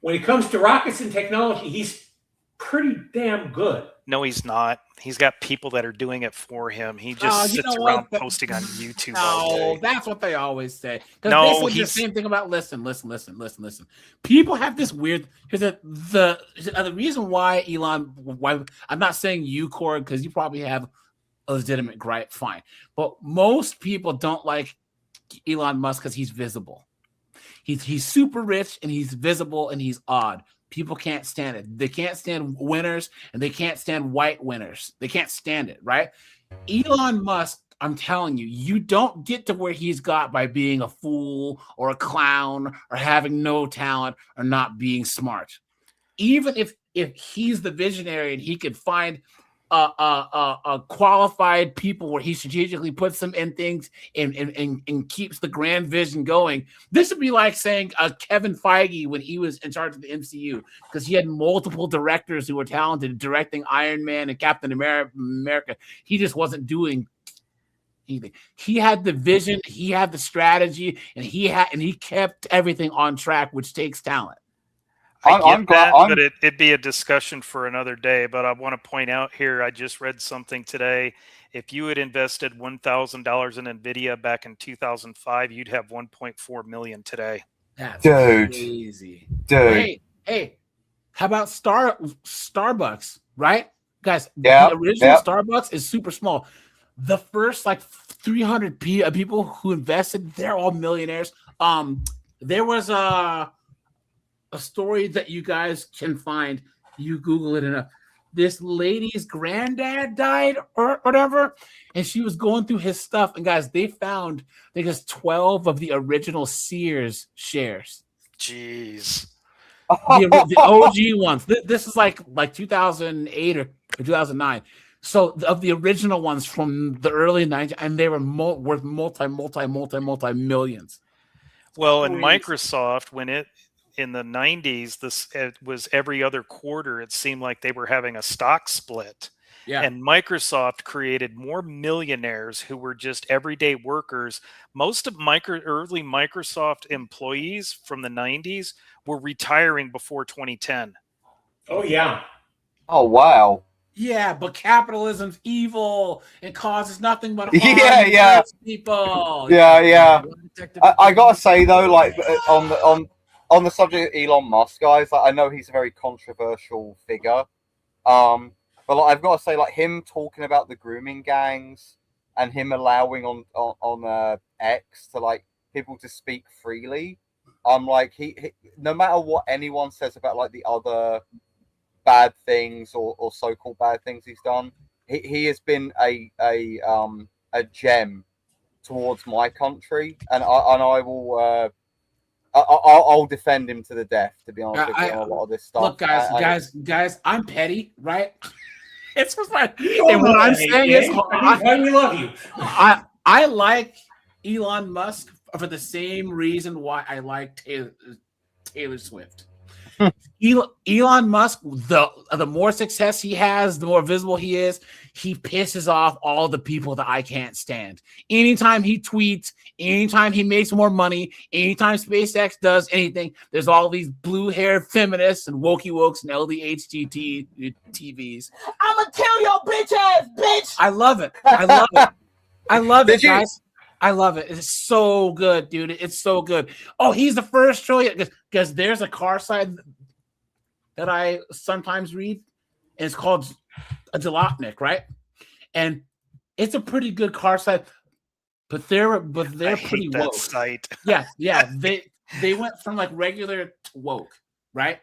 when it comes to rockets and technology, he's pretty damn good. No, he's not. He's got people that are doing it for him. He just sits around posting on YouTube all day. That's what they always say. No, he's the same thing about listen. People have this weird because the reason why I'm not saying you, Cord, because you probably have a legitimate gripe, fine. But most people don't like Elon Musk because he's visible. He's super rich and he's visible and he's odd. People can't stand it. They can't stand winners and they can't stand white winners. They can't stand it, right? Elon Musk, I'm telling you, you don't get to where he's got by being a fool or a clown or having no talent or not being smart. Even if he's the visionary and he could find qualified people where he strategically puts them in things and keeps the grand vision going. This would be like saying Kevin Feige when he was in charge of the MCU, because he had multiple directors who were talented directing Iron Man and Captain America. He just wasn't doing anything. He had the vision, he had the strategy, and he kept everything on track, which takes talent. It'd be a discussion for another day. But I want to point out here, I just read something today. If you had invested $1,000 in NVIDIA back in 2005, you'd have 1.4 million today. That's crazy. Dude. Hey, how about Starbucks, right? Guys, the original Starbucks is super small. The first 300 people who invested, they're all millionaires. There was a story that you guys can find. You Google it enough. This lady's granddad died or whatever, and she was going through his stuff. And guys, they found 12 of the original Sears shares. Jeez. The OG ones. This is like 2008 or 2009. So of the original ones from the early 90s, and they were worth multi millions. Well, in Microsoft, when it in the 90s, it was every other quarter. It seemed like they were having a stock split. Yeah. And Microsoft created more millionaires who were just everyday workers. Most of early Microsoft employees from the 90s were retiring before 2010. Oh, yeah. Oh, wow. Yeah, but capitalism's evil. It causes nothing but harm. Yeah. Hurts people. Yeah. I gotta say though, like on the subject of Elon Musk, guys, like, I know he's a very controversial figure. But like, I've got to say, like, him talking about the grooming gangs and him allowing on X to like people to speak freely. Like he no matter what anyone says about like the other bad things or so-called bad things he's done, he has been a gem towards my country, and I will I'll defend him to the death, to be honest with you, on a lot of this stuff. Look, guys, I'm petty, right? It's just like, and what I'm saying is, we love you. I like Elon Musk for the same reason why I like Taylor Swift. Elon Musk, the more success he has, the more visible he is, he pisses off all the people that I can't stand. Anytime he tweets, anytime he makes more money, anytime SpaceX does anything, there's all these blue-haired feminists and wokey-wokes and LDHGT TVs. I'm gonna kill your bitch ass, bitch! I love it. I love it, guys. I love it. It's so good, dude. It's so good. Oh, he's the first trillion, because there's a car side that I sometimes read, and it's called a Jalopnik, right? And it's a pretty good car site, but they're pretty woke. Site. Yeah. They went from like regular to woke, right?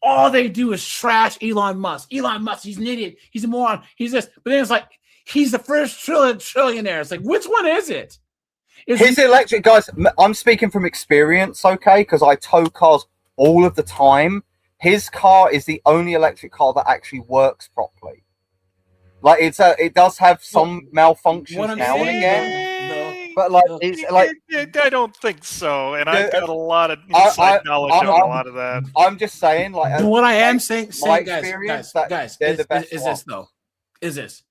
All they do is trash Elon Musk. Elon Musk, he's an idiot. He's a moron. He's this. But then it's like, he's the first trillionaire. It's like, which one is it? His electric, guys, I'm speaking from experience, okay? Because I tow cars all of the time. His car is the only electric car that actually works properly. Like it does have some malfunctions now and again, but like it's like I don't think so. And I've got a lot of inside knowledge of a lot of that. I'm just saying, like, what I am saying, guys, they're the best. Is this?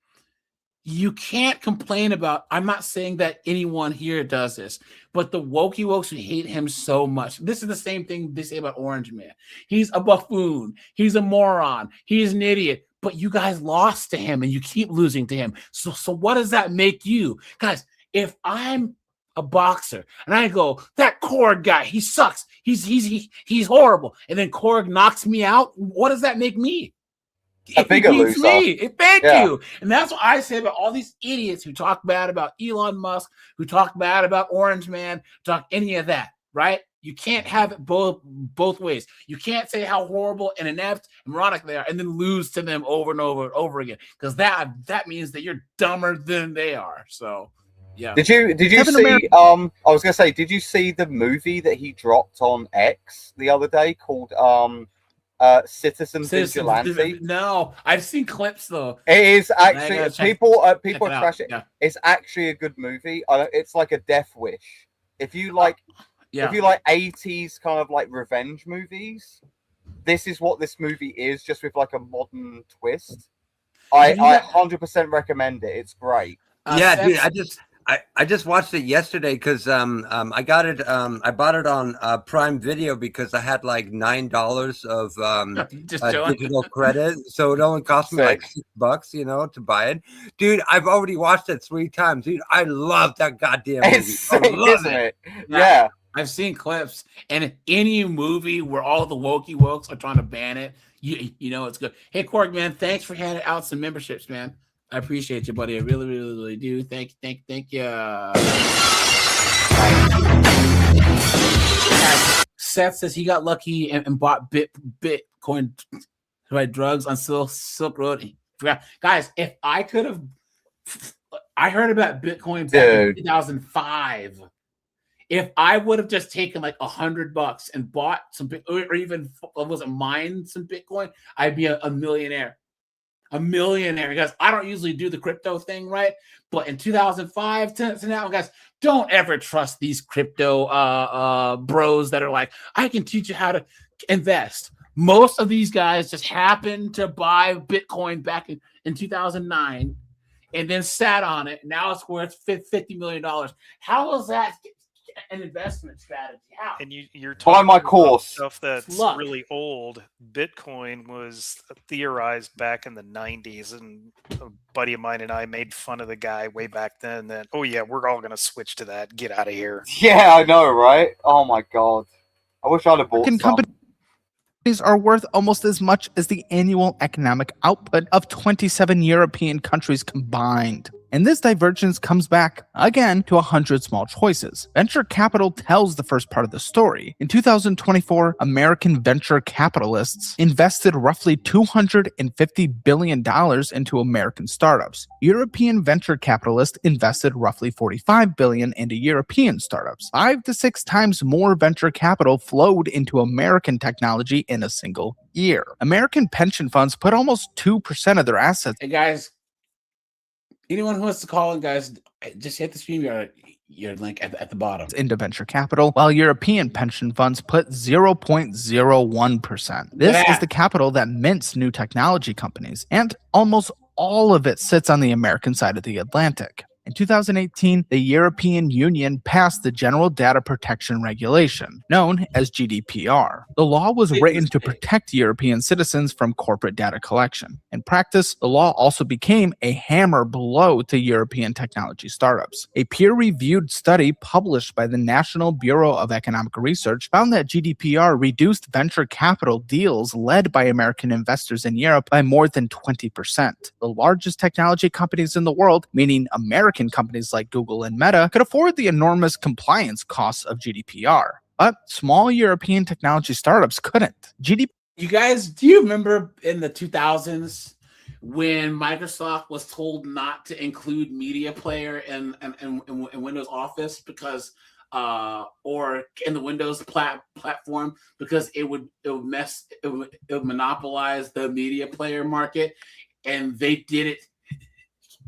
You can't complain about. I'm not saying that anyone here does this, but the wokey wokes who hate him so much. This is the same thing they say about Orange Man. He's a buffoon. He's a moron. He's an idiot. But you guys lost to him, and you keep losing to him. So what does that make you, guys? If I'm a boxer and I go, that Korg guy, he sucks. He's horrible, and then Korg knocks me out. What does that make me? A bigger loser. Thank you. And that's what I say about all these idiots who talk bad about Elon Musk, who talk bad about Orange Man, talk any of that, right? You can't have it both ways. You can't say how horrible and inept and moronic they are and then lose to them over and over and over again, because that means that you're dumber than they are. So, yeah. Did you see? I was gonna say, did you see the movie that he dropped on X the other day called Citizen Vigilante? No, I've seen clips though. It is actually people are trashing. Yeah. It's actually a good movie. It's like a death wish. If you like 80s kind of like revenge movies, this is what this movie is, just with like a modern twist. I 100% recommend it. It's great. Yeah, dude, I just watched it yesterday because I got it I bought it on Prime Video because I had like $9 of digital credit, so it only cost me like $6, to buy it. Dude, I've already watched it 3 times. Dude, I love that goddamn movie. It's sick, isn't it? Yeah. I've seen clips, and any movie where all the wokey wokes are trying to ban it, you know it's good. Hey, Korg, man, thanks for handing out some memberships, man. I appreciate you, buddy. I really, really, really do. Thank you. Seth says he got lucky and bought Bitcoin to buy drugs on Silk Road. Guys, if I could have, I heard about Bitcoin back in 2005. If I would have just taken like $100 and bought some, or even mined some Bitcoin, I'd be a millionaire. A millionaire, because I don't usually do the crypto thing, right? But in 2005 to now, guys, don't ever trust these crypto bros that are like, I can teach you how to invest. Most of these guys just happened to buy Bitcoin back in 2009 and then sat on it. Now it's worth $50 million. How is that an investment strategy. How? And you're Buy talking my about course. stuff that's Luck. really old. Bitcoin was theorized back in the 90s, and a buddy of mine and I made fun of the guy way back then that, oh yeah, we're all going to switch to that. Get out of here. Yeah, I know, right? Oh my god. I wish I'd have bought some. Companies are worth almost as much as the annual economic output of 27 European countries combined. And this divergence comes back, again, to 100 small choices. Venture capital tells the first part of the story. In 2024, American venture capitalists invested roughly $250 billion into American startups. European venture capitalists invested roughly $45 billion into European startups. 5 to 6 times more venture capital flowed into American technology in a single year. American pension funds put almost 2% of their assets. Hey guys, anyone who wants to call in, guys, just hit the stream your link at the bottom. Into venture capital, while European pension funds put 0.01%. This is the capital that mints new technology companies, and almost all of it sits on the American side of the Atlantic. In 2018, the European Union passed the General Data Protection Regulation, known as GDPR. The law was written to protect European citizens from corporate data collection. In practice, the law also became a hammer blow to European technology startups. A peer-reviewed study published by the National Bureau of Economic Research found that GDPR reduced venture capital deals led by American investors in Europe by more than 20%. The largest technology companies in the world, meaning American companies like Google and Meta, could afford the enormous compliance costs of GDPR. But small European technology startups couldn't. You guys, do you remember in the 2000s when Microsoft was told not to include Media Player in Windows Office because or in the Windows platform because it would monopolize the Media Player market, and they did it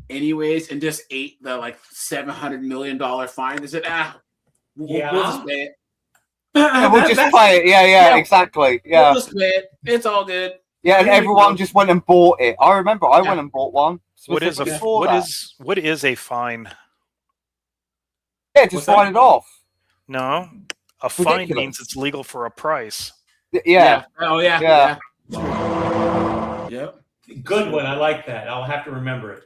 anyways and just ate the like $700 million fine. They said, we'll just pay it. We'll just play it. Yeah, exactly. Yeah, we'll just play it. It's all good. Yeah, and everyone just went and bought it. I remember I went and bought one. What is a fine? Yeah, just write it off. No, a fine means it's legal for a price. Yeah. Oh yeah. Yep. Good one. I like that. I'll have to remember it.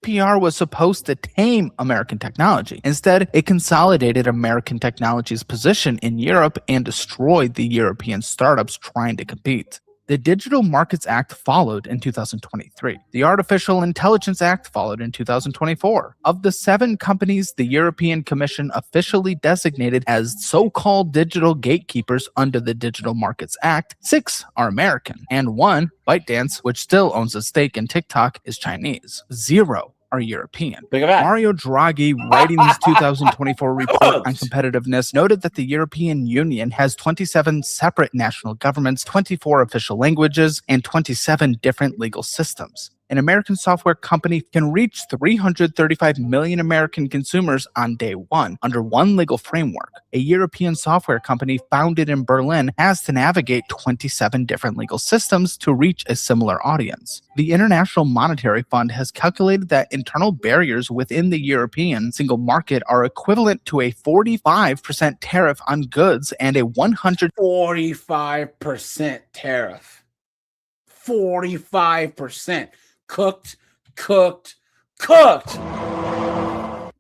PR was supposed to tame American technology. Instead, it consolidated American technology's position in Europe and destroyed the European startups trying to compete. The Digital Markets Act followed in 2023. The Artificial Intelligence Act followed in 2024. Of the 7 companies the European Commission officially designated as so-called digital gatekeepers under the Digital Markets Act, 6 are American, and 1, ByteDance, which still owns a stake in TikTok, is Chinese. 0 are European. Mario Draghi, writing his 2024 report on competitiveness, noted that the European Union has 27 separate national governments, 24 official languages, and 27 different legal systems. An American software company can reach 335 million American consumers on day one under one legal framework. A European software company founded in Berlin has to navigate 27 different legal systems to reach a similar audience. The International Monetary Fund has calculated that internal barriers within the European single market are equivalent to a 45% tariff on goods and a 45% tariff. 45%. Cooked.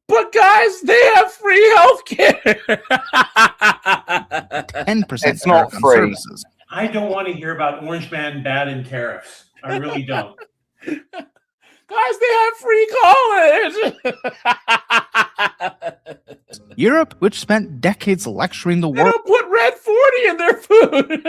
But guys, they have free healthcare. 10% it's not free. Services. I don't want to hear about Orange Man bad in tariffs. I really don't. Guys, they have free college. Europe, which spent decades lecturing the They world don't put Red 40 in their food.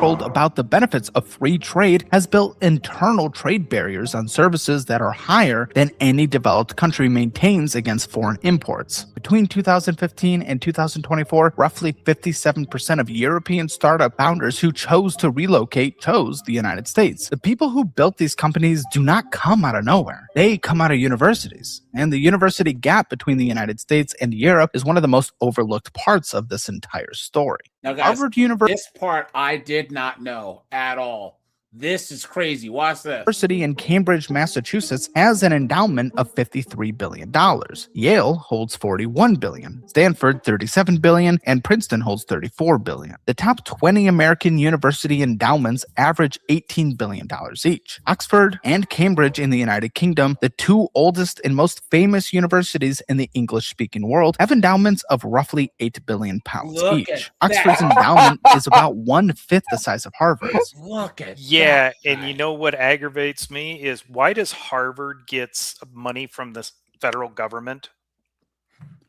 about the benefits of free trade, has built internal trade barriers on services that are higher than any developed country maintains against foreign imports. Between 2015 and 2024, roughly 57% of European startup founders who chose to relocate chose the United States. The people who built these companies do not come out of nowhere. They come out of universities. And the university gap between the United States and Europe is one of the most overlooked parts of this entire story. Now, guys, Harvard University. This part I did not know at all. This is crazy. Watch this. University in Cambridge, Massachusetts has an endowment of $53 billion. Yale holds $41 billion, Stanford $37 billion, and Princeton holds $34 billion. The top 20 American university endowments average $18 billion each. Oxford and Cambridge in the United Kingdom, the two oldest and most famous universities in the English-speaking world, have endowments of roughly £8 billion each. Oxford's endowment is about 1/5 the size of Harvard's. Look at Yeah, and you know what aggravates me is why does Harvard get money from the federal government?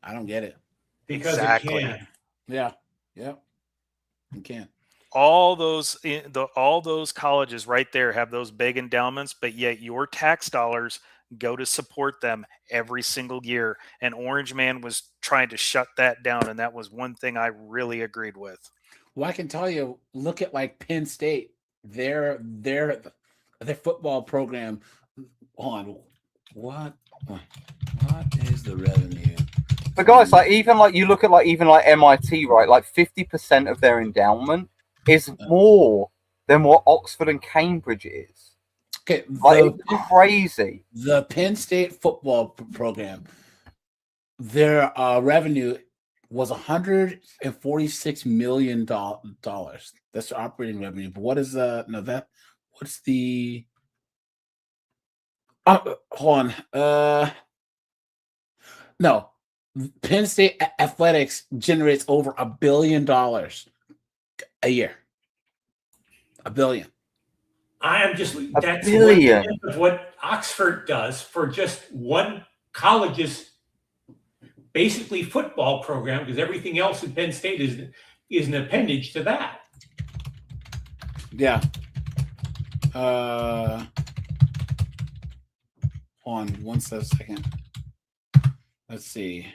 I don't get it. Because Exactly. it can. Yeah. Yep. You can. All those colleges right there have those big endowments, but yet your tax dollars go to support them every single year. And Orange Man was trying to shut that down, and that was one thing I really agreed with. Well, I can tell you, look at like Penn State. Their football program on what is the revenue? But guys, like even like you look at like even like MIT, right? Like 50% of their endowment is more than what Oxford and Cambridge is. Okay, like it's crazy. The Penn State football program, their revenue was $146 million. That's their operating revenue. But what is what's the hold on. No. Penn State athletics generates over $1 billion a year. $1 billion. I am just that's billion. what Oxford does for just one college's basically football program, because everything else in Penn State is an appendage to that. Yeah. Hold on 1 second. Let's see.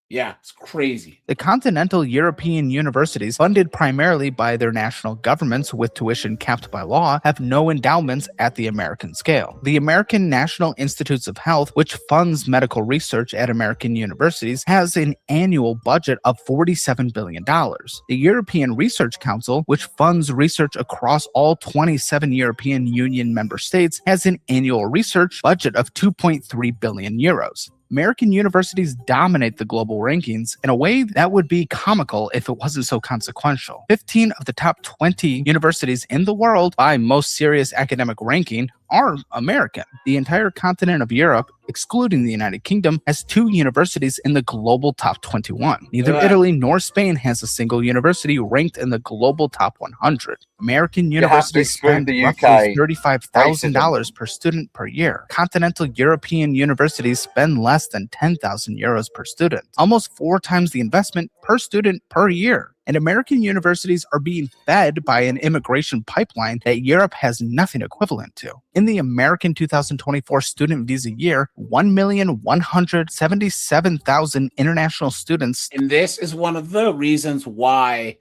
Yeah, it's crazy. The continental European universities, funded primarily by their national governments with tuition capped by law, have no endowments at the American scale. The American National Institutes of Health, which funds medical research at American universities, has an annual budget of $47 billion. The European Research Council, which funds research across all 27 European Union member states, has an annual research budget of 2.3 billion euros. American universities dominate the global rankings in a way that would be comical if it wasn't so consequential. 15 of the top 20 universities in the world by most serious academic ranking are American. The entire continent of Europe, excluding the United Kingdom, has 2 universities in the global top 21. Neither Italy nor Spain has a single university ranked in the global top 100. American universities spend roughly $35,000 per student per year. Continental European universities spend less than 10,000 euros per student, almost 4 times the investment per student per year. And American universities are being fed by an immigration pipeline that Europe has nothing equivalent to. In the American 2024 student visa year, 1,177,000 international students. And this is one of the reasons why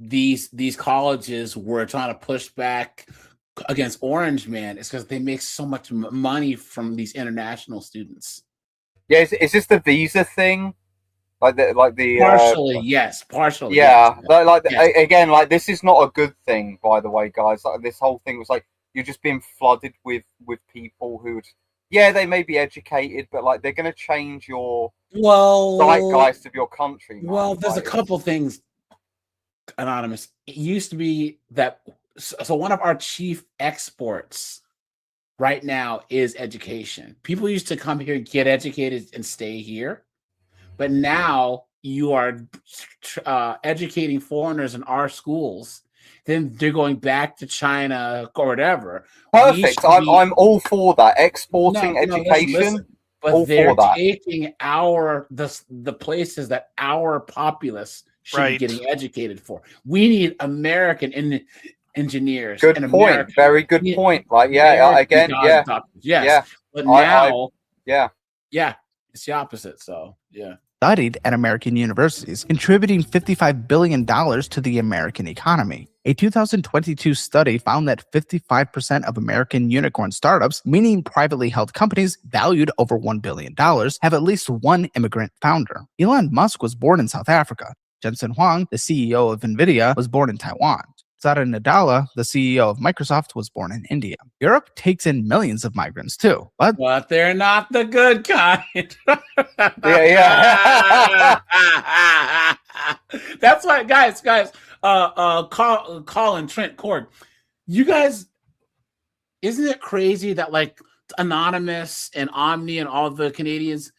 these colleges were trying to push back against Orange Man. It's because they make so much money from these international students. Yeah, is this the visa thing? Partially, yes. Partially, yeah. Yes. Again, like this is not a good thing, by the way, guys. Like this whole thing was like you're just being flooded with people who, they may be educated, but like they're going to change your zeitgeist of your country. Man. Well, there's a couple things, Anonymous. It used to be that so one of our chief exports right now is education. People used to come here, get educated, and stay here. But now you are educating foreigners in our schools, then they're going back to China or whatever. Perfect. I'm all for that. Exporting education. Listen. But they're taking the places that our populace should be getting educated for. We need American engineers. Good point. Very good point. Like, again. But now, it's the opposite. So, studied at American universities, contributing $55 billion to the American economy. A 2022 study found that 55% of American unicorn startups, meaning privately held companies valued over $1 billion, have at least one immigrant founder. Elon Musk was born in South Africa. Jensen Huang, the CEO of NVIDIA, was born in Taiwan. Satya Nadella, the CEO of Microsoft, was born in India. Europe takes in millions of migrants too, but they're not the good kind. Yeah. That's why, guys, Colin, Trent, Cord, you guys, isn't it crazy that like Anonymous and Omni and all the Canadians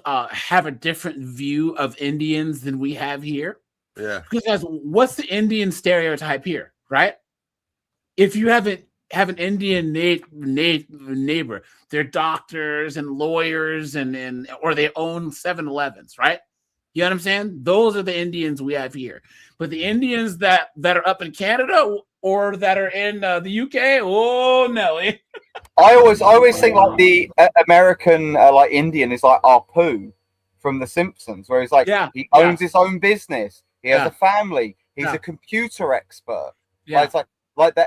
have a different view of Indians than we have here? Yeah. Because guys, what's the Indian stereotype here, right? If you have an Indian neighbor, they're doctors and lawyers and or they own 7-Elevens, right? You know what I'm saying? Those are the Indians we have here. But the Indians that are up in Canada or that are in the UK, oh no. I always think like the American like Indian is like Apu from The Simpsons, where he's like he owns his own business. He has a family. He's a computer expert. Yeah. It's like that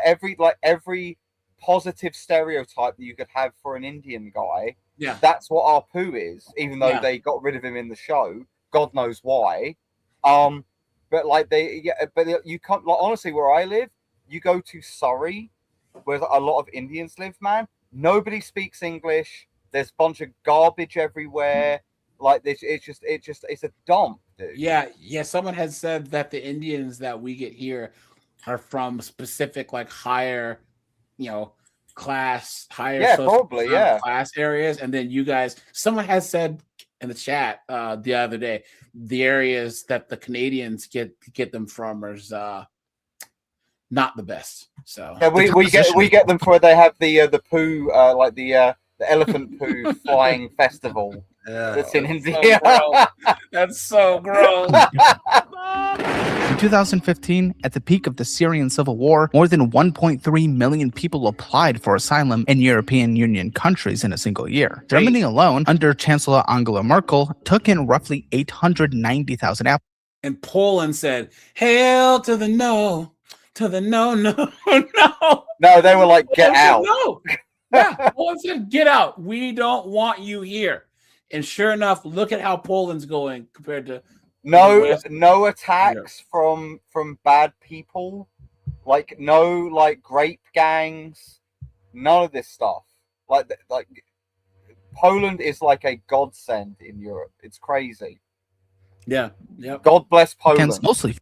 every positive stereotype that you could have for an Indian guy. Yeah. That's what Apu is, even though they got rid of him in the show. God knows why. But like but you can't, like, honestly, where I live, you go to Surrey, where a lot of Indians live, man. Nobody speaks English. There's a bunch of garbage everywhere. Like this, it's a dump, dude. Yeah. Someone has said that the Indians that we get here are from specific, like higher, class, higher class areas, and then you guys. Someone has said in the chat the other day, the areas that the Canadians get them from is not the best. So yeah, we get them for they have the poo like the elephant poo flying festival. That's in India. That's so gross. In 2015, at the peak of the Syrian civil war, more than 1.3 million people applied for asylum in European Union countries in a single year. Germany alone, under Chancellor Angela Merkel, took in roughly 890,000 applicants. And Poland said, "Hail to the no, to the no." No, they were like, "Get out." No. Yeah, Poland said, "Get out. We don't want you here." And sure enough, look at how Poland's going compared to no attacks from bad people, like no like grape gangs, none of this stuff. Like Poland is like a godsend in Europe. It's crazy. Yeah. God bless Poland. Mostly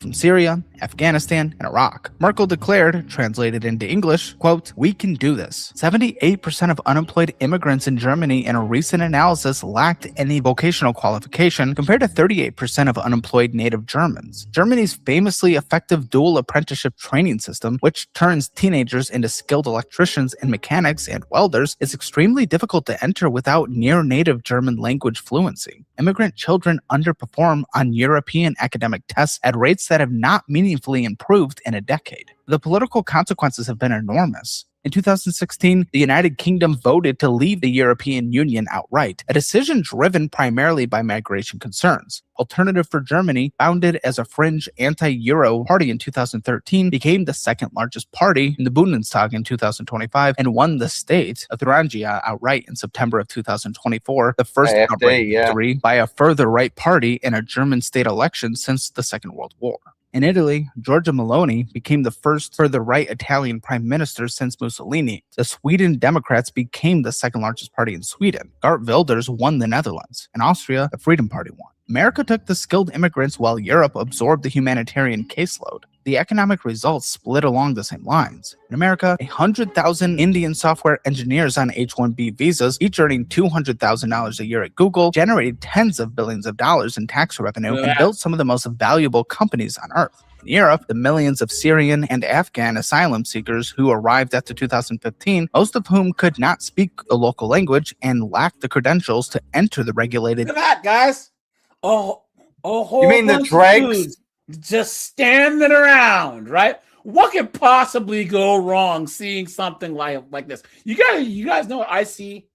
from Syria, Afghanistan, and Iraq. Merkel declared, translated into English, quote, "We can do this." 78% of unemployed immigrants in Germany in a recent analysis lacked any vocational qualification, compared to 38% of unemployed native Germans. Germany's famously effective dual apprenticeship training system, which turns teenagers into skilled electricians and mechanics and welders, is extremely difficult to enter without near-native German language fluency. Immigrant children underperform on European academic tests at rates that have not meaningfully improved in a decade. The political consequences have been enormous. In 2016, the United Kingdom voted to leave the European Union outright, a decision driven primarily by migration concerns. Alternative for Germany, founded as a fringe anti-Euro party in 2013, became the second largest party in the Bundestag in 2025 and won the state of Thuringia outright in September of 2024, the first outright victory by a further right party in a German state election since the Second World War. In Italy, Giorgia Meloni became the first further-right Italian prime minister since Mussolini. The Sweden Democrats became the second largest party in Sweden. Geert Wilders won the Netherlands. In Austria, the Freedom Party won. America took the skilled immigrants while Europe absorbed the humanitarian caseload. The economic results split along the same lines. In America, 100,000 Indian software engineers on H-1B visas, each earning $200,000 a year at Google, generated tens of billions of dollars in tax revenue and built some of the most valuable companies on earth. In Europe, the millions of Syrian and Afghan asylum seekers who arrived after 2015, most of whom could not speak the local language and lacked the credentials to enter the regulated... Look at that, guys. Oh, you mean the dregs? Just standing around, right? What could possibly go wrong seeing something like this? You guys know what I see?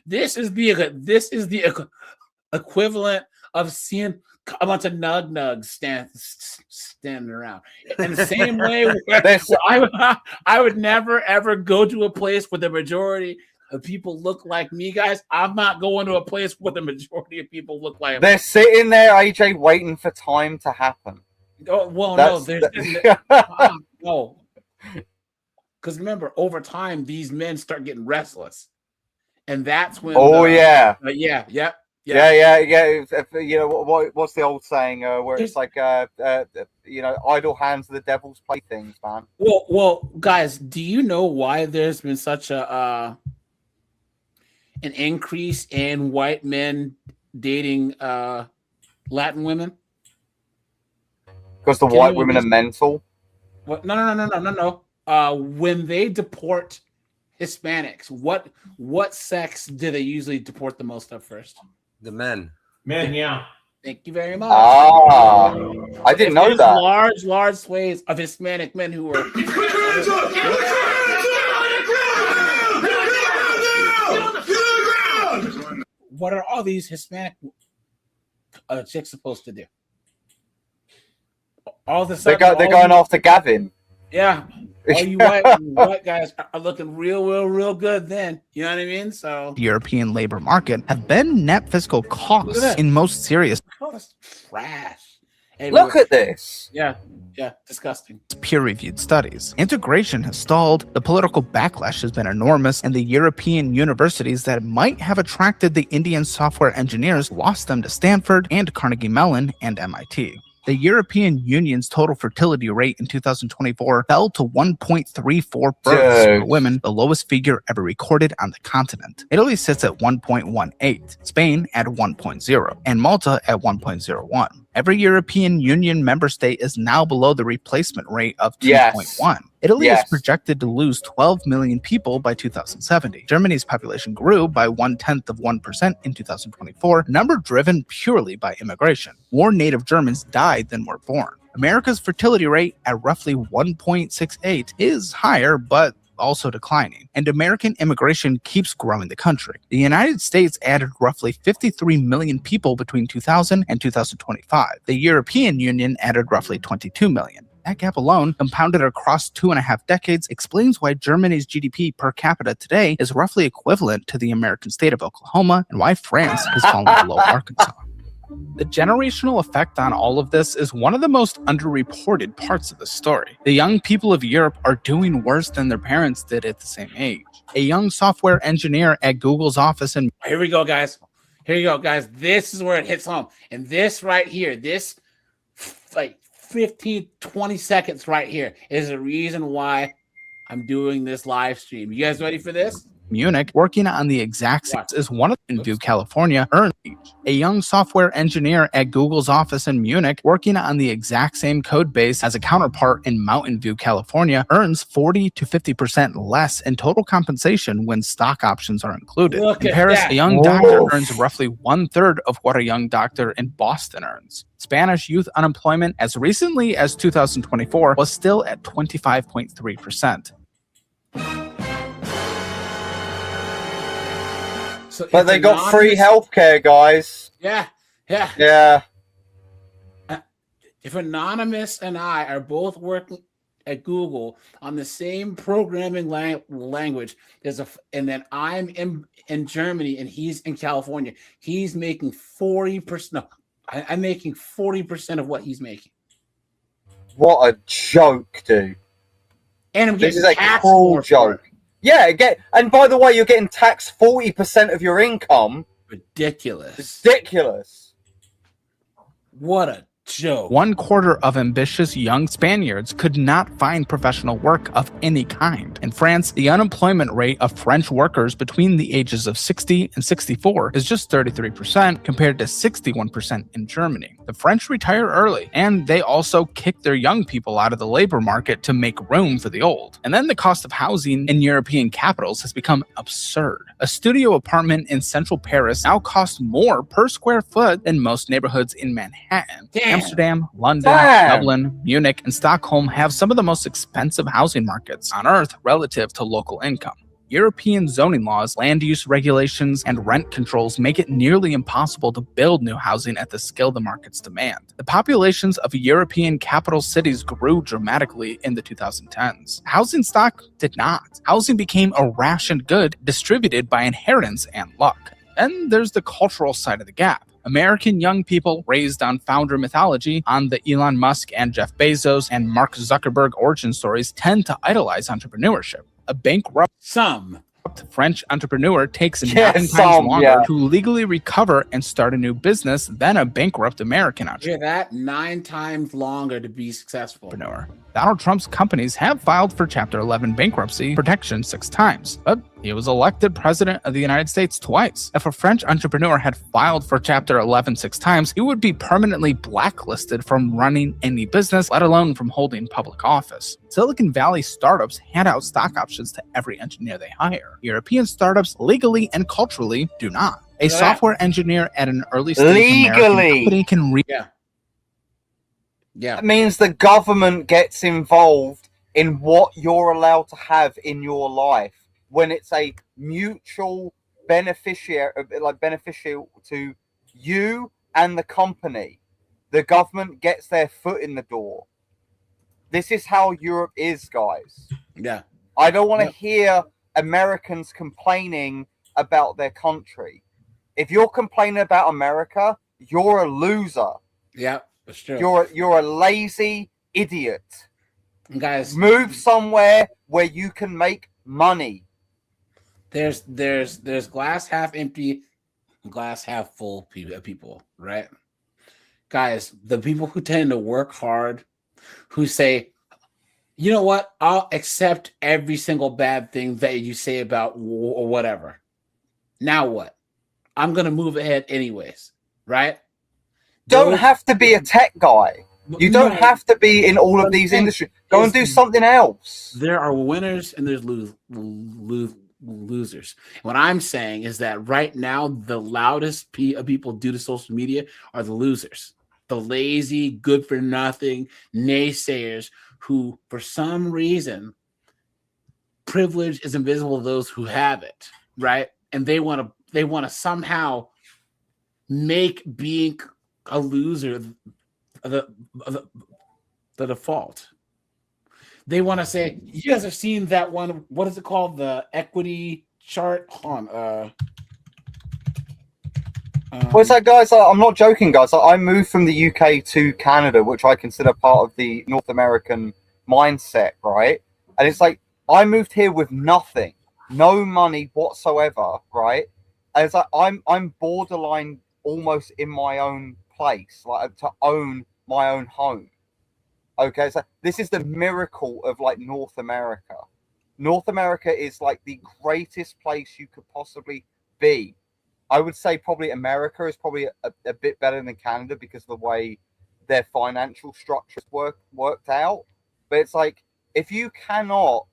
This is the equivalent of seeing a bunch of nugs standing around. In the same way, I would never ever go to a place where the majority of people look like me, guys. I'm not going to a place where the majority of people look like me. They're sitting there, AJ, waiting for time to happen. Oh well, That's- no, no. Because remember, over time, these men start getting restless, and that's when. Oh yeah. Yeah. Yeah. You know what's the old saying where it's like you know, idle hands are the devil's playthings, man. Well, guys, do you know why there's been such an increase in white men dating Latin women? Because the white women are mental. What? No. When they deport Hispanics, what sex do they usually deport the most of first? The men. Men, yeah. Thank you very much. Ah, I didn't know that. Large swathes of Hispanic men who were. What are all these Hispanic chicks supposed to do? All of a sudden, They're going after Gavin. Yeah. All you white guys are looking real good then. You know what I mean? So The European labor market have been net fiscal costs in most serious trash. Look at this. Yeah, disgusting. peer-reviewed studies. Integration has stalled, the political backlash has been enormous, and the European universities that might have attracted the Indian software engineers lost them to Stanford and Carnegie Mellon and MIT. The European Union's total fertility rate in 2024 fell to 1.34 births for women, the lowest figure ever recorded on the continent. Italy sits at 1.18, Spain at 1.0, and Malta at 1.01. Every European Union member state is now below the replacement rate of 2.1. Italy is projected to lose 12 million people by 2070. Germany's population grew by 0.1% in 2024, a number driven purely by immigration. More native Germans died than were born. America's fertility rate at roughly 1.68 is higher, but also declining, and American immigration keeps growing the country. The United States added roughly 53 million people between 2000 and 2025. The European Union added roughly 22 million. That gap alone, compounded across 2.5 decades, explains why Germany's GDP per capita today is roughly equivalent to the American state of Oklahoma, and why France has fallen below Arkansas. The generational effect on all of this is one of the most underreported parts of the story. The young people of Europe are doing worse than their parents did at the same age. A young software engineer at Google's office in... Here we go, guys. This is where it hits home. And this right here, this like 15, 20 seconds right here is the reason why I'm doing this live stream. You guys ready for this? Munich, working on the exact same as one of in View, California, earned a young software engineer at Google's office in Munich, working on the exact same code base as a counterpart in Mountain View, California, earns 40 to 50% less in total compensation when stock options are included. In Paris, a young doctor earns roughly 1/3 of what a young doctor in Boston earns. Spanish youth unemployment as recently as 2024 was still at 25.3%. So but they got free healthcare, guys. Yeah. If Anonymous and I are both working at Google on the same programming language, and then I'm in Germany and he's in California, he's making 40%. No, I'm making 40% of what he's making. What a joke, dude! And I'm getting this is a cruel joke. Yeah, and by the way, you're getting taxed 40% of your income. Ridiculous. What a joke. 1/4 of ambitious young Spaniards could not find professional work of any kind. In France, the unemployment rate of French workers between the ages of 60 and 64 is just 33% compared to 61% in Germany. The French retire early, and they also kick their young people out of the labor market to make room for the old. And then the cost of housing in European capitals has become absurd. A studio apartment in central Paris now costs more per square foot than most neighborhoods in Manhattan. Amsterdam, London, Dublin, Munich, and Stockholm have some of the most expensive housing markets on earth relative to local income. European zoning laws, land use regulations, and rent controls make it nearly impossible to build new housing at the scale the markets demand. The populations of European capital cities grew dramatically in the 2010s. Housing stock did not. Housing became a rationed good distributed by inheritance and luck. Then there's the cultural side of the gap. American young people raised on founder mythology, on the Elon Musk and Jeff Bezos and Mark Zuckerberg origin stories, tend to idolize entrepreneurship. A bankrupt French entrepreneur takes 9 times longer to legally recover and start a new business than a bankrupt American entrepreneur. Hear that? 9 times longer to be successful. Donald Trump's companies have filed for Chapter 11 bankruptcy protection 6 times, but he was elected president of the United States twice. If a French entrepreneur had filed for Chapter 11 6 times, he would be permanently blacklisted from running any business, let alone from holding public office. Silicon Valley startups hand out stock options to every engineer they hire. European startups, legally and culturally, do not. A software engineer at an early stage American company can That means the government gets involved in what you're allowed to have in your life when it's a mutual beneficial to you and the company. The government gets their foot in the door. This is how Europe is, guys. Yeah. I don't want to hear Americans complaining about their country. If you're complaining about America, you're a loser. Yeah. That's true. You're a lazy idiot. Guys, move somewhere where you can make money. There's glass half empty, glass half full people, right? Guys, the people who tend to work hard, who say, you know what, I'll accept every single bad thing that you say about or whatever. Now what? I'm gonna move ahead anyways, right? Don't have to be a tech guy. You don't have to be in all of these industries. Go and do something else. There are winners and there's losers. What I'm saying is that right now, the loudest people due to social media are the losers. The lazy, good for nothing naysayers who, for some reason, privilege is invisible to those who have it, right? And they want to somehow make being a loser the default. They want to say, you guys have seen that one, what is it called, the equity chart on Well, it's like, guys, I'm not joking, guys. I moved from the UK to Canada, which I consider part of the North American mindset, right? And it's like, I moved here with nothing, no money whatsoever, right? And it's like, I'm borderline almost in my own place, like to own my own home. Okay, so this is the miracle of like North America. North America is like the greatest place you could possibly be. I would say probably America is probably a bit better than Canada because of the way their financial structures worked out. But it's like, if you cannot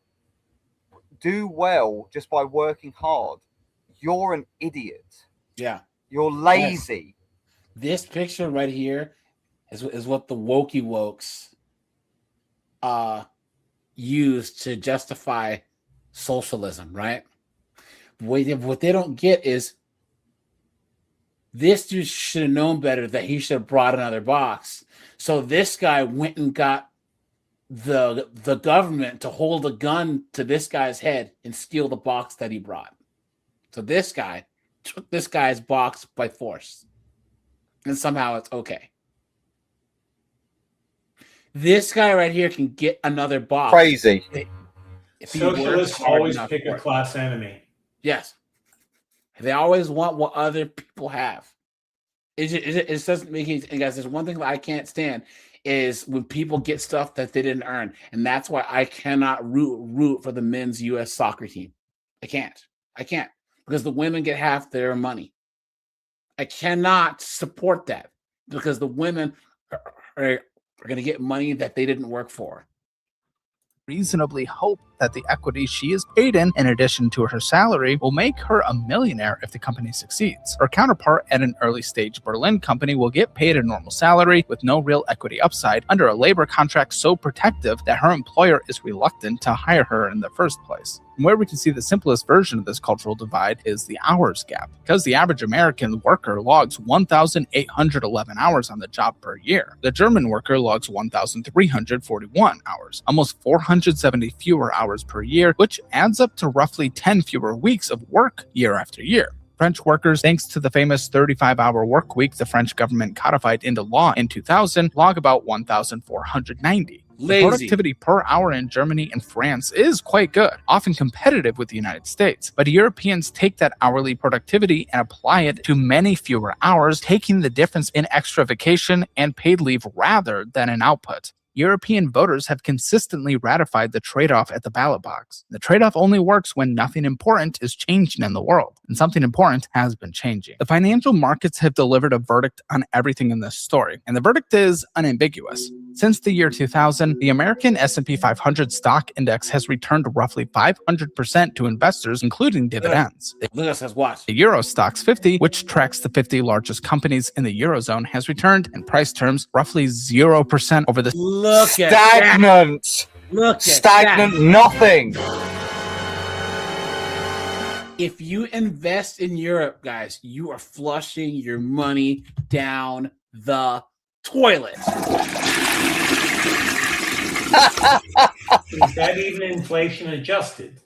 do well just by working hard, you're an idiot. Yeah. You're lazy. This picture right here is what the wokey wokes use to justify socialism, right? What they don't get is this dude should have known better, that he should have brought another box. So this guy went and got the government to hold a gun to this guy's head and steal the box that he brought. So this guy took this guy's box by force. And somehow it's okay. This guy right here can get another box. Crazy. If he Socialists works hard always enough pick for a it. class enemy. Yes. They always want what other people have. It doesn't make any sense. Guys, there's one thing that I can't stand is when people get stuff that they didn't earn. And that's why I cannot root for the men's U.S. soccer team. I can't. Because the women get half their money. I cannot support that because the women are going to get money that they didn't work for. Reasonably hope that the equity she is paid in addition to her salary, will make her a millionaire if the company succeeds. Her counterpart at an early stage Berlin company will get paid a normal salary with no real equity upside under a labor contract so protective that her employer is reluctant to hire her in the first place. And where we can see the simplest version of this cultural divide is the hours gap, because the average American worker logs 1,811 hours on the job per year. The German worker logs 1,341 hours, almost 470 fewer hours per year, which adds up to roughly 10 fewer weeks of work year after year. French workers, thanks to the famous 35-hour work week the French government codified into law in 2000, log about 1,490. The Lazy. productivity per hour in Germany and France is quite good, often competitive with the United States. But Europeans take that hourly productivity and apply it to many fewer hours, taking the difference in extra vacation and paid leave rather than in output. European voters have consistently ratified the trade-off at the ballot box. The trade-off only works when nothing important is changing in the world, and something important has been changing. The financial markets have delivered a verdict on everything in this story, and the verdict is unambiguous. Since the year 2000, the American S&P 500 stock index has returned roughly 500% to investors, including dividends. Look says what? The Euro Stoxx 50, which tracks the 50 largest companies in the Eurozone, has returned, in price terms, roughly 0% over the Look at stagnant. Look at stagnant. that. Nothing. If you invest in Europe, guys, you are flushing your money down the toilet. Is that even inflation adjusted?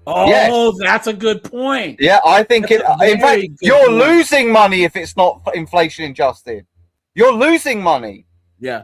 Oh, Yes. that's a good point. Yeah, I think That's a in fact, very good you're point. losing money if it's not inflation adjusted. You're losing money. Yeah.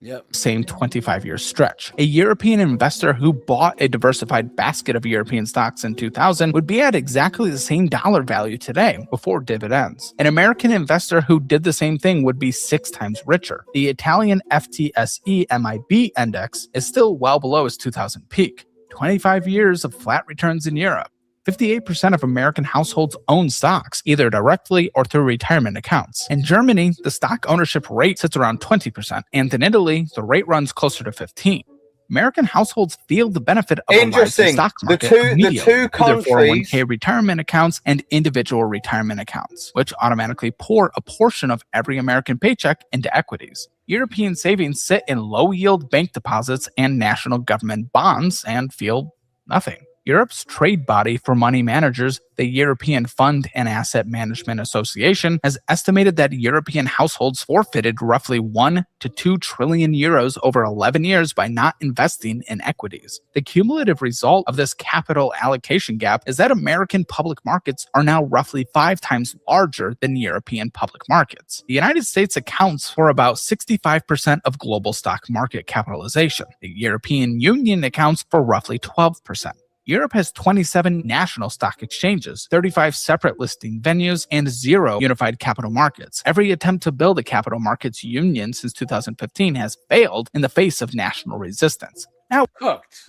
Yep. same 25-year stretch. A European investor who bought a diversified basket of European stocks in 2000 would be at exactly the same dollar value today, before dividends. An American investor who did the same thing would be 6 times richer. The Italian FTSE MIB index is still well below its 2000 peak. 25 years of flat returns in Europe. 58% of American households own stocks, either directly or through retirement accounts. In Germany, the stock ownership rate sits around 20%, and in Italy, the rate runs closer to 15%. American households feel the benefit of a rising Interesting. stock The market two immediately through their countries. 401k retirement accounts and individual retirement accounts, which automatically pour a portion of every American paycheck into equities. European savings sit in low-yield bank deposits and national government bonds and feel nothing. Europe's trade body for money managers, the European Fund and Asset Management Association, has estimated that European households forfeited roughly 1 to 2 trillion euros over 11 years by not investing in equities. The cumulative result of this capital allocation gap is that American public markets are now roughly 5 times larger than European public markets. The United States accounts for about 65% of global stock market capitalization. The European Union accounts for roughly 12%. Europe has 27 national stock exchanges, 35 separate listing venues, and 0 unified capital markets. Every attempt to build a capital markets union since 2015 has failed in the face of national resistance. Now, cooked.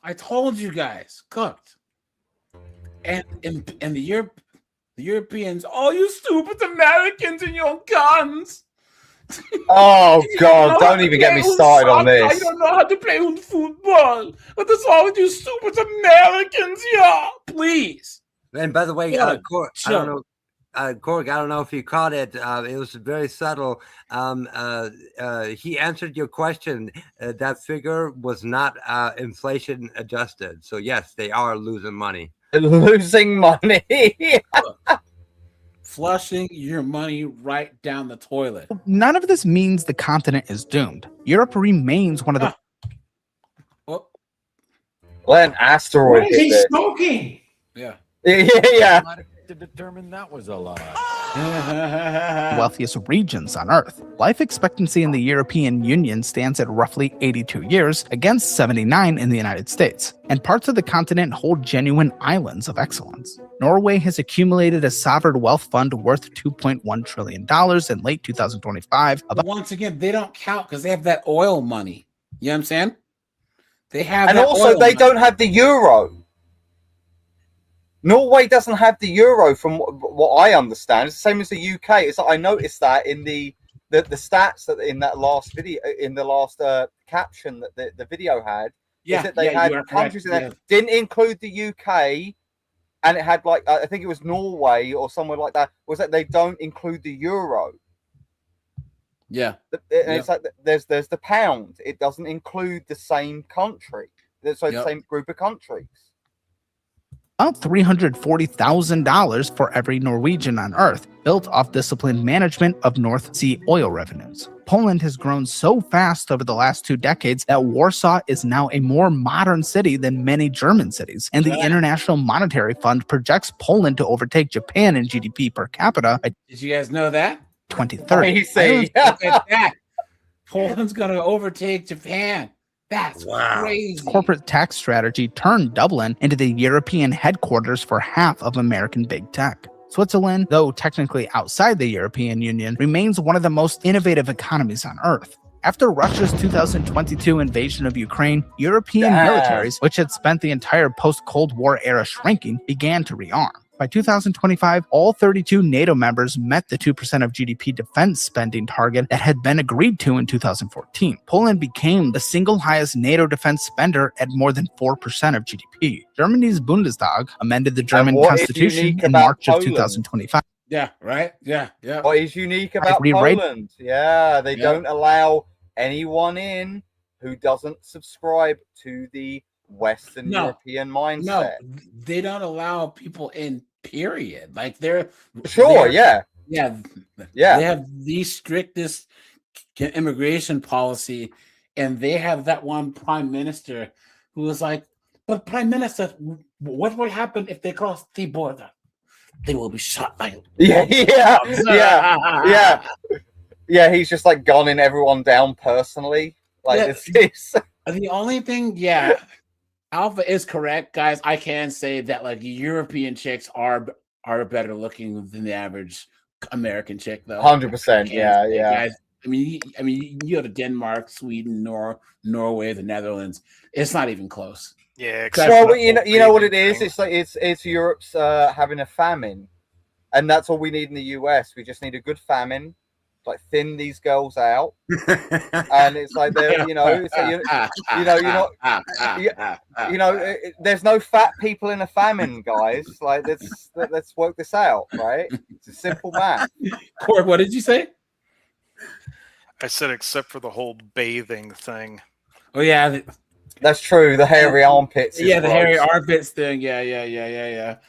I told you guys, cooked. And the Europeans, oh, you stupid Americans and your guns. Oh God! Don't even get me started on I this. don't know how to play football. What is wrong with you stupid Americans? Yeah, please. And by the way, Yeah, Korg, I don't know. Korg, I don't know if you caught it. It was very subtle. He answered your question. That figure was not inflation adjusted. So yes, they are losing money. Losing money. Flushing your money right down the toilet. none of this means the continent is doomed. Europe remains one of the Let an asteroid What is hit he this. smoking? Yeah. Yeah. To determine that was a lie. wealthiest regions on Earth. Life expectancy in the European Union stands at roughly 82 years, against 79 in the United States, and parts of the continent hold genuine islands of excellence. Norway has accumulated a sovereign wealth fund worth $2.1 trillion in late 2025. But once again, they don't count because they have that oil money. You know what I'm saying? They have And that also, oil they money. don't have the euro. Norway doesn't have the euro, from what I understand. It's the same as the UK. It's like I noticed that in the stats that in that last video, in the last caption that the video had, is that they had countries in there didn't include the UK, and it had like I think it was Norway or somewhere like that. Was that they don't include the euro? Yeah, And it's like there's the pound. It doesn't include the same country. So the same group of countries. About $340,000 for every Norwegian on Earth, built off disciplined management of North Sea oil revenues. Poland has grown so fast over the last 2 decades that Warsaw is now a more modern city than many German cities, and the International Monetary Fund projects Poland to overtake Japan in GDP per capita by Did you guys know that? 2030. Look at that. Poland's going to overtake Japan. That's crazy. Corporate tax strategy turned Dublin into the European headquarters for half of American big tech. Switzerland, though technically outside the European Union, remains one of the most innovative economies on Earth. After Russia's 2022 invasion of Ukraine, European militaries, which had spent the entire post-Cold War era shrinking, began to rearm. By 2025, all 32 NATO members met the 2% of GDP defense spending target that had been agreed to in 2014. Poland became the single highest NATO defense spender at more than 4% of GDP. Germany's Bundestag amended the German constitution in March of 2025. Yeah, right? Yeah. What is unique about Poland? Yeah, they don't allow anyone in who doesn't subscribe to the Western European mindset. No, they don't allow people in, period. Like they're yeah. They have the strictest immigration policy, and they have that one prime minister who was like, but prime minister, what will happen if they cross the border? They will be shot by Yeah, he's just like gunning everyone down personally. Like this. The only thing, Alpha is correct, guys. I can say that like European chicks are better looking than the average American chick, though. 100%. Yeah. Guys, I mean, you go to Denmark, Sweden, Norway, the Netherlands. It's not even close. Yeah. Well, you know what it is. It's like it's Europe's having a famine, and that's all we need in the US. We just need a good famine. Like thin these girls out, and it's like they're, there's no fat people in a famine, guys. Like let's work this out, right? It's a simple math. Corb, what did you say? I said except for the whole bathing thing. Oh yeah. That's true. The hairy armpits. The hairy armpits thing. Yeah.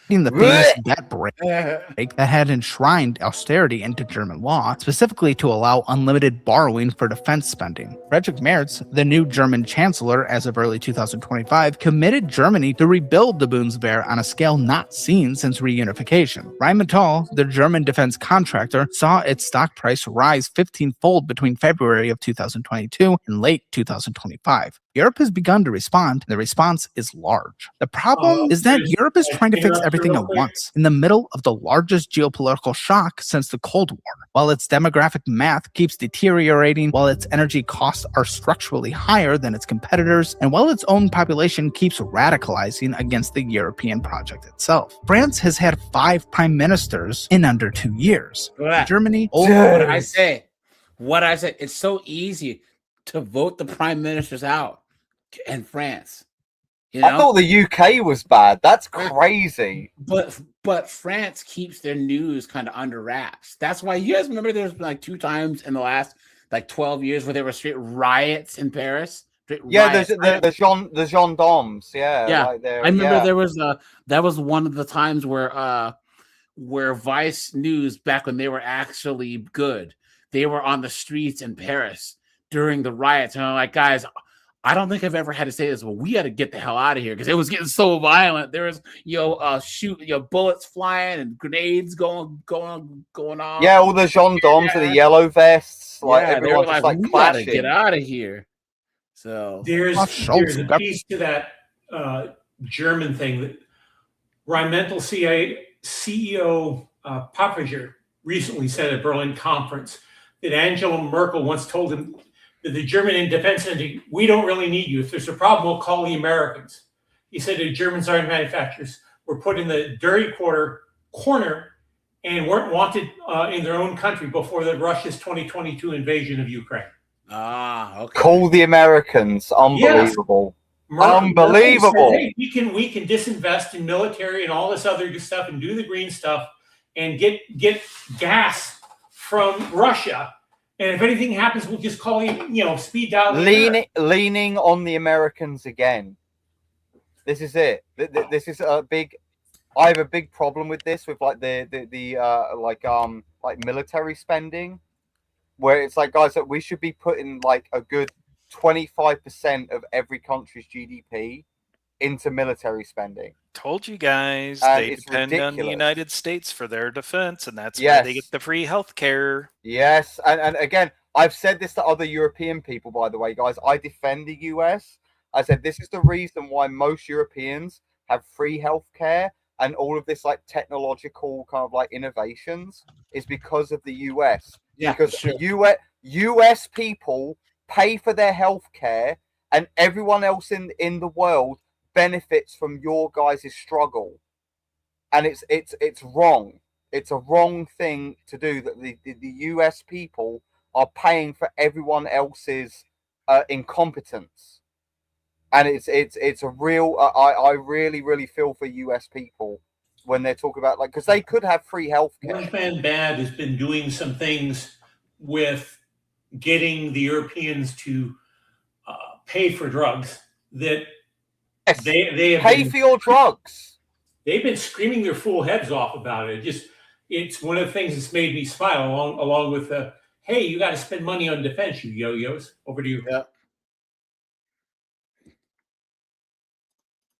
In the famous debt break that had enshrined austerity into German law, specifically to allow unlimited borrowing for defense spending. Friedrich Merz, the new German chancellor as of early 2025, committed Germany to rebuild the Bundeswehr on a scale not seen since reunification. Rheinmetall, the German defense contractor, saw its stock price rise 15-fold between February of 2022 and late 2025. Europe has begun to respond. The response is large. The problem is that Europe is trying to fix everything at once in the middle of the largest geopolitical shock since the Cold War. While its demographic math keeps deteriorating, while its energy costs are structurally higher than its competitors, and while its own population keeps radicalizing against the European project itself. France has had 5 prime ministers in under 2 years. Germany, what I say, it's so easy to vote the prime ministers out. And France, I thought the UK was bad. That's crazy. But France keeps their news kind of under wraps. That's why you guys remember there's like 2 times in the last like 12 years where there were straight riots in Paris. The gendarmes. Yeah. Like I remember there was that was one of the times where Vice News, back when they were actually good, they were on the streets in Paris during the riots, and I'm like, guys, I don't think I've ever had to say this, but we got to get the hell out of here because it was getting so violent. There was, bullets flying and grenades going on. Yeah, all the gendarmes with the yellow vests, everyone just we clashing. Gotta get out of here. So there's a piece to that German thing that Rheinmetall CEO Papager recently said at Berlin conference that Angela Merkel once told him, the German defense industry, we don't really need you. If there's a problem, we'll call the Americans. He said the German arms manufacturers were put in the dirty corner and weren't wanted in their own country before the Russia's 2022 invasion of Ukraine. Okay. Call the Americans. Unbelievable. Yes. Unbelievable. Said, hey, we can disinvest in military and all this other stuff and do the green stuff and get gas from Russia. And if anything happens, we'll just call you, speed dial. Leaning on the Americans again. This is it. This is a big. I have a big problem with this, with like the military spending. where it's like, guys, that we should be putting like a good 25% of every country's GDP into military spending. Told you guys, And they it's depend on the ridiculous. United States for their defense, and that's why Yes. they get the free health care. Yes, and again, I've said this to other European people, by the way, guys. I defend the US. I said this is the reason why most Europeans have free healthcare and all of this like technological kind of like innovations is because of the US. Yeah, because sure. US people pay for their healthcare, and everyone else in the world benefits from your guys' struggle. And it's wrong. It's a wrong thing to do, that the US people are paying for everyone else's incompetence. And it's a real I really feel for US people when they're talking about, like, because they could have free healthcare. Orange Man Bad has been doing some things with getting the Europeans to pay for drugs that they have Pay for your drugs. They've been screaming their fool heads off about it. It's one of the things that's made me smile, along with hey, you got to spend money on defense, you yo-yos. Over to you. Yeah.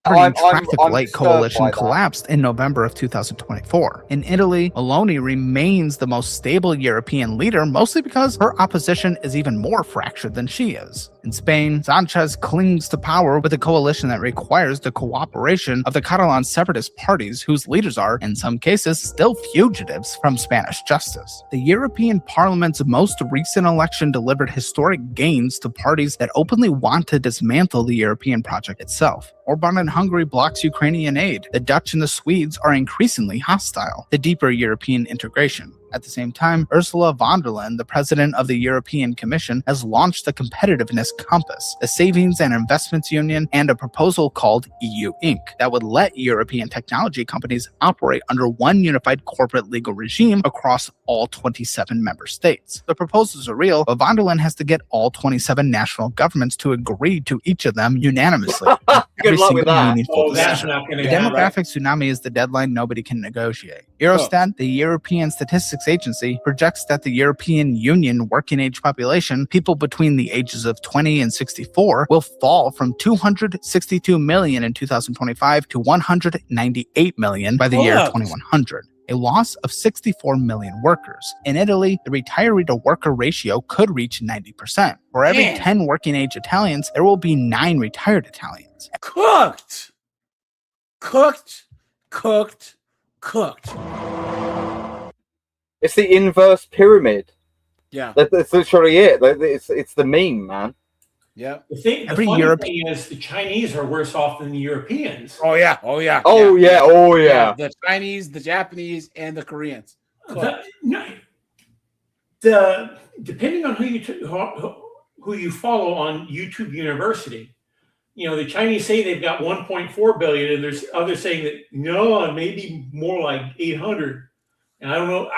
Traffic Light Coalition collapsed in November of 2024. In Italy, Meloni remains the most stable European leader, mostly because her opposition is even more fractured than she is. In Spain, Sanchez clings to power with a coalition that requires the cooperation of the Catalan separatist parties, whose leaders are, in some cases, still fugitives from Spanish justice. The European Parliament's most recent election delivered historic gains to parties that openly want to dismantle the European project itself. Orban in Hungary blocks Ukrainian aid. The Dutch and the Swedes are increasingly hostile to deeper European integration. At the same time, Ursula von der Leyen, the president of the European Commission, has launched the Competitiveness Compass, a savings and investments union, and a proposal called EU Inc. that would let European technology companies operate under one unified corporate legal regime across all 27 member states. The proposals are real, but von der Leyen has to get all 27 national governments to agree to each of them unanimously. Good luck with that. That's not going The to happen. demographic tsunami is the deadline nobody can negotiate. Eurostat, the European Statistics Agency, projects that the European Union working age population, people between the ages of 20 and 64, will fall from 262 million in 2025 to 198 million by the year 2100. A loss of 64 million workers. In Italy, the retiree to worker ratio could reach 90%. For every Man. 10 working age Italians, there will be 9 retired Italians. Cooked. It's the inverse pyramid. Yeah. That's literally it. It's the meme, man. Yeah. The funny thing is, the Chinese are worse off than the Europeans. Oh yeah. The Chinese, the Japanese, and the Koreans. Depending on who you follow on YouTube University, the Chinese say they've got 1.4 billion, and there's others saying that no, maybe more like 800. And I don't know.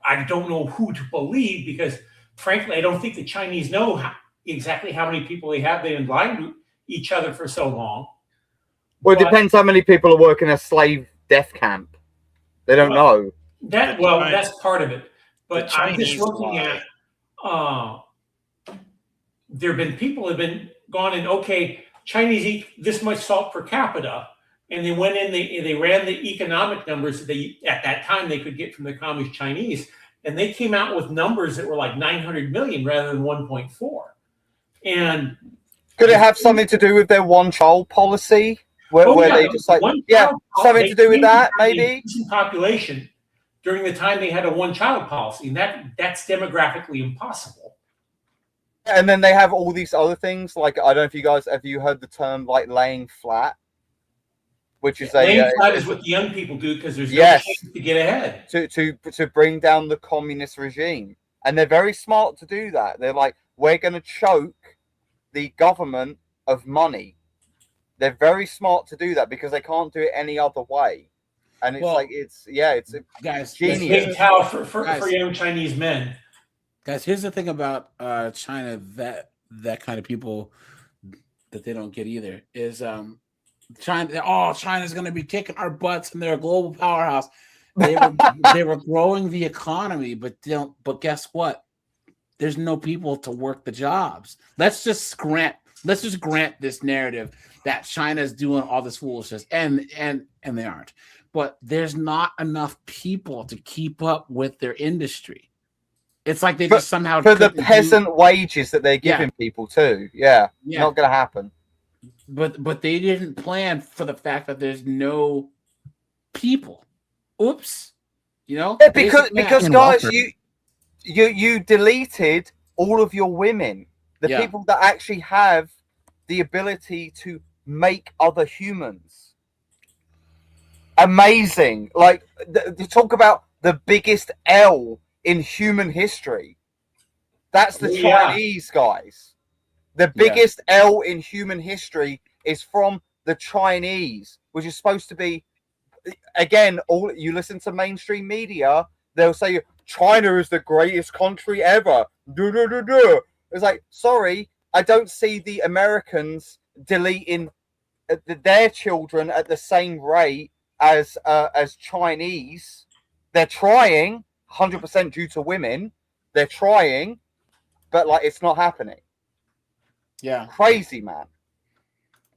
I don't know who to believe, because, frankly, I don't think the Chinese know exactly how many people they have. They've been lying to each other for so long. Well, it depends how many people are working a slave death camp. They don't know. That's part of it. But The I'm just Chinese looking lie. at. There have been people have been gone and, okay, Chinese eat this much salt per capita, and they went in. They ran the economic numbers that at that time they could get from the Communist Chinese, and they came out with numbers that were like 900 million rather than 1.4. And could it have something to do with their one-child policy, where they just like, something to do with that, maybe? Population during the time they had a one-child policy, and that's demographically impossible. And then they have all these other things, like, I don't know if you guys have you heard the term like laying flat, which is laying flat is what the young people do, because there's no chance to get ahead. To bring down the communist regime, and they're very smart to do that. They're like, we're going to choke the government of money. They're very smart to do that because they can't do it any other way. And it's it's guys, genius. Big cow for young Chinese men. Guys, here's the thing about China that kind of people that they don't get either is China's going to be kicking our butts and they're a global powerhouse. They were growing the economy, but guess what? there's no people to work the jobs. Let's just grant this narrative that China's doing all this foolishness, and they aren't. But there's not enough people to keep up with their industry. It's like they just somehow for the peasant wages that they're giving people too. Yeah, not going to happen. But they didn't plan for the fact that there's no people. Oops, Yeah, because guys, you deleted all of your women, the people that actually have the ability to make other humans. Amazing. Like, to talk about the biggest L in human history. That's the Chinese, guys. The biggest L in human history is from the Chinese, which is supposed to be, again, all you listen to mainstream media, they'll say China is the greatest country ever. It's like, sorry, I don't see the Americans deleting their children at the same rate as Chinese. They're trying, 100% due to women. They're trying, but like it's not happening. Yeah, crazy, man.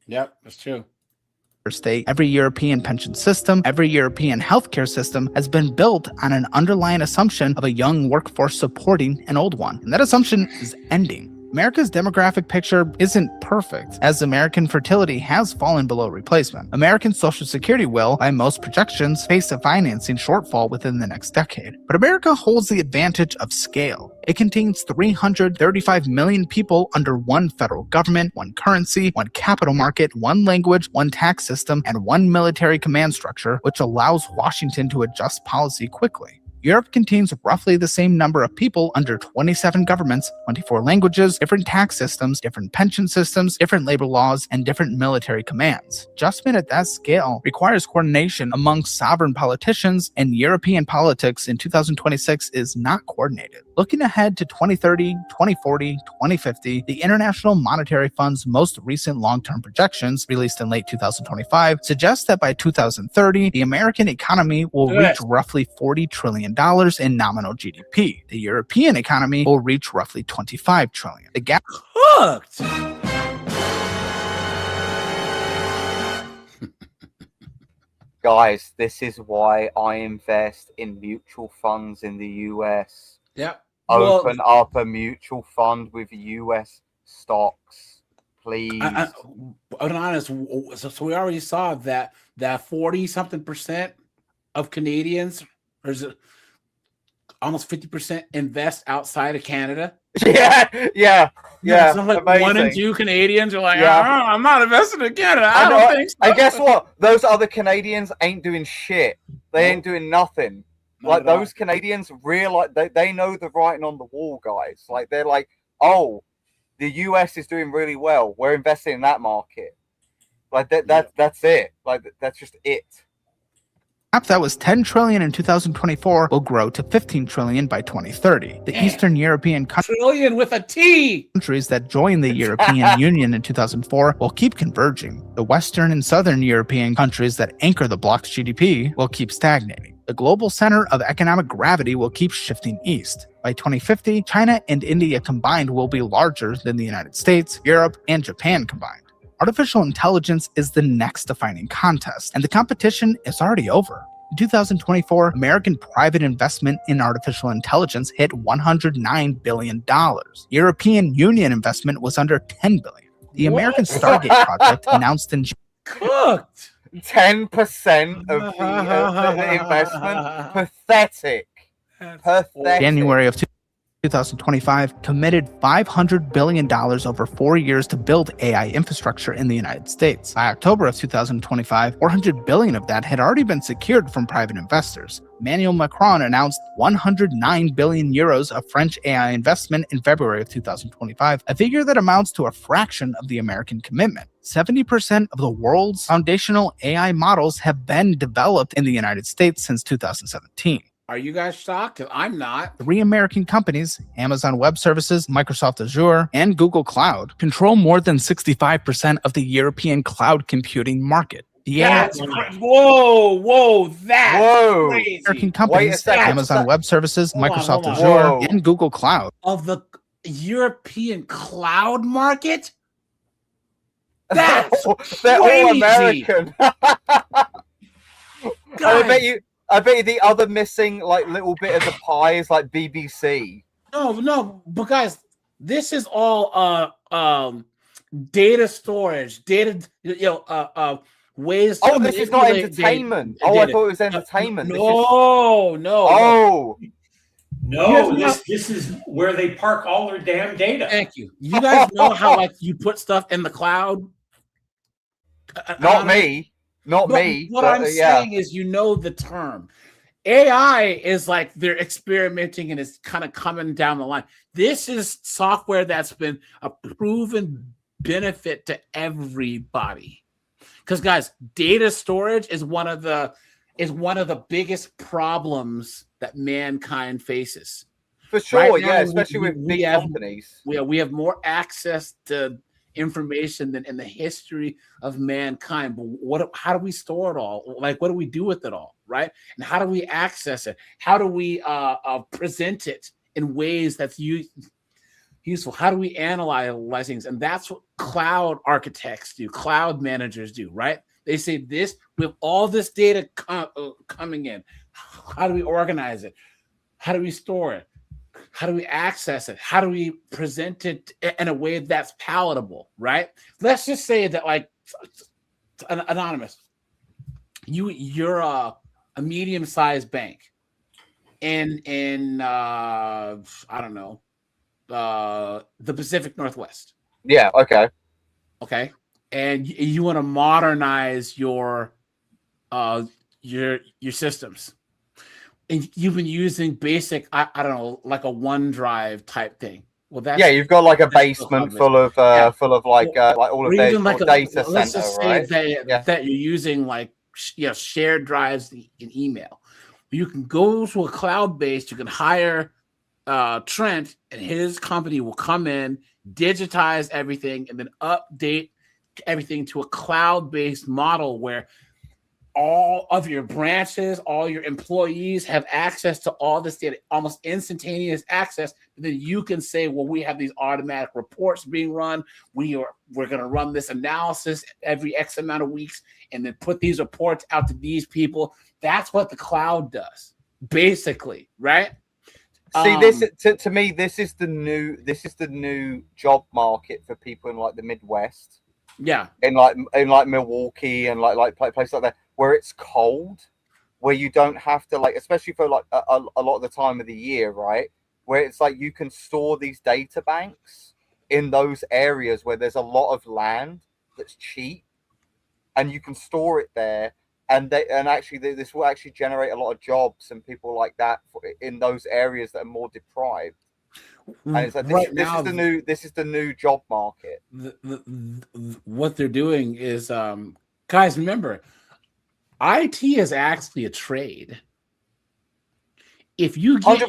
Yep, that's true. State, every European pension system, every European healthcare system has been built on an underlying assumption of a young workforce supporting an old one. And that assumption is ending. America's demographic picture isn't perfect, as American fertility has fallen below replacement. American Social Security will, by most projections, face a financing shortfall within the next decade. But America holds the advantage of scale. It contains 335 million people under one federal government, one currency, one capital market, one language, one tax system, and one military command structure, which allows Washington to adjust policy quickly. Europe contains roughly the same number of people under 27 governments, 24 languages, different tax systems, different pension systems, different labor laws, and different military commands. Adjustment at that scale requires coordination among sovereign politicians, and European politics in 2026 is not coordinated. Looking ahead to 2030, 2040, 2050, the International Monetary Fund's most recent long-term projections, released in late 2025, suggest that by 2030, the American economy will reach roughly $40 trillion in nominal GDP. The European economy will reach roughly $25 trillion. The gap hooked. Guys, this is why I invest in mutual funds in the US. Yep. Open up a mutual fund with US stocks, please. I'm honest. So we already saw that 40-something% of Canadians, or is it almost 50%, invest outside of Canada? Yeah. So like 1 in 2 Canadians are like, I'm not investing in Canada. I don't think so. And guess what? Those other Canadians ain't doing shit. They ain't doing nothing. Like those Canadians realize they know the writing on the wall, guys. Like they're like, oh, the US is doing really well. We're investing in that market. Like that's it. Like that's just it. That was $10 trillion in 2024 will grow to $15 trillion by 2030. The Eastern European trillion with a T countries that joined the European Union in 2004 will keep converging. The Western and Southern European countries that anchor the bloc's GDP will keep stagnating. The global center of economic gravity will keep shifting east. By 2050, China and India combined will be larger than the United States, Europe, and Japan combined. Artificial intelligence is the next defining contest, and the competition is already over. In 2024, American private investment in artificial intelligence hit $109 billion. European Union investment was under $10 billion. The American Stargate project announced in cooked 10% of the investment. Pathetic. January of 2025 committed $500 billion over 4 years to build AI infrastructure in the United States. By October of 2025, $400 billion of that had already been secured from private investors. Emmanuel Macron announced 109 billion euros of French AI investment in February of 2025, a figure that amounts to a fraction of the American commitment. 70% of the world's foundational AI models have been developed in the United States since 2017. Are you guys shocked? I'm not. 3 American companies, Amazon Web Services, Microsoft Azure, and Google Cloud, control more than 65% of the European cloud computing market. Yeah. Whoa, that's crazy. American companies, Amazon Web Services, Microsoft Azure, and Google Cloud. Of the European cloud market? That's They're all crazy. American. I bet you the other missing like little bit of the pie is like BBC. No, but guys, this is all data storage, ways. Oh, this is not entertainment. I thought it was entertainment. No. No, this is where they park all their damn data. Thank you. You guys know how like you put stuff in the cloud? Not me. What I'm saying is, you know the term. AI is like they're experimenting and it's kind of coming down the line. This is software that's been a proven benefit to everybody. Because guys, data storage is one of the biggest problems that mankind faces. For sure, right now, yeah, especially with big companies. We have more access to information than in the history of mankind. But how do we store it all? Like, what do we do with it all, right? And how do we access it? How do we present it in ways that's useful? How do we analyze things? And that's what cloud architects do, cloud managers do, right? They say this, with all this data coming in, how do we organize it? How do we store it? How do we access it? How do we present it in a way that's palatable, right? Let's just say that, like, anonymous, you're a medium-sized bank in I don't know, the Pacific Northwest. Yeah. Okay. And you want to modernize your systems. And you've been using basic, I don't know, like a OneDrive type thing. Well, you've got like a basement full of like all of their data center, let's just say right? that you're using like shared drives in email. You can go to a cloud base. You can hire Trent, and his company will come in, digitize everything, and then update everything to a cloud-based model where all of your branches, all your employees have access to all this data, almost instantaneous access. And then you can say, well, we have these automatic reports being run. We're going to run this analysis every X amount of weeks and then put these reports out to these people. That's what the cloud does, basically, right? See, this to me, this is the new job market for people in like the Midwest. Yeah, in like Milwaukee and like places like that, where it's cold, where you don't have to, like, especially for like a lot of the time of the year, right? Where it's like you can store these data banks in those areas where there's a lot of land that's cheap, and you can store it there. And actually, this will actually generate a lot of jobs and people like that in those areas that are more deprived. And it's like this is the new job market. What they're doing is, guys, remember, IT is actually a trade. If you get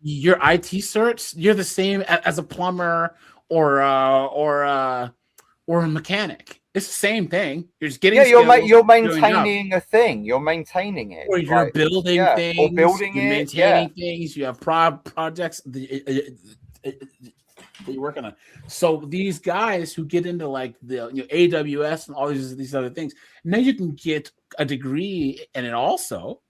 your IT certs, you're the same as a plumber or a mechanic. It's the same thing. You're just getting. Yeah, you're maintaining a thing. You're maintaining it. Or you're building things. Or building you're maintaining things. You have projects that you're working on. So these guys who get into like the AWS and all these other things, now you can get a degree in it also,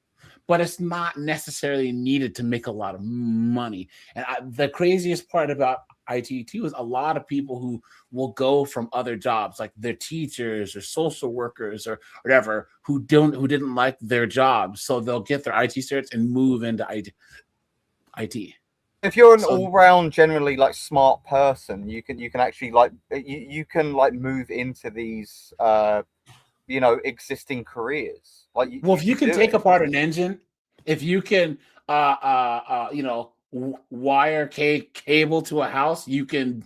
but it's not necessarily needed to make a lot of money. And the craziest part about IT too is a lot of people who will go from other jobs, like they're teachers or social workers or whatever, who didn't like their jobs, so they'll get their IT certs and move into IT. If you're an all-round, generally like smart person, you can actually like you can like move into these existing careers. Like, if you can take apart an engine, if you can wire cable to a house, you can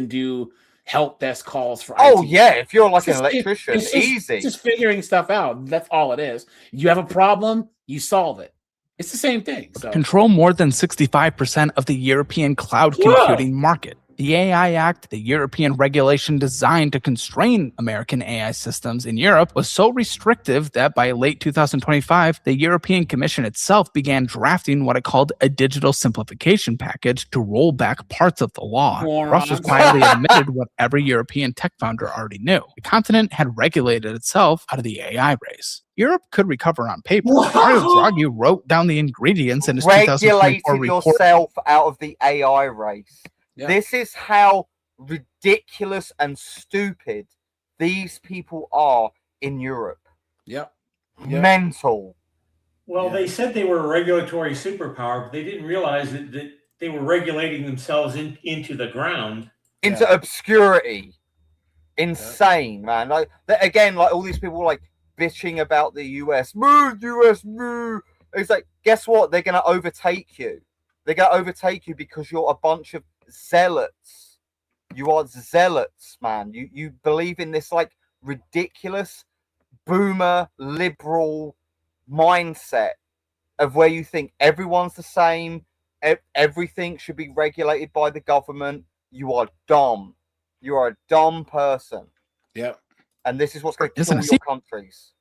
do help desk calls for IT. Yeah, if you're like an electrician, it's easy. It's just figuring stuff out. That's all it is. You have a problem, you solve it. It's the same thing. So Control more than 65% of the European cloud computing market. The AI Act, the European regulation designed to constrain American AI systems in Europe, was so restrictive that by late 2025, the European Commission itself began drafting what it called a digital simplification package to roll back parts of the law. Brussels quietly admitted what every European tech founder already knew. The continent had regulated itself out of the AI race. Europe could recover on paper. Mario Draghi wrote down the ingredients in his 2024 Regulated report. yourself out of the AI race. Yeah. This is how ridiculous and stupid these people are in Europe. Yep. Mental. Well, they said they were a regulatory superpower, but they didn't realize that they were regulating themselves into the ground. Into obscurity. Insane, man. Like again, like all these people like bitching about the US. Moo, US, moo. It's like, guess what? They're gonna overtake you. They're gonna overtake you because you're a bunch of zealots. You are zealots, man. You believe in this like ridiculous boomer liberal mindset of where you think everyone's the same, everything should be regulated by the government. You are dumb. You are a dumb person. Yep. And this is what's going to Isn't kill it your countries.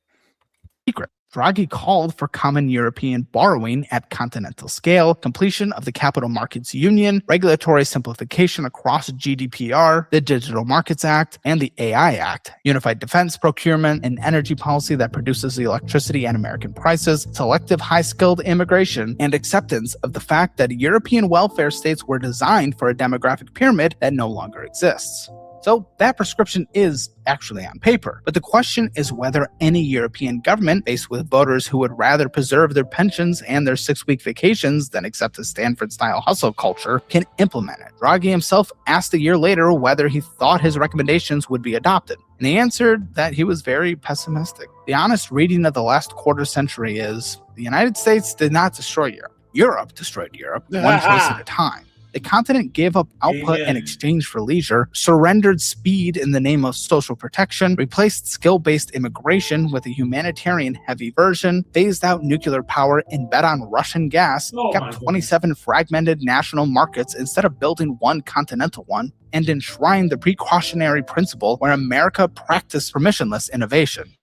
Secret. Draghi called for common European borrowing at continental scale, completion of the Capital Markets Union, regulatory simplification across GDPR, the Digital Markets Act, and the AI Act, unified defense procurement, an energy policy that produces the electricity at American prices, selective high-skilled immigration, and acceptance of the fact that European welfare states were designed for a demographic pyramid that no longer exists. So that prescription is actually on paper. But the question is whether any European government, faced with voters who would rather preserve their pensions and their 6-week vacations than accept a Stanford-style hustle culture, can implement it. Draghi himself asked a year later whether he thought his recommendations would be adopted. And he answered that he was very pessimistic. The honest reading of the last quarter century is the United States did not destroy Europe. Europe destroyed Europe, one choice at a time. The continent gave up output in exchange for leisure, surrendered speed in the name of social protection, replaced skill-based immigration with a humanitarian-heavy version, phased out nuclear power and bet on Russian gas, kept 27 fragmented national markets instead of building one continental one, and enshrined the precautionary principle where America practiced permissionless innovation.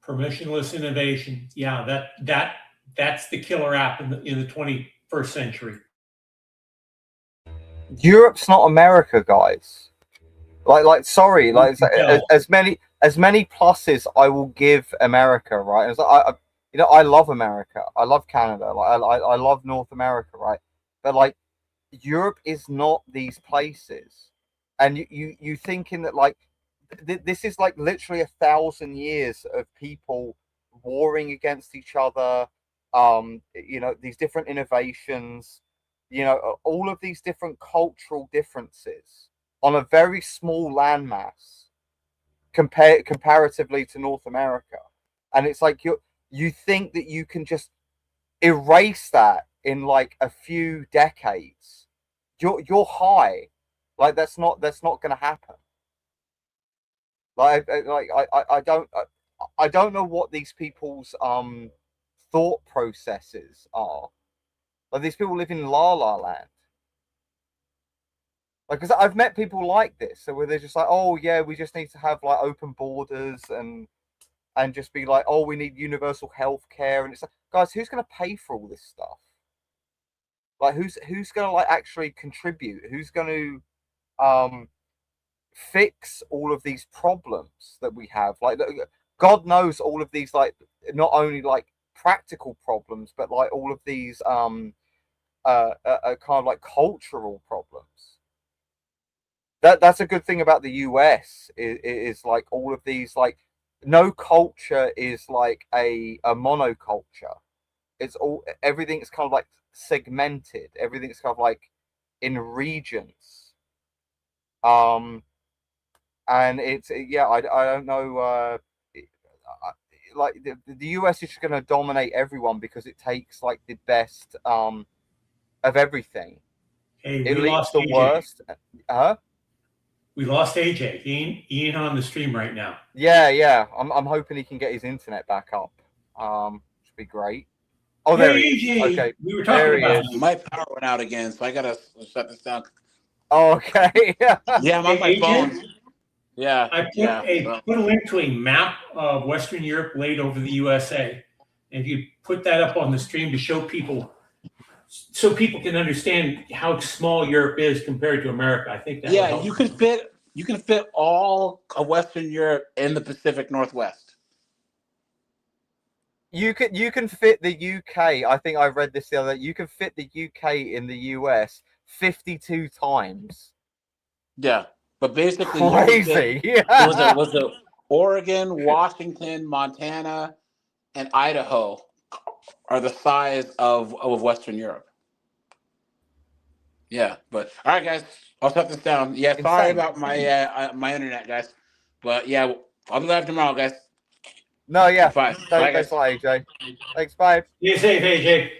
Permissionless innovation. Yeah, that's the killer app in the 21st century. Europe's not America, guys. Sorry, as many pluses I will give America, right? It's like, I love America. I love Canada. I love North America, right? But Europe is not these places, and you thinking that this is literally 1,000 years of people warring against each other. These different innovations, all of these different cultural differences on a very small landmass comparatively to North America. And it's like you think that you can just erase that in a few decades. You're high. That's not going to happen. I don't know what these people's thought processes are. These people live in La La Land. Because I've met people like this, so where they're just like, oh yeah, we just need to have open borders and just be like, oh, we need universal health care, and it's like, guys, who's going to pay for all this stuff? Who's going to actually contribute? Who's going to fix all of these problems that we have? God knows all of these not only practical problems, but all of these kind of cultural problems. That's a good thing about the US is all of these no culture is a monoculture. It's everything's kind of segmented. Everything's kind of in regions. And it's I don't know. The US is just going to dominate everyone because it takes the best of everything. Hey, it we leaves lost the AJ. worst. We lost AJ. He ain't on the stream right now. Yeah. I'm hoping he can get his internet back up. Should be great. Oh, there Hey, he is. AJ, Okay, we were there talking he about is. you. My power went out again, so I gotta shut this down. Oh, okay. Yeah, I'm on my Hey, AJ, phone. Yeah, I put a link to a map of Western Europe laid over the USA. And if you put that up on the stream to show people, so people can understand how small Europe is compared to America, I think that would yeah. help. You can fit all of Western Europe in the Pacific Northwest. You can fit the UK. I think I read this the other day. You can fit the UK in the US 52 times. Yeah, but basically, Crazy. was it Oregon, Washington, Montana, and Idaho are the size of Western Europe. Yeah, but all right, guys, I'll shut this down. Yeah, sorry about my my internet, guys, but yeah, I'll be live tomorrow, guys. No, yeah. Bye. Thanks a lot, AJ. Thanks, bye. Be safe, AJ.